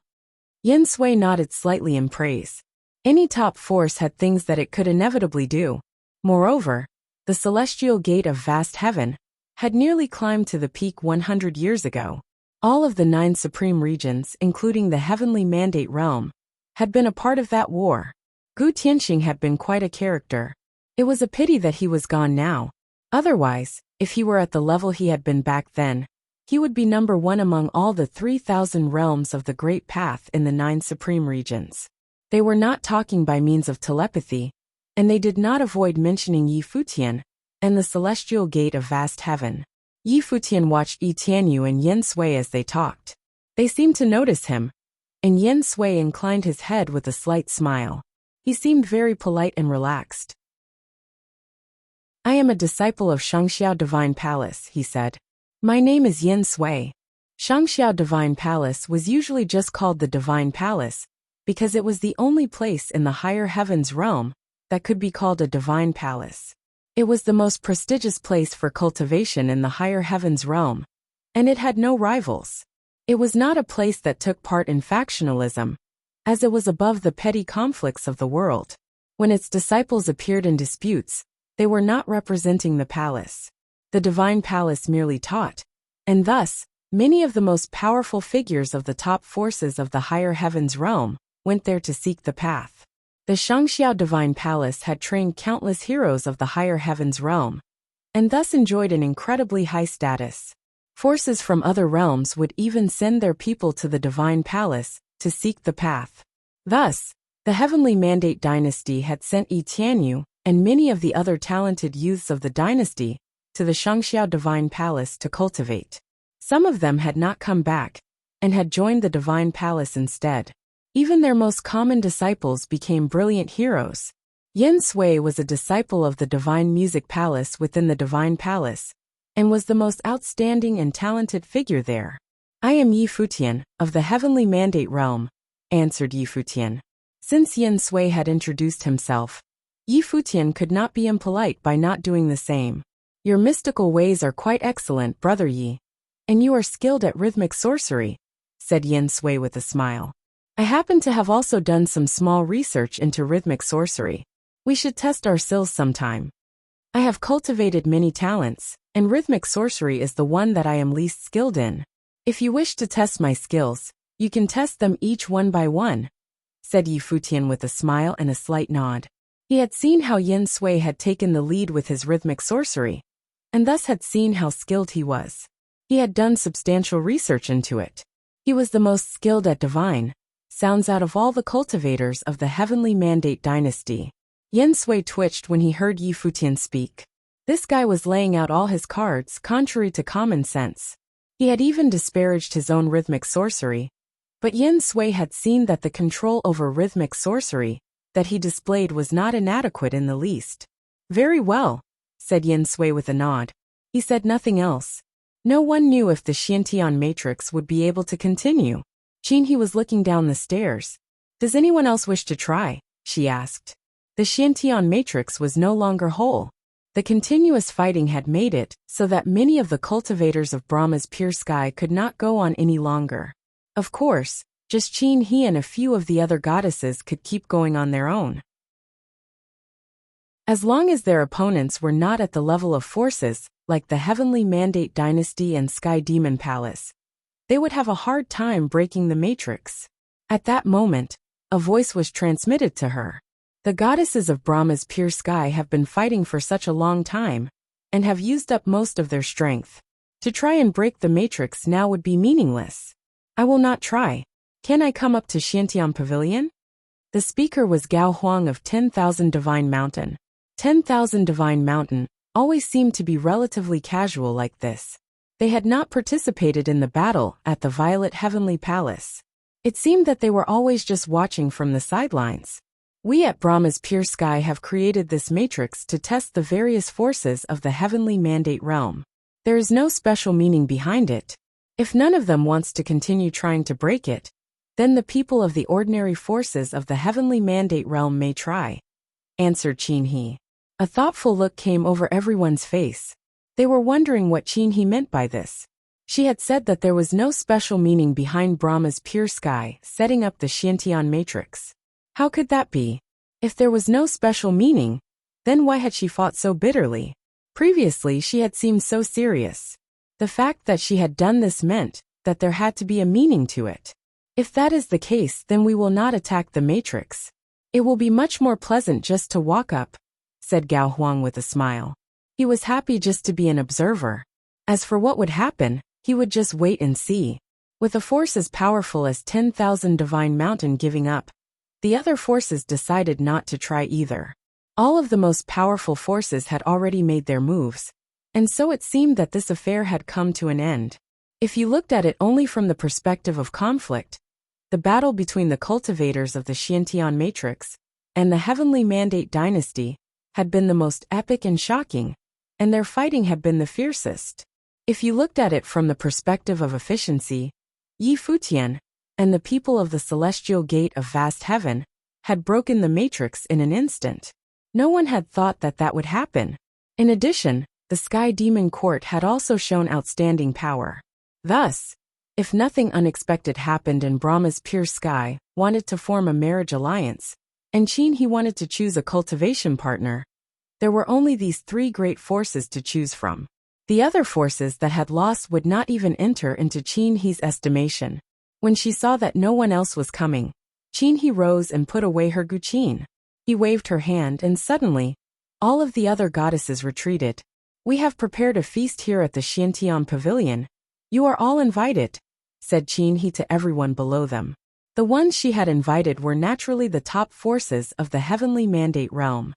Yin Sui nodded slightly in praise. Any top force had things that it could inevitably do. Moreover, the celestial gate of vast heaven had nearly climbed to the peak 100 years ago. All of the 9 supreme regions, including the heavenly mandate realm, had been a part of that war. Gu Tianxing had been quite a character. It was a pity that he was gone now. Otherwise, if he were at the level he had been back then, he would be number 1 among all the 3,000 realms of the Great Path in the 9 supreme regions. They were not talking by means of telepathy, and they did not avoid mentioning Yi Futian and the celestial gate of vast heaven. Yi Futian watched Yi Tianyu and Yin Sui as they talked. They seemed to notice him, and Yin Sui inclined his head with a slight smile. He seemed very polite and relaxed. I am a disciple of Shangxiao Divine Palace, he said. My name is Yin Sui. Shangxiao Divine Palace was usually just called the Divine Palace, because it was the only place in the higher heavens realm that could be called a divine palace. It was the most prestigious place for cultivation in the higher heavens realm, and it had no rivals. It was not a place that took part in factionalism, as it was above the petty conflicts of the world. When its disciples appeared in disputes, they were not representing the palace. The divine palace merely taught, and thus, many of the most powerful figures of the top forces of the higher heavens realm went there to seek the path. The Shangxiao Divine Palace had trained countless heroes of the higher heavens realm, and thus enjoyed an incredibly high status. Forces from other realms would even send their people to the Divine Palace to seek the path. Thus, the Heavenly Mandate Dynasty had sent Yi Tianyu and many of the other talented youths of the dynasty to the Shangxiao Divine Palace to cultivate. Some of them had not come back, and had joined the Divine Palace instead. Even their most common disciples became brilliant heroes. Yin Sui was a disciple of the Divine Music Palace within the Divine Palace, and was the most outstanding and talented figure there. I am Yi Futian, of the Heavenly Mandate Realm, answered Yi Futian. Since Yin Sui had introduced himself, Yi Futian could not be impolite by not doing the same. Your mystical ways are quite excellent, Brother Yi, and you are skilled at rhythmic sorcery, said Yin Sui with a smile. I happen to have also done some small research into rhythmic sorcery. We should test our skills sometime. I have cultivated many talents, and rhythmic sorcery is the one that I am least skilled in. If you wish to test my skills, you can test them each one by one, said Yi Futian with a smile and a slight nod. He had seen how Yin Sui had taken the lead with his rhythmic sorcery, and thus had seen how skilled he was. He had done substantial research into it. He was the most skilled at divine sounds out of all the cultivators of the Heavenly Mandate Dynasty. Yen Sui twitched when he heard Yi Futian speak. This guy was laying out all his cards contrary to common sense. He had even disparaged his own rhythmic sorcery. But Yen Sui had seen that the control over rhythmic sorcery that he displayed was not inadequate in the least. Very well, said Yen Sui with a nod. He said nothing else. No one knew if the Xiantian matrix would be able to continue. Qinhe was looking down the stairs. Does anyone else wish to try? She asked. The Xiantian matrix was no longer whole. The continuous fighting had made it so that many of the cultivators of Brahma's pure sky could not go on any longer. Of course, just Qinhe and a few of the other goddesses could keep going on their own. As long as their opponents were not at the level of forces, like the Heavenly Mandate Dynasty and Sky Demon Palace, they would have a hard time breaking the matrix. At that moment, a voice was transmitted to her. The goddesses of Brahma's pure sky have been fighting for such a long time, and have used up most of their strength. To try and break the matrix now would be meaningless. I will not try. Can I come up to Xiantian Pavilion? The speaker was Gao Huang of 10,000 Divine Mountain. 10,000 Divine Mountain always seemed to be relatively casual like this. They had not participated in the battle at the Violet Heavenly Palace. It seemed that they were always just watching from the sidelines. We at Brahma's Pure Sky have created this matrix to test the various forces of the Heavenly Mandate realm. There is no special meaning behind it. If none of them wants to continue trying to break it, then the people of the ordinary forces of the Heavenly Mandate realm may try, answered Qinhe. A thoughtful look came over everyone's face. They were wondering what Qinhe meant by this. She had said that there was no special meaning behind Brahma's pure sky setting up the Xiantian matrix. How could that be? If there was no special meaning, then why had she fought so bitterly? Previously she had seemed so serious. The fact that she had done this meant that there had to be a meaning to it. If that is the case, then we will not attack the matrix. It will be much more pleasant just to walk up, said Gao Huang with a smile. He was happy just to be an observer. As for what would happen, he would just wait and see. With a force as powerful as 10,000 Divine Mountain giving up, the other forces decided not to try either. All of the most powerful forces had already made their moves, and so it seemed that this affair had come to an end. If you looked at it only from the perspective of conflict, the battle between the cultivators of the Xiantian matrix and the Heavenly Mandate Dynasty had been the most epic and shocking, and their fighting had been the fiercest. If you looked at it from the perspective of efficiency, Yi Futian and the people of the Celestial Gate of Vast Heaven had broken the matrix in an instant. No one had thought that that would happen. In addition, the Sky Demon Court had also shown outstanding power. Thus, if nothing unexpected happened and Brahma's pure sky wanted to form a marriage alliance, and Qinhe wanted to choose a cultivation partner, there were only these three great forces to choose from. The other forces that had lost would not even enter into Qinhe's estimation. When she saw that no one else was coming, Qinhe rose and put away her guqin. He waved her hand and suddenly, all of the other goddesses retreated. We have prepared a feast here at the Xiantian Pavilion. You are all invited, said Qinhe to everyone below them. The ones she had invited were naturally the top forces of the Heavenly Mandate realm.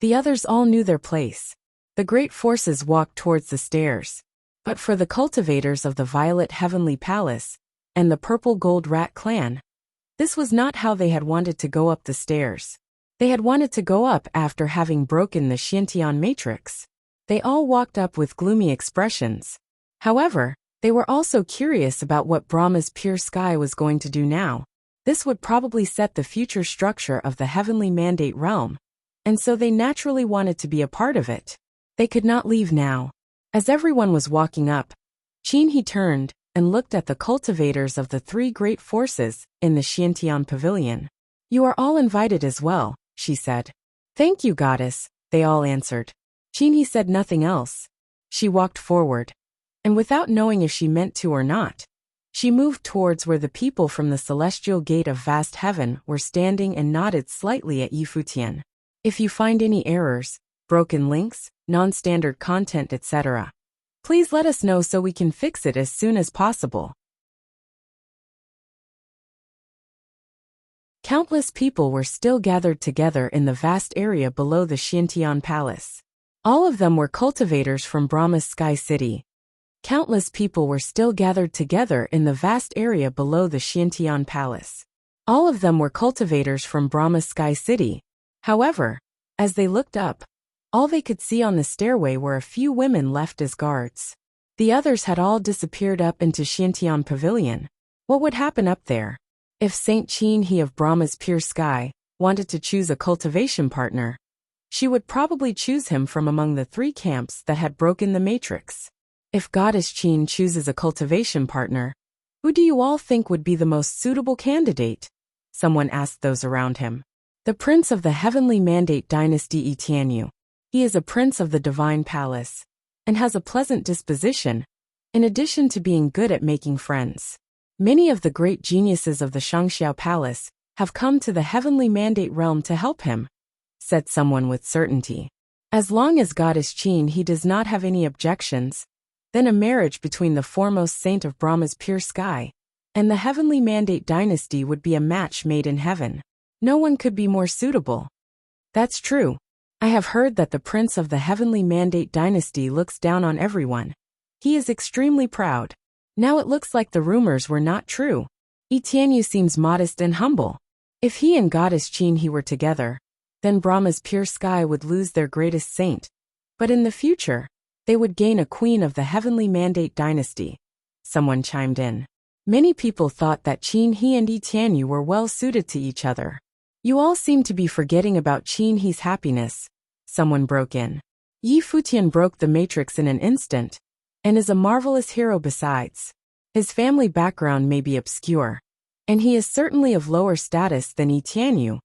The others all knew their place. The great forces walked towards the stairs. But for the cultivators of the Violet Heavenly Palace and the Purple Gold Rat clan, this was not how they had wanted to go up the stairs. They had wanted to go up after having broken the Xiantian matrix. They all walked up with gloomy expressions. However, they were also curious about what Brahma's pure sky was going to do now. This would probably set the future structure of the Heavenly Mandate realm, and so they naturally wanted to be a part of it. They could not leave now. As everyone was walking up, Qinhe turned and looked at the cultivators of the three great forces in the Xiantian Pavilion. You are all invited as well, she said. Thank you, goddess, they all answered. Qinhe said nothing else. She walked forward, and without knowing if she meant to or not, she moved towards where the people from the Celestial Gate of Vast Heaven were standing and nodded slightly at Yi Futian. If you find any errors, broken links, non-standard content, etc., please let us know so we can fix it as soon as possible. Countless people were still gathered together in the vast area below the Xiantian Palace. All of them were cultivators from Brahma's Sky City. Countless people were still gathered together in the vast area below the Xiantian Palace. All of them were cultivators from Brahma's Sky City. However, as they looked up, all they could see on the stairway were a few women left as guards. The others had all disappeared up into Xiantian Pavilion. What would happen up there? If Saint Qin He of Brahma's pure sky wanted to choose a cultivation partner, she would probably choose him from among the 3 camps that had broken the matrix. If Goddess Qin chooses a cultivation partner, who do you all think would be the most suitable candidate? Someone asked those around him. The Prince of the Heavenly Mandate Dynasty Yi Tianyu. He is a prince of the Divine Palace, and has a pleasant disposition, in addition to being good at making friends. Many of the great geniuses of the Shangxiao Palace have come to the Heavenly Mandate realm to help him, said someone with certainty. As long as Goddess Qin He does not have any objections, then a marriage between the foremost saint of Brahma's pure sky and the Heavenly Mandate Dynasty would be a match made in heaven. No one could be more suitable. That's true. I have heard that the Prince of the Heavenly Mandate Dynasty looks down on everyone. He is extremely proud. Now it looks like the rumors were not true. Yi Tianyu seems modest and humble. If he and Goddess Qin He were together, then Brahma's pure sky would lose their greatest saint. But in the future, they would gain a queen of the Heavenly Mandate Dynasty. Someone chimed in. Many people thought that Qin He and Yi Tianyu were well suited to each other. You all seem to be forgetting about Qin He's happiness. Someone broke in. Yi Futian broke the matrix in an instant, and is a marvelous hero besides. His family background may be obscure, and he is certainly of lower status than Yi Tianyu,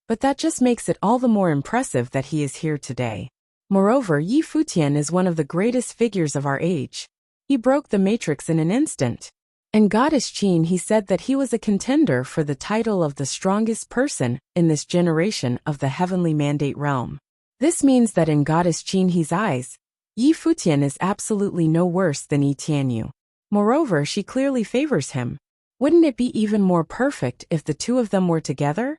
but that just makes it all the more impressive that he is here today. Moreover, Yi Futian is one of the greatest figures of our age. He broke the matrix in an instant. And Goddess Qin He said that he was a contender for the title of the strongest person in this generation of the Heavenly Mandate realm. This means that in Goddess Qin He's eyes, Yi Futian is absolutely no worse than Yi Tianyu. Moreover, she clearly favors him. Wouldn't it be even more perfect if the two of them were together?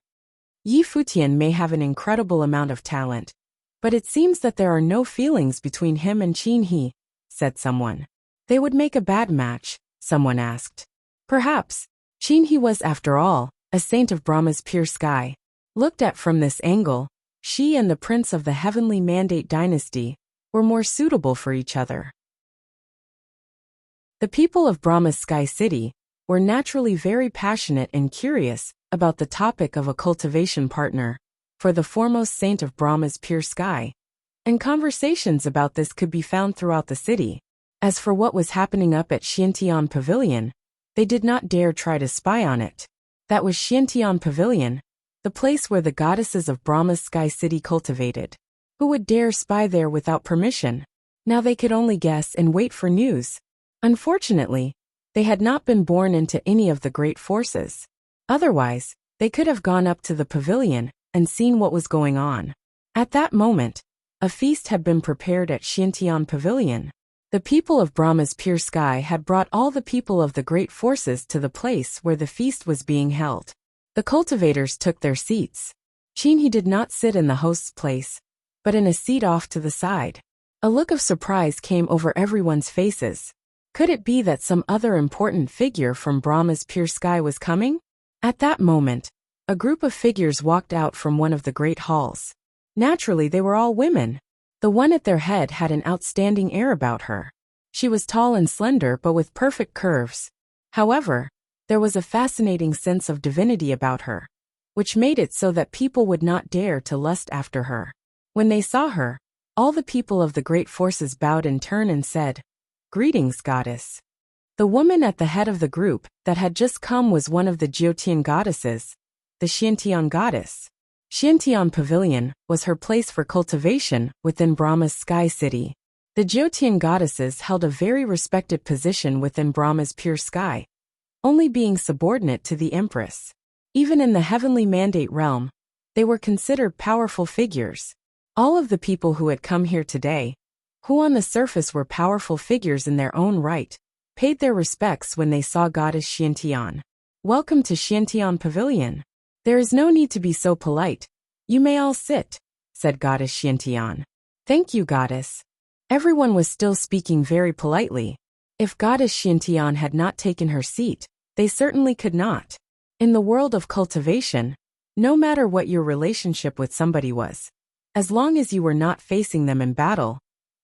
Yi Futian may have an incredible amount of talent, but it seems that there are no feelings between him and Qin He, said someone. They would make a bad match, someone asked. Perhaps. Qin He was, after all, a saint of Brahma's pure sky. Looked at from this angle, she and the Prince of the Heavenly Mandate Dynasty were more suitable for each other. The people of Brahma's Sky City were naturally very passionate and curious about the topic of a cultivation partner for the foremost saint of Brahma's pure sky, and conversations about this could be found throughout the city. As for what was happening up at Xiantian Pavilion, they did not dare try to spy on it. That was Xiantian Pavilion, the place where the goddesses of Brahma's Sky City cultivated. Who would dare spy there without permission? Now they could only guess and wait for news. Unfortunately, they had not been born into any of the great forces. Otherwise, they could have gone up to the pavilion and seen what was going on. At that moment, a feast had been prepared at Xiantian Pavilion. The people of Brahma's pure sky had brought all the people of the great forces to the place where the feast was being held. The cultivators took their seats. Qin He did not sit in the host's place, but in a seat off to the side. A look of surprise came over everyone's faces. Could it be that some other important figure from Brahma's pure sky was coming? At that moment, a group of figures walked out from one of the great halls. Naturally, they were all women. The one at their head had an outstanding air about her. She was tall and slender but with perfect curves. However, there was a fascinating sense of divinity about her, which made it so that people would not dare to lust after her. When they saw her, all the people of the great forces bowed in turn and said, "Greetings, goddess." The woman at the head of the group that had just come was one of the Jiutian goddesses, the Xiantian goddess. Xiantian Pavilion was her place for cultivation within Brahma's Sky City. The Jiutian goddesses held a very respected position within Brahma's pure sky, only being subordinate to the empress. Even in the Heavenly Mandate realm, they were considered powerful figures. All of the people who had come here today, who on the surface were powerful figures in their own right, paid their respects when they saw Goddess Xiantian. "Welcome to Xiantian Pavilion." There is no need to be so polite. You may all sit, said Goddess Xiantian. Thank you, Goddess. Everyone was still speaking very politely. If Goddess Xiantian had not taken her seat, they certainly could not. In the world of cultivation, no matter what your relationship with somebody was, as long as you were not facing them in battle,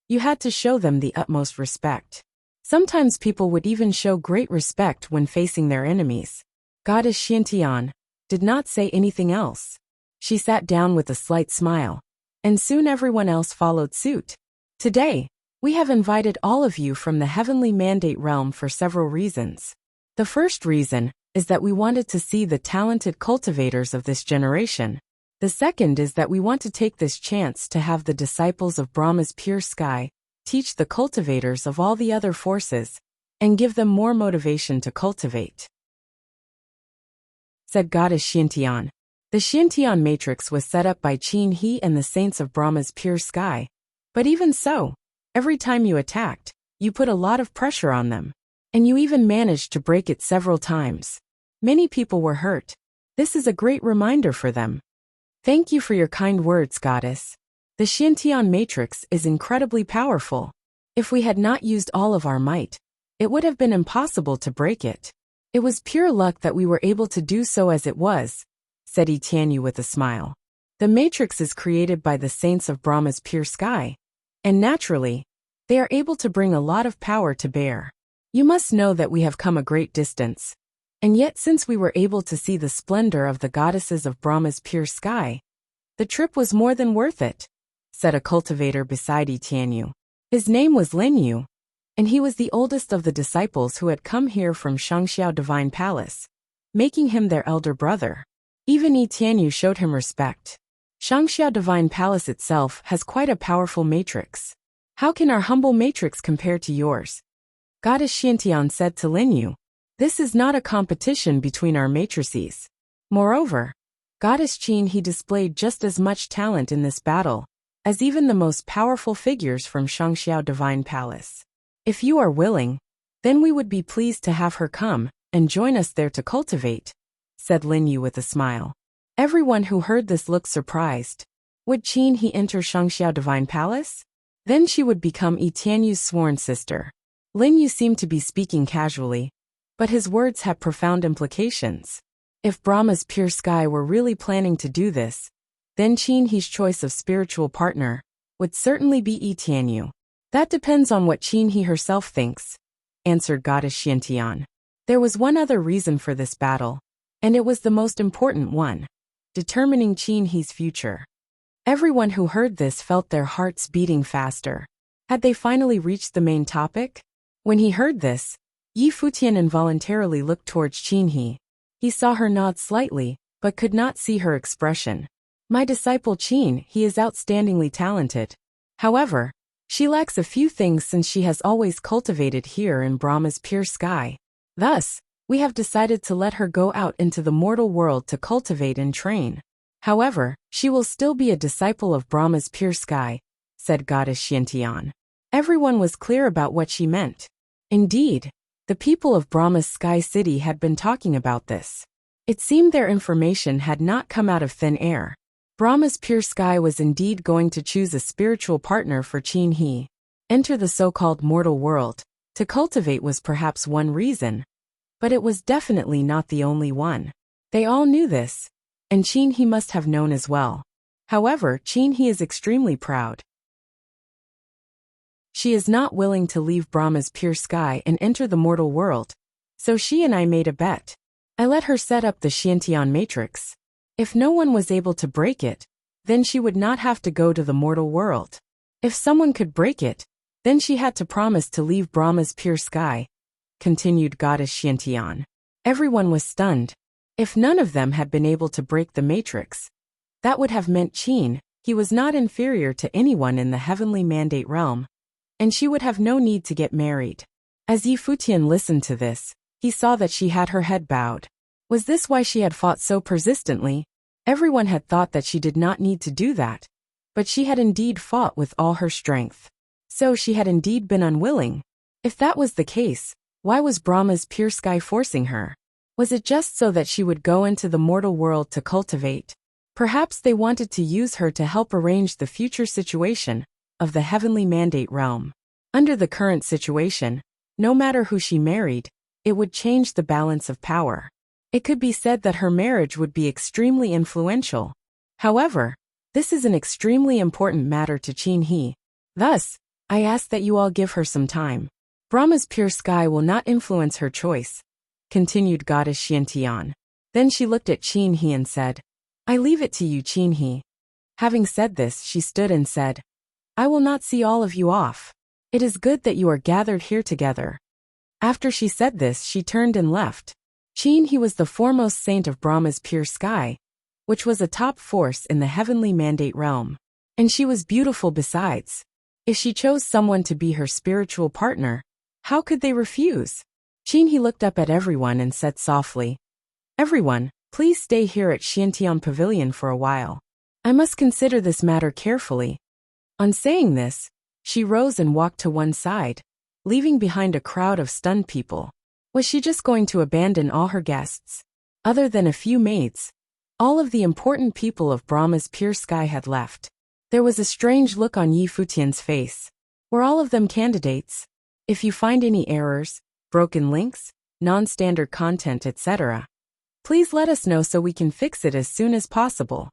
you had to show them the utmost respect. Sometimes people would even show great respect when facing their enemies. Goddess Xiantian did not say anything else. She sat down with a slight smile, and soon everyone else followed suit. Today, we have invited all of you from the heavenly mandate realm for several reasons. The first reason is that we wanted to see the talented cultivators of this generation. The second is that we want to take this chance to have the disciples of Brahma's pure sky teach the cultivators of all the other forces and give them more motivation to cultivate, said Goddess Xiantian. The Xiantian matrix was set up by Qin He and the saints of Brahma's pure sky. But even so, every time you attacked, you put a lot of pressure on them. And you even managed to break it several times. Many people were hurt. This is a great reminder for them. Thank you for your kind words, Goddess. The Xiantian matrix is incredibly powerful. If we had not used all of our might, it would have been impossible to break it. It was pure luck that we were able to do so as it was, said Tianyu with a smile. The matrix is created by the saints of Brahma's pure sky, and naturally, they are able to bring a lot of power to bear. You must know that we have come a great distance. And yet since we were able to see the splendor of the goddesses of Brahma's pure sky, the trip was more than worth it, said a cultivator beside Tianyu. His name was Linyu, and he was the oldest of the disciples who had come here from Shangxiao Divine Palace, making him their elder brother. Even Tianyu showed him respect. Shangxiao Divine Palace itself has quite a powerful matrix. How can our humble matrix compare to yours? Goddess Xiantian said to Linyu. This is not a competition between our matrices. Moreover, Goddess Qin He displayed just as much talent in this battle as even the most powerful figures from Shangxiao Divine Palace. If you are willing, then we would be pleased to have her come and join us there to cultivate, said Linyu with a smile. Everyone who heard this looked surprised. Would Qin He enter Shangxiao Divine Palace? Then she would become Tianyu's sworn sister. Linyu seemed to be speaking casually, but his words had profound implications. If Brahma's pure sky were really planning to do this, then Qin He's choice of spiritual partner would certainly be Tianyu. That depends on what Qin He herself thinks, answered Goddess Xiantian. There was one other reason for this battle, and it was the most important one, determining Qin He's future. Everyone who heard this felt their hearts beating faster. Had they finally reached the main topic? When he heard this, Futian involuntarily looked towards Qin He. He saw her nod slightly, but could not see her expression. My disciple Qin He is outstandingly talented. However, she lacks a few things since she has always cultivated here in Brahma's pure sky. Thus, we have decided to let her go out into the mortal world to cultivate and train. However, she will still be a disciple of Brahma's pure sky, said Goddess Xiantian. Everyone was clear about what she meant. Indeed, the people of Brahma's sky city had been talking about this. It seemed their information had not come out of thin air. Brahma's pure sky was indeed going to choose a spiritual partner for Qin He. Enter the so-called mortal world to cultivate was perhaps one reason, but it was definitely not the only one. They all knew this, and Qin He must have known as well. However, Qin He is extremely proud. She is not willing to leave Brahma's pure sky and enter the mortal world, so she and I made a bet. I let her set up the Xiantian matrix. If no one was able to break it, then she would not have to go to the mortal world. If someone could break it, then she had to promise to leave Brahma's pure sky, continued Goddess Xiantian. Everyone was stunned. If none of them had been able to break the matrix, that would have meant Qin He was not inferior to anyone in the heavenly mandate realm, and she would have no need to get married. As Futian listened to this, he saw that she had her head bowed. Was this why she had fought so persistently? Everyone had thought that she did not need to do that, but she had indeed fought with all her strength. So she had indeed been unwilling. If that was the case, why was Brahma's pure sky forcing her? Was it just so that she would go into the mortal world to cultivate? Perhaps they wanted to use her to help arrange the future situation of the heavenly mandate realm. Under the current situation, no matter who she married, it would change the balance of power. It could be said that her marriage would be extremely influential. However, this is an extremely important matter to Qin He. Thus, I ask that you all give her some time. Brahma's pure sky will not influence her choice, continued goddess Xiantian. Then she looked at Qin He and said, I leave it to you, Qin He. Having said this, she stood and said, I will not see all of you off. It is good that you are gathered here together. After she said this, she turned and left. Qin He was the foremost saint of Brahma's pure sky, which was a top force in the heavenly mandate realm. And she was beautiful besides. If she chose someone to be her spiritual partner, how could they refuse? Qin He looked up at everyone and said softly, Everyone, please stay here at Xiantian Pavilion for a while. I must consider this matter carefully. On saying this, she rose and walked to one side, leaving behind a crowd of stunned people. Was she just going to abandon all her guests? Other than a few maids, all of the important people of Brahma's pure sky had left. There was a strange look on Yi Futian's face. Were all of them candidates? If you find any errors, broken links, non-standard content, etc., please let us know so we can fix it as soon as possible.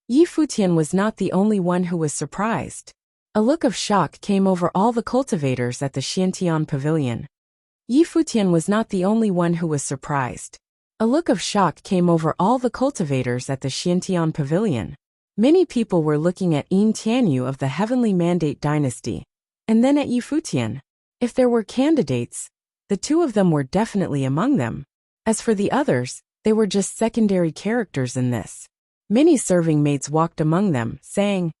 Yi Futian was not the only one who was surprised. A look of shock came over all the cultivators at the Xiantian Pavilion. Yi Futian was not the only one who was surprised. A look of shock came over all the cultivators at the Xiantian Pavilion. Many people were looking at Yin Tianyu of the Heavenly Mandate Dynasty, and then at Yi Futian. If there were candidates, the two of them were definitely among them. As for the others, they were just secondary characters in this. Many serving maids walked among them, saying,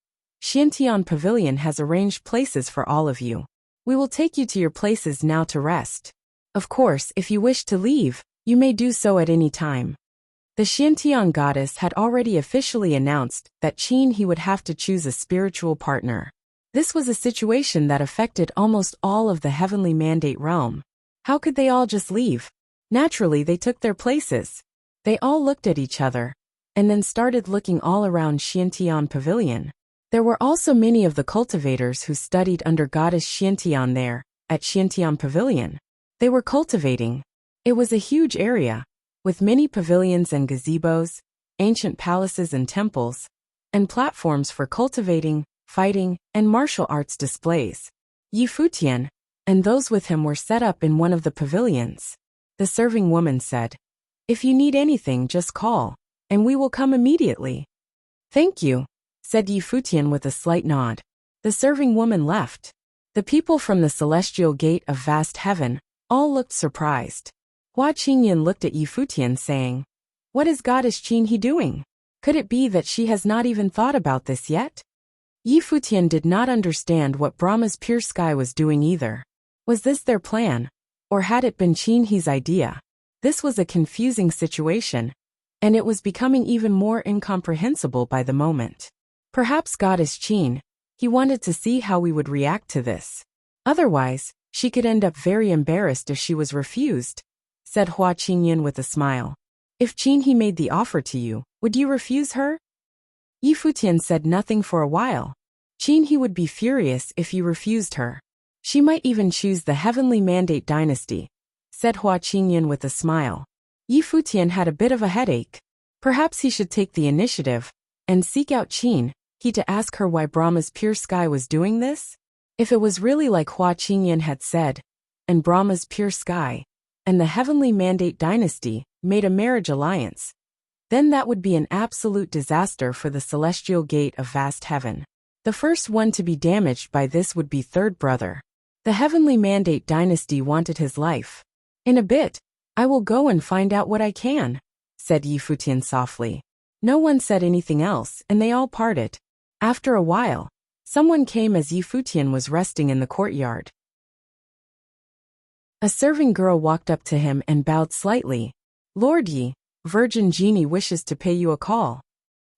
Xiantian Pavilion has arranged places for all of you. We will take you to your places now to rest. Of course, if you wish to leave, you may do so at any time. The Xiantian goddess had already officially announced that Qin He would have to choose a spiritual partner. This was a situation that affected almost all of the heavenly mandate realm. How could they all just leave? Naturally, they took their places. They all looked at each other, and then started looking all around Xiantian Pavilion. There were also many of the cultivators who studied under goddess Xiantian there, at Xiantian Pavilion. They were cultivating. It was a huge area, with many pavilions and gazebos, ancient palaces and temples, and platforms for cultivating, fighting, and martial arts displays. Yi Futian and those with him were set up in one of the pavilions. The serving woman said, If you need anything, just call, and we will come immediately. Thank you, said Yi Futian with a slight nod. The serving woman left. The people from the celestial gate of vast heaven all looked surprised. Hua Qingyan looked at Yi Futian saying, What is goddess Qin He doing? Could it be that she has not even thought about this yet? Yi Futian did not understand what Brahma's pure sky was doing either. Was this their plan? Or had it been Qin He's idea? This was a confusing situation, and it was becoming even more incomprehensible by the moment. Perhaps goddess Qin He wanted to see how we would react to this. Otherwise, she could end up very embarrassed if she was refused, said Hua Qingyan with a smile. If Qin He made the offer to you, would you refuse her? Yi Futian said nothing for a while. Qin He would be furious if you refused her. She might even choose the Heavenly Mandate Dynasty, said Hua Qingyan with a smile. Yi Futian had a bit of a headache. Perhaps he should take the initiative and seek out Qin He to ask her why Brahma's pure sky was doing this? If it was really like Hua Qingyan had said, and Brahma's pure sky and the Heavenly Mandate Dynasty made a marriage alliance, then that would be an absolute disaster for the celestial gate of vast heaven. The first one to be damaged by this would be third brother. The Heavenly Mandate Dynasty wanted his life. In a bit, I will go and find out what I can, said Yi Futian softly. No one said anything else, and they all parted. After a while, someone came as Yi Futian was resting in the courtyard. A serving girl walked up to him and bowed slightly. Lord Yi, Virgin Genie wishes to pay you a call.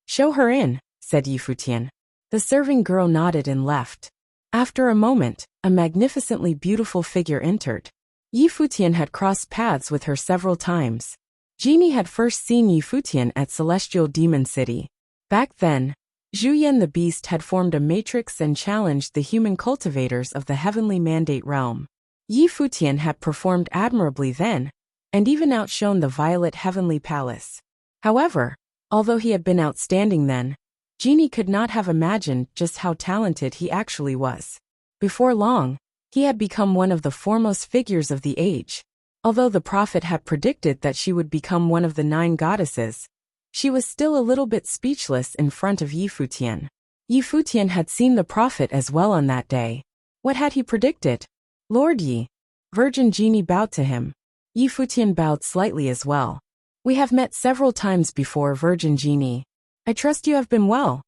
Show her in, said Yi Futian. The serving girl nodded and left. After a moment, a magnificently beautiful figure entered. Yi Futian had crossed paths with her several times. Genie had first seen Yi Futian at Celestial Demon City. Back then, Zhu Yan the Beast had formed a matrix and challenged the human cultivators of the Heavenly Mandate realm. Yi Futian had performed admirably then, and even outshone the Violet Heavenly Palace. However, although he had been outstanding then, Genie could not have imagined just how talented he actually was. Before long, he had become one of the foremost figures of the age. Although the prophet had predicted that she would become one of the 9 goddesses, she was still a little bit speechless in front of Yi Futian. Yi Futian had seen the prophet as well on that day. What had he predicted? Lord Yi. Virgin Genie bowed to him. Yi Futian bowed slightly as well. We have met several times before, Virgin Genie. I trust you have been well.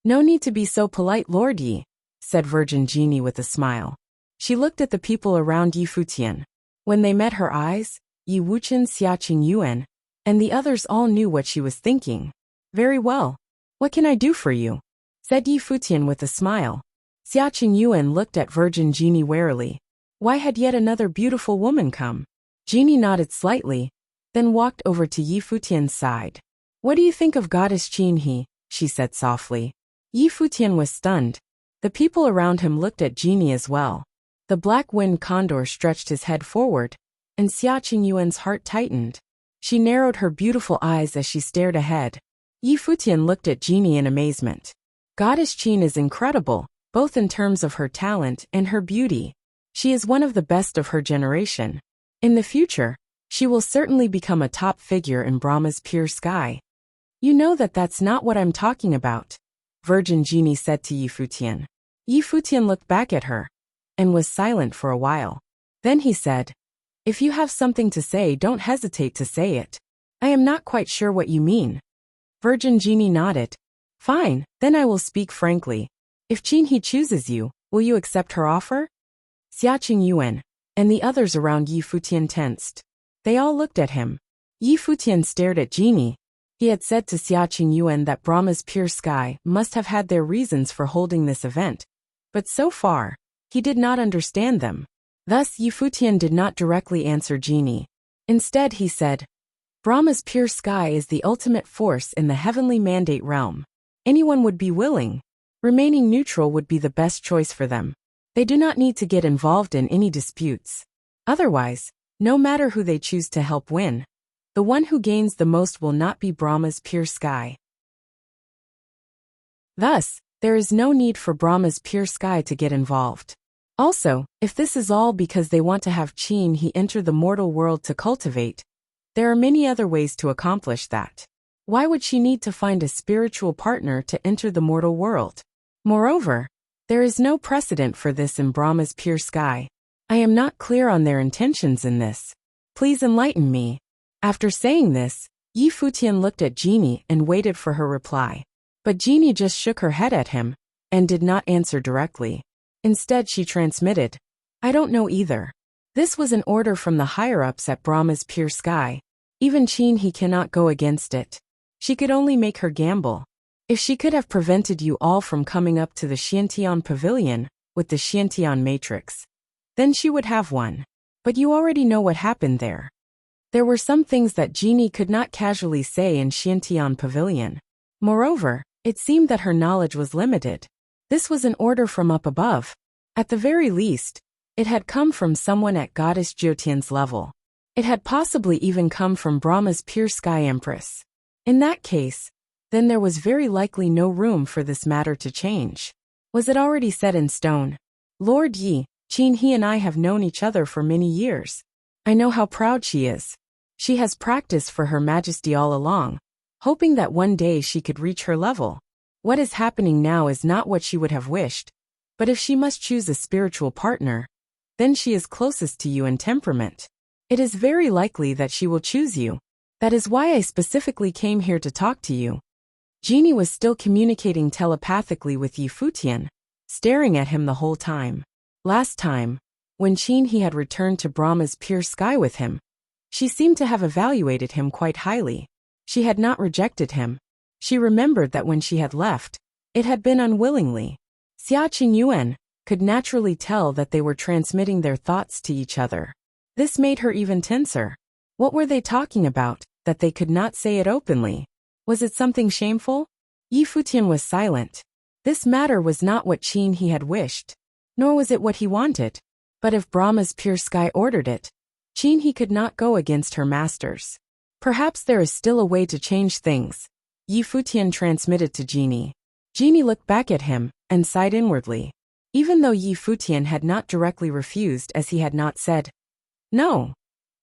No need to be so polite, Lord Yi, said Virgin Genie with a smile. She looked at the people around Yi Futian. When they met her eyes, Yi Wuchen, Xiaqing Yuan, and the others all knew what she was thinking. Very well. What can I do for you? Said Yi Futian with a smile. Xiaqing Yuan looked at Virgin Genie warily. Why had yet another beautiful woman come? Genie nodded slightly, then walked over to Yi Futian's side. What do you think of Goddess Qin He? She said softly. Yi Futian was stunned. The people around him looked at Genie as well. The black wind condor stretched his head forward, and Xiaqing Yuan's heart tightened. She narrowed her beautiful eyes as she stared ahead. Yi Futian looked at Genie in amazement. Goddess Qin is incredible, both in terms of her talent and her beauty. She is one of the best of her generation. In the future, she will certainly become a top figure in Brahma's pure sky. You know that that's not what I'm talking about, Virgin Genie said to Yi Futian. Yi Futian looked back at her, and was silent for a while. Then he said, if you have something to say, don't hesitate to say it. I am not quite sure what you mean. Virgin Genie nodded. Fine, then I will speak frankly. If Qin He chooses you, will you accept her offer? Xiaqing Yuan and the others around Yi Futian tensed. They all looked at him. Yi Futian stared at Genie. He had said to Xiaqing Yuan that Brahma's pure sky must have had their reasons for holding this event. But so far, he did not understand them. Thus Yi Futian did not directly answer Genie. Instead he said, Brahma's pure sky is the ultimate force in the heavenly mandate realm. Anyone would be willing. Remaining neutral would be the best choice for them. They do not need to get involved in any disputes. Otherwise, no matter who they choose to help win, the one who gains the most will not be Brahma's pure sky. Thus, there is no need for Brahma's pure sky to get involved. Also, if this is all because they want to have Qin He enter the mortal world to cultivate, there are many other ways to accomplish that. Why would she need to find a spiritual partner to enter the mortal world? Moreover, there is no precedent for this in Brahma's pure sky. I am not clear on their intentions in this. Please enlighten me. After saying this, Yi Futian looked at Genie and waited for her reply. But Genie just shook her head at him, and did not answer directly. Instead she transmitted, I don't know either. This was an order from the higher-ups at Brahma's pure sky. Even Qin He cannot go against it. She could only make her gamble. If she could have prevented you all from coming up to the Xiantian Pavilion with the Xiantian Matrix, then she would have won. But you already know what happened there. There were some things that Genie could not casually say in Xiantian Pavilion. Moreover, it seemed that her knowledge was limited. This was an order from up above. At the very least, it had come from someone at Goddess Jyotian's level. It had possibly even come from Brahma's pure sky empress. In that case, then there was very likely no room for this matter to change. Was it already set in stone? Lord Yi, Qin He and I have known each other for many years. I know how proud she is. She has practiced for Her Majesty all along, hoping that one day she could reach her level. What is happening now is not what she would have wished, but if she must choose a spiritual partner, then she is closest to you in temperament. It is very likely that she will choose you. That is why I specifically came here to talk to you. Genie was still communicating telepathically with Yi Futian, staring at him the whole time. Last time, when Qin He had returned to Brahma's pure sky with him, she seemed to have evaluated him quite highly. She had not rejected him. She remembered that when she had left, it had been unwillingly. Xiaqing Yuan, could naturally tell that they were transmitting their thoughts to each other. This made her even tenser. What were they talking about, that they could not say it openly? Was it something shameful? Yi Futian was silent. This matter was not what Qin he had wished, nor was it what he wanted. But if Brahma's pure sky ordered it, Qin he could not go against her masters. Perhaps there is still a way to change things, Yi Futian transmitted to Genie. Genie looked back at him, and sighed inwardly. Even though Yi Futian had not directly refused as he had not said no.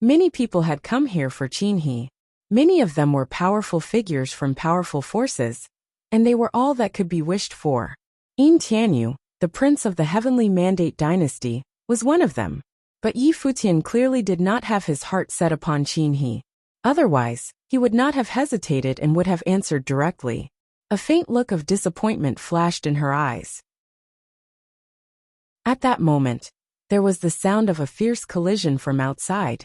Many people had come here for Qin he. Many of them were powerful figures from powerful forces, and they were all that could be wished for. Yin Tianyu, the prince of the Heavenly Mandate dynasty, was one of them. But Yi Futian clearly did not have his heart set upon Qin he. Otherwise, he would not have hesitated and would have answered directly. A faint look of disappointment flashed in her eyes. At that moment, there was the sound of a fierce collision from outside,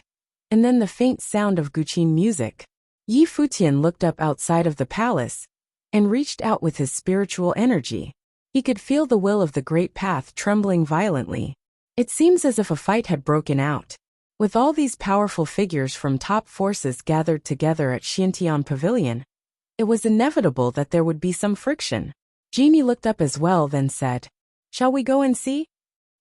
and then the faint sound of Guqin music. Yi Futian looked up outside of the palace, and reached out with his spiritual energy. He could feel the will of the great path trembling violently. It seems as if a fight had broken out. With all these powerful figures from top forces gathered together at Xintian Pavilion, it was inevitable that there would be some friction. Genie looked up as well, then said, "Shall we go and see?"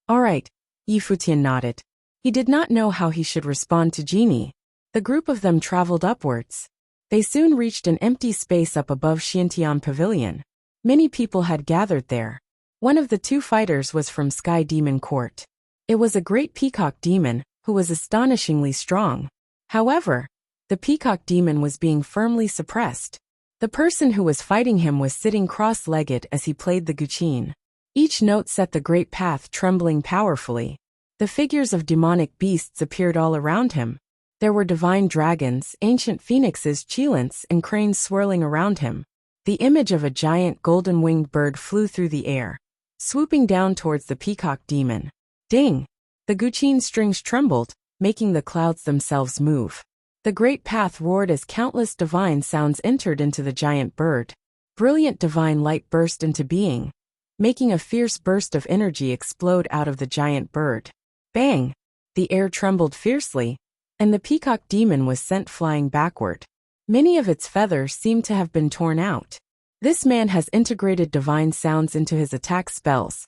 "All right," Yi Futian nodded. He did not know how he should respond to Genie. The group of them traveled upwards. They soon reached an empty space up above Xintian Pavilion. Many people had gathered there. One of the two fighters was from Sky Demon Court. It was a great peacock demon, who was astonishingly strong. However, the peacock demon was being firmly suppressed. The person who was fighting him was sitting cross-legged as he played the guqin. Each note set the great path trembling powerfully. The figures of demonic beasts appeared all around him. There were divine dragons, ancient phoenixes, cheilants, and cranes swirling around him. The image of a giant golden-winged bird flew through the air, swooping down towards the peacock demon. Ding! The guqin strings trembled, making the clouds themselves move. The great path roared as countless divine sounds entered into the giant bird. Brilliant divine light burst into being, making a fierce burst of energy explode out of the giant bird. Bang! The air trembled fiercely, and the peacock demon was sent flying backward. Many of its feathers seemed to have been torn out. This man has integrated divine sounds into his attack spells,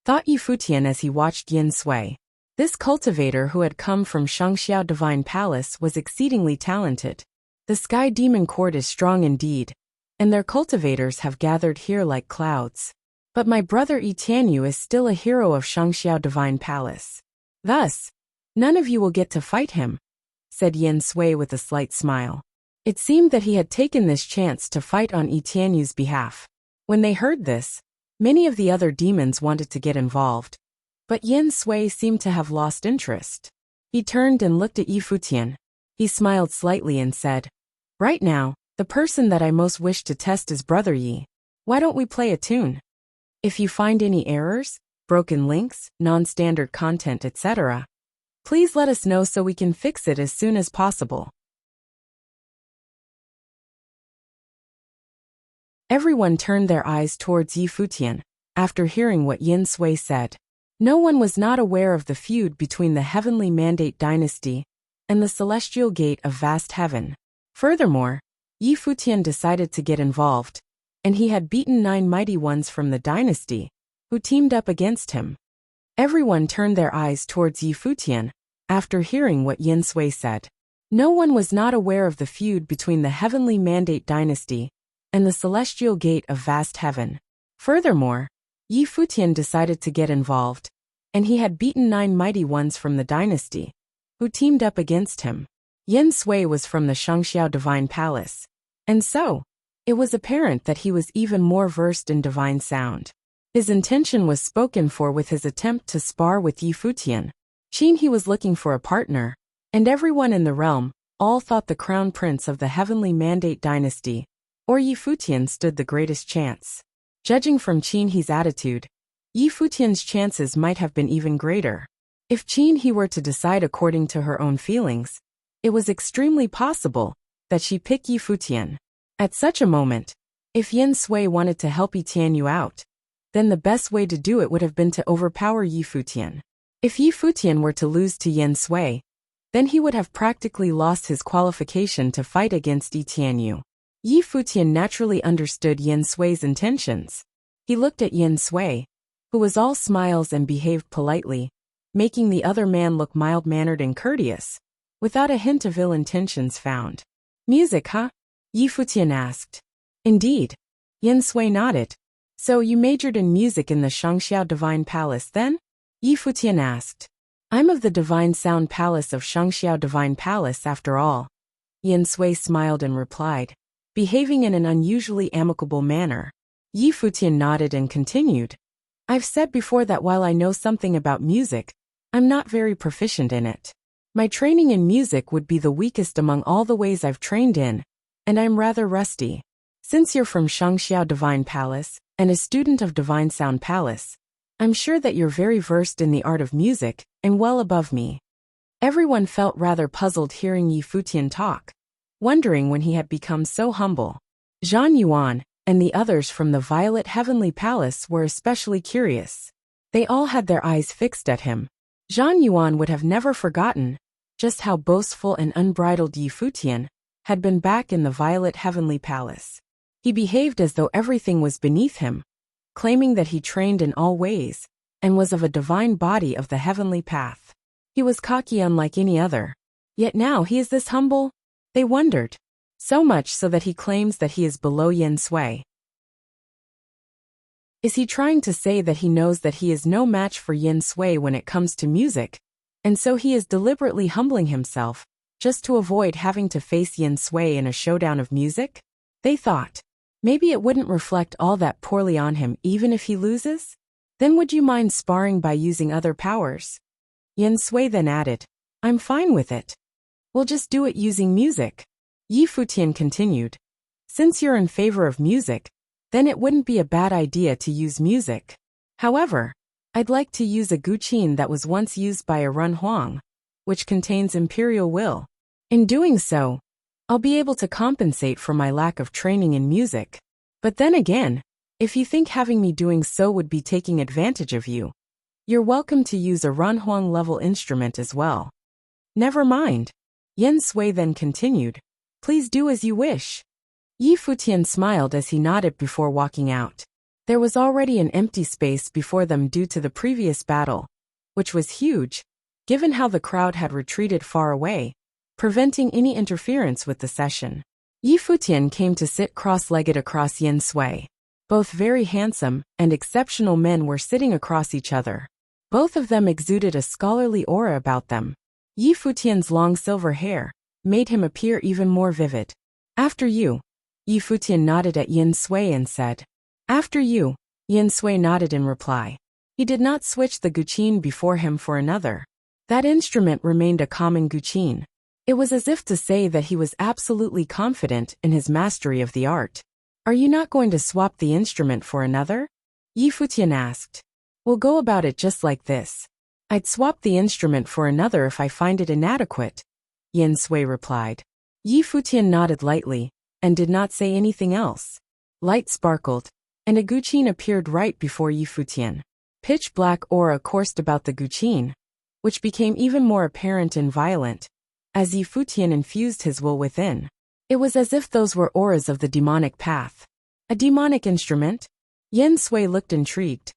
thought Yi Futian as he watched Yin Sui. This cultivator who had come from Shangxiao Divine Palace was exceedingly talented. The Sky Demon Court is strong indeed, and their cultivators have gathered here like clouds. But my brother Yi Tianyu is still a hero of Shangxiao Divine Palace. Thus, none of you will get to fight him, said Yin Sui with a slight smile. It seemed that he had taken this chance to fight on Yi Tianyu's behalf. When they heard this, many of the other demons wanted to get involved. But Yin Sui seemed to have lost interest. He turned and looked at Yi Futian. He smiled slightly and said, "Right now, the person that I most wish to test is Brother Yi. Why don't we play a tune? If you find any errors, broken links, non-standard content, etc., please let us know so we can fix it as soon as possible." Everyone turned their eyes towards Yi Futian, after hearing what Yin Sui said. No one was not aware of the feud between the Heavenly Mandate dynasty and the Celestial Gate of Vast Heaven. Furthermore, Yi Futian decided to get involved, and he had beaten 9 mighty ones from the dynasty, who teamed up against him. Everyone turned their eyes towards Yi Futian, after hearing what Yin Sui said. No one was not aware of the feud between the Heavenly Mandate dynasty and the Celestial Gate of Vast Heaven. Furthermore, Yi Futian decided to get involved, and he had beaten 9 mighty ones from the dynasty, who teamed up against him. Yin Sui was from the Shangxiao Divine Palace, and so, it was apparent that he was even more versed in divine sound. His intention was spoken for with his attempt to spar with Yi Futian. Qin he was looking for a partner, and everyone in the realm, all thought the crown prince of the Heavenly Mandate dynasty, or Yi Futian, stood the greatest chance. Judging from Qin he's attitude, Yi Futian's chances might have been even greater. If Qin he were to decide according to her own feelings, it was extremely possible that she pick Yi Futian. At such a moment, if Yin Sui wanted to help Yi Tianyu out, then the best way to do it would have been to overpower Yi Futian. If Yi Futian were to lose to Yin Sui, then he would have practically lost his qualification to fight against Yi Tianyu. Yi Futian naturally understood Yin Sui's intentions. He looked at Yin Sui, who was all smiles and behaved politely, making the other man look mild-mannered and courteous, without a hint of ill intentions found. Music, huh? Yi Futian asked. Indeed. Yin Sui nodded. So you majored in music in the Shangxiao Divine Palace then? Yi Futian asked. I'm of the Divine Sound Palace of Shangxiao Divine Palace after all. Yin Sui smiled and replied, behaving in an unusually amicable manner. Yi Futian nodded and continued. I've said before that while I know something about music, I'm not very proficient in it. My training in music would be the weakest among all the ways I've trained in, and I'm rather rusty. Since you're from Shangxiao Divine Palace, and a student of Divine Sound Palace, I'm sure that you're very versed in the art of music, and well above me. Everyone felt rather puzzled hearing Yi Futian talk, wondering when he had become so humble. Zhang Yuan and the others from the Violet Heavenly Palace were especially curious. They all had their eyes fixed at him. Zhang Yuan would have never forgotten just how boastful and unbridled Yi Futian had been back in the Violet Heavenly Palace. He behaved as though everything was beneath him, claiming that he trained in all ways and was of a divine body of the heavenly path. He was cocky unlike any other. Yet now he is this humble? They wondered. So much so that he claims that he is below Yin Sui. Is he trying to say that he knows that he is no match for Yin Sui when it comes to music, and so he is deliberately humbling himself, just to avoid having to face Yin Sui in a showdown of music? They thought. Maybe it wouldn't reflect all that poorly on him even if he loses? Then would you mind sparring by using other powers? Yin Sui then added, I'm fine with it. We'll just do it using music. Yi Futian continued. Since you're in favor of music, then it wouldn't be a bad idea to use music. However, I'd like to use a guqin that was once used by a Run Huang, which contains imperial will. In doing so, I'll be able to compensate for my lack of training in music. But then again, if you think having me doing so would be taking advantage of you, you're welcome to use a Run Huang level instrument as well. Never mind. Yin Sui then continued. Please do as you wish. Yi Futian smiled as he nodded before walking out. There was already an empty space before them due to the previous battle, which was huge, given how the crowd had retreated far away, preventing any interference with the session. Yi Futian came to sit cross-legged across Yin Sui. Both very handsome and exceptional men were sitting across each other. Both of them exuded a scholarly aura about them. Yi Futian's long silver hair made him appear even more vivid. After you. Yi Futian nodded at Yin Sui and said. After you. Yin Sui nodded in reply. He did not switch the guqin before him for another. That instrument remained a common guqin. It was as if to say that he was absolutely confident in his mastery of the art. Are you not going to swap the instrument for another? Yi Futian asked. We'll go about it just like this. I'd swap the instrument for another if I find it inadequate. Yin Sui replied. Yi Futian nodded lightly, and did not say anything else. Light sparkled, and a guqin appeared right before Yi Futian. Pitch-black aura coursed about the guqin, which became even more apparent and violent, as Yi Futian infused his will within. It was as if those were auras of the demonic path. A demonic instrument? Yin Sui looked intrigued,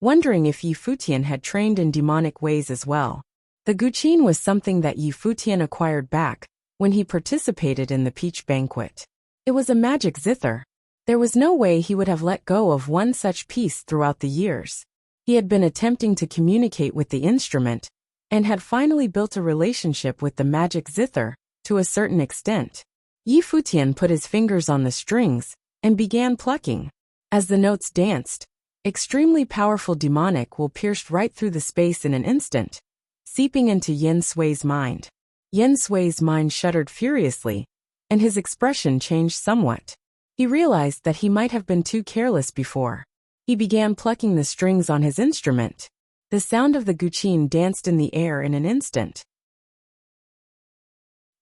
wondering if Yi Futian had trained in demonic ways as well. The guqin was something that Yi Futian acquired back when he participated in the Peach Banquet. It was a magic zither. There was no way he would have let go of one such piece throughout the years. He had been attempting to communicate with the instrument, and had finally built a relationship with the magic zither, to a certain extent. Yi Futian put his fingers on the strings, and began plucking. As the notes danced, extremely powerful demonic will pierced right through the space in an instant, seeping into Yin Sui's mind. Yin Sui's mind shuddered furiously, and his expression changed somewhat. He realized that he might have been too careless before. He began plucking the strings on his instrument. The sound of the guqin danced in the air in an instant.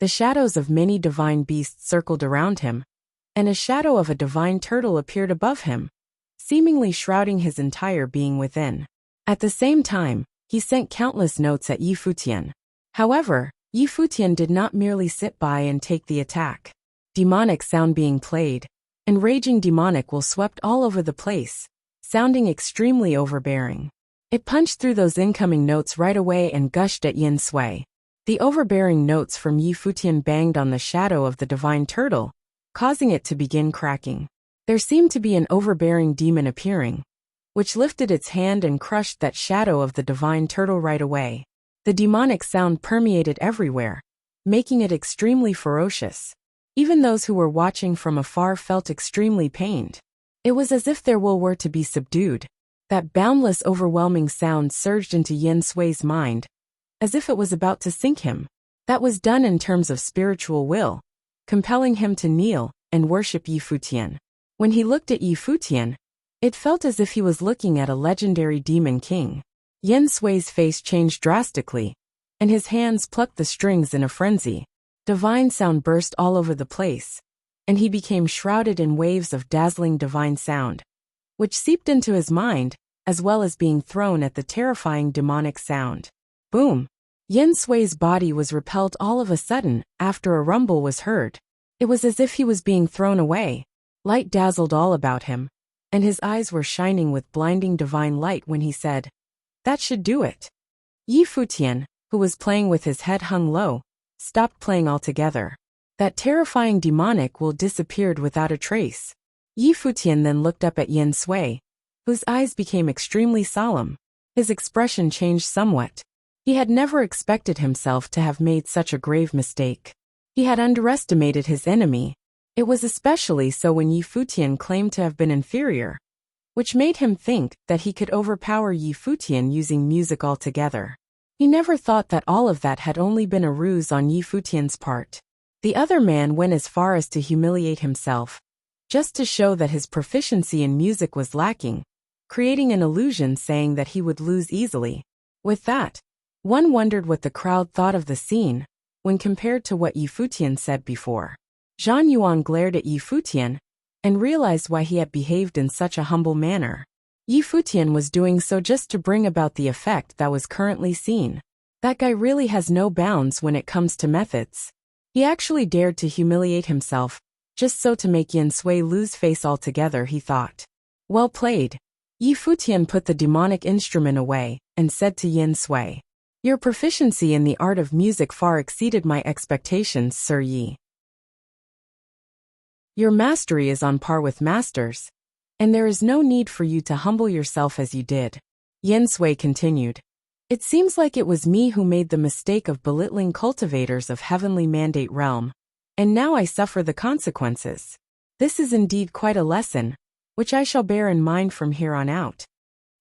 The shadows of many divine beasts circled around him, and a shadow of a divine turtle appeared above him, seemingly shrouding his entire being within. At the same time, he sent countless notes at Futian. However, Futian did not merely sit by and take the attack. Demonic sound being played, and raging demonic will swept all over the place, sounding extremely overbearing. It punched through those incoming notes right away and gushed at Yin Sui. The overbearing notes from Futian banged on the shadow of the divine turtle, causing it to begin cracking. There seemed to be an overbearing demon appearing, which lifted its hand and crushed that shadow of the divine turtle right away. The demonic sound permeated everywhere, making it extremely ferocious. Even those who were watching from afar felt extremely pained. It was as if their will were to be subdued. That boundless, overwhelming sound surged into Yin Sui's mind, as if it was about to sink him. That was done in terms of spiritual will, compelling him to kneel and worship Futian. When he looked at Futian, it felt as if he was looking at a legendary demon king. Yin Sui's face changed drastically, and his hands plucked the strings in a frenzy. Divine sound burst all over the place, and he became shrouded in waves of dazzling divine sound, which seeped into his mind, as well as being thrown at the terrifying demonic sound. Boom! Yin Sui's body was repelled all of a sudden after a rumble was heard. It was as if he was being thrown away. Light dazzled all about him, and his eyes were shining with blinding divine light when he said, "That should do it." Futian, who was playing with his head hung low, stopped playing altogether. That terrifying demonic will disappeared without a trace. Futian then looked up at Yin Sui, whose eyes became extremely solemn. His expression changed somewhat. He had never expected himself to have made such a grave mistake. He had underestimated his enemy. It was especially so when Futian claimed to have been inferior, which made him think that he could overpower Futian using music altogether. He never thought that all of that had only been a ruse on Futian's part. The other man went as far as to humiliate himself, just to show that his proficiency in music was lacking, creating an illusion saying that he would lose easily. With that, one wondered what the crowd thought of the scene, when compared to what Futian said before. Zhang Yuan glared at Futian, and realized why he had behaved in such a humble manner. Futian was doing so just to bring about the effect that was currently seen. That guy really has no bounds when it comes to methods. He actually dared to humiliate himself, just so to make Yin Sui lose face altogether, he thought. Well played. Futian put the demonic instrument away, and said to Yin Sui, "Your proficiency in the art of music far exceeded my expectations, Sir Yi. Your mastery is on par with masters, and there is no need for you to humble yourself as you did." Yin Sui continued, "It seems like it was me who made the mistake of belittling cultivators of heavenly mandate realm, and now I suffer the consequences. This is indeed quite a lesson, which I shall bear in mind from here on out."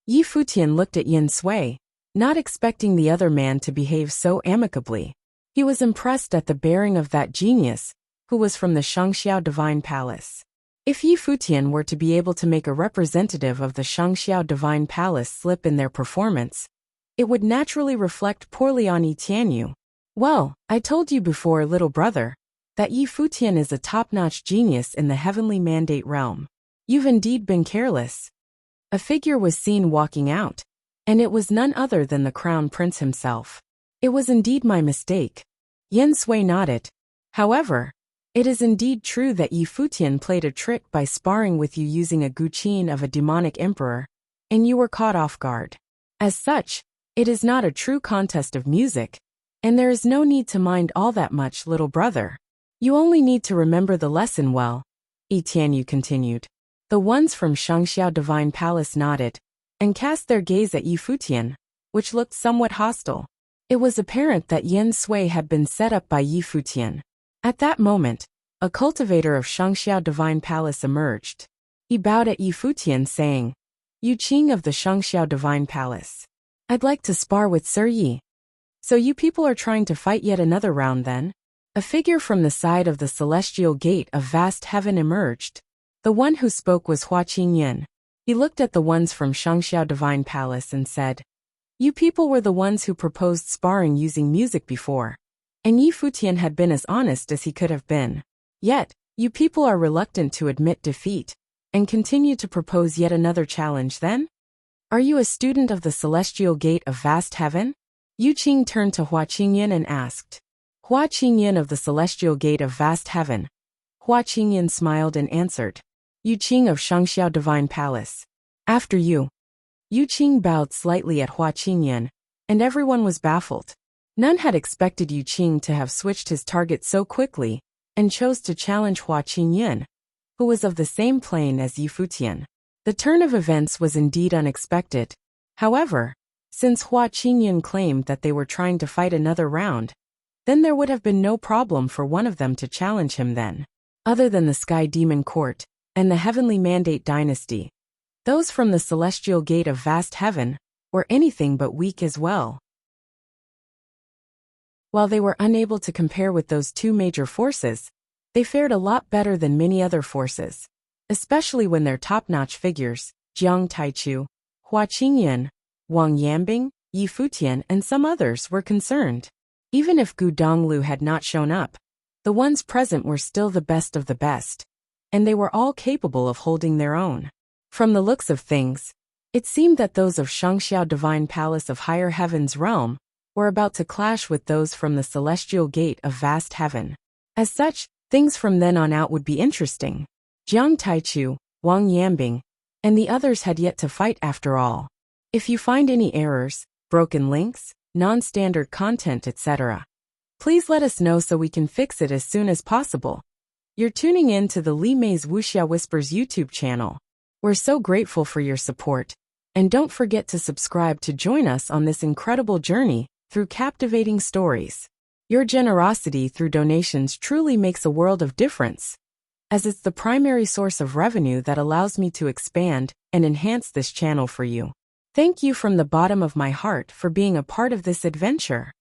Futian looked at Yin Sui, not expecting the other man to behave so amicably. He was impressed at the bearing of that genius, who was from the Shangxiao Divine Palace. If Futian were to be able to make a representative of the Shangxiao Divine Palace slip in their performance, it would naturally reflect poorly on Tianyu. Well, I told you before, little brother, that Futian is a top-notch genius in the heavenly mandate realm. You've indeed been careless. A figure was seen walking out, and it was none other than the Crown Prince himself. It was indeed my mistake. Yin Sui nodded. However, it is indeed true that Futian played a trick by sparring with you using a guqin of a demonic emperor, and you were caught off guard. As such, it is not a true contest of music, and there is no need to mind all that much, little brother. You only need to remember the lesson well, Tianyu continued. The ones from Shangxiao Divine Palace nodded, and cast their gaze at Futian, which looked somewhat hostile. It was apparent that Yin Sui had been set up by Futian. At that moment, a cultivator of Shangxiao Divine Palace emerged. He bowed at Futian saying, "Yu Qing of the Shangxiao Divine Palace. I'd like to spar with Sir Yi." "So you people are trying to fight yet another round then?" A figure from the side of the celestial gate of vast heaven emerged. The one who spoke was Hua Qingyan. He looked at the ones from Shangxiao Divine Palace and said, "You people were the ones who proposed sparring using music before, and Futian had been as honest as he could have been. Yet, you people are reluctant to admit defeat. and continue to propose yet another challenge then? Are you a student of the celestial gate of vast heaven? Yu Qing turned to Hua Qingyan and asked. Hua Qingyan of the celestial gate of vast heaven. Hua Qingyan smiled and answered. Yu Qing of Shangxiao Divine Palace. After you. Yu Qing bowed slightly at Hua Qingyan, and everyone was baffled. None had expected Yu Qing to have switched his target so quickly, and chose to challenge Hua Qingyan, who was of the same plane as Futian. The turn of events was indeed unexpected. However, since Hua Qingyan claimed that they were trying to fight another round, then there would have been no problem for one of them to challenge him then. Other than the Sky Demon Court and the Heavenly Mandate Dynasty, those from the Celestial Gate of Vast Heaven were anything but weak as well. While they were unable to compare with those two major forces, they fared a lot better than many other forces, especially when their top-notch figures, Jiang Taichu, Hua Qingyan, Wang Yanbing, Yi Futian, and some others were concerned. Even if Gu Donglu had not shown up, the ones present were still the best of the best, and they were all capable of holding their own. From the looks of things, it seemed that those of Shangxiao Divine Palace of Higher Heaven's realm were about to clash with those from the Celestial Gate of Vast Heaven. As such, things from then on out would be interesting. Jiang Taichu, Wang Yanbing, and the others had yet to fight after all. If you find any errors, broken links, non-standard content, etc., please let us know so we can fix it as soon as possible. You're tuning in to the Li Mei's Wuxia Whispers YouTube channel. We're so grateful for your support, and don't forget to subscribe to join us on this incredible journey through captivating stories. Your generosity through donations truly makes a world of difference, as it's the primary source of revenue that allows me to expand and enhance this channel for you. Thank you from the bottom of my heart for being a part of this adventure.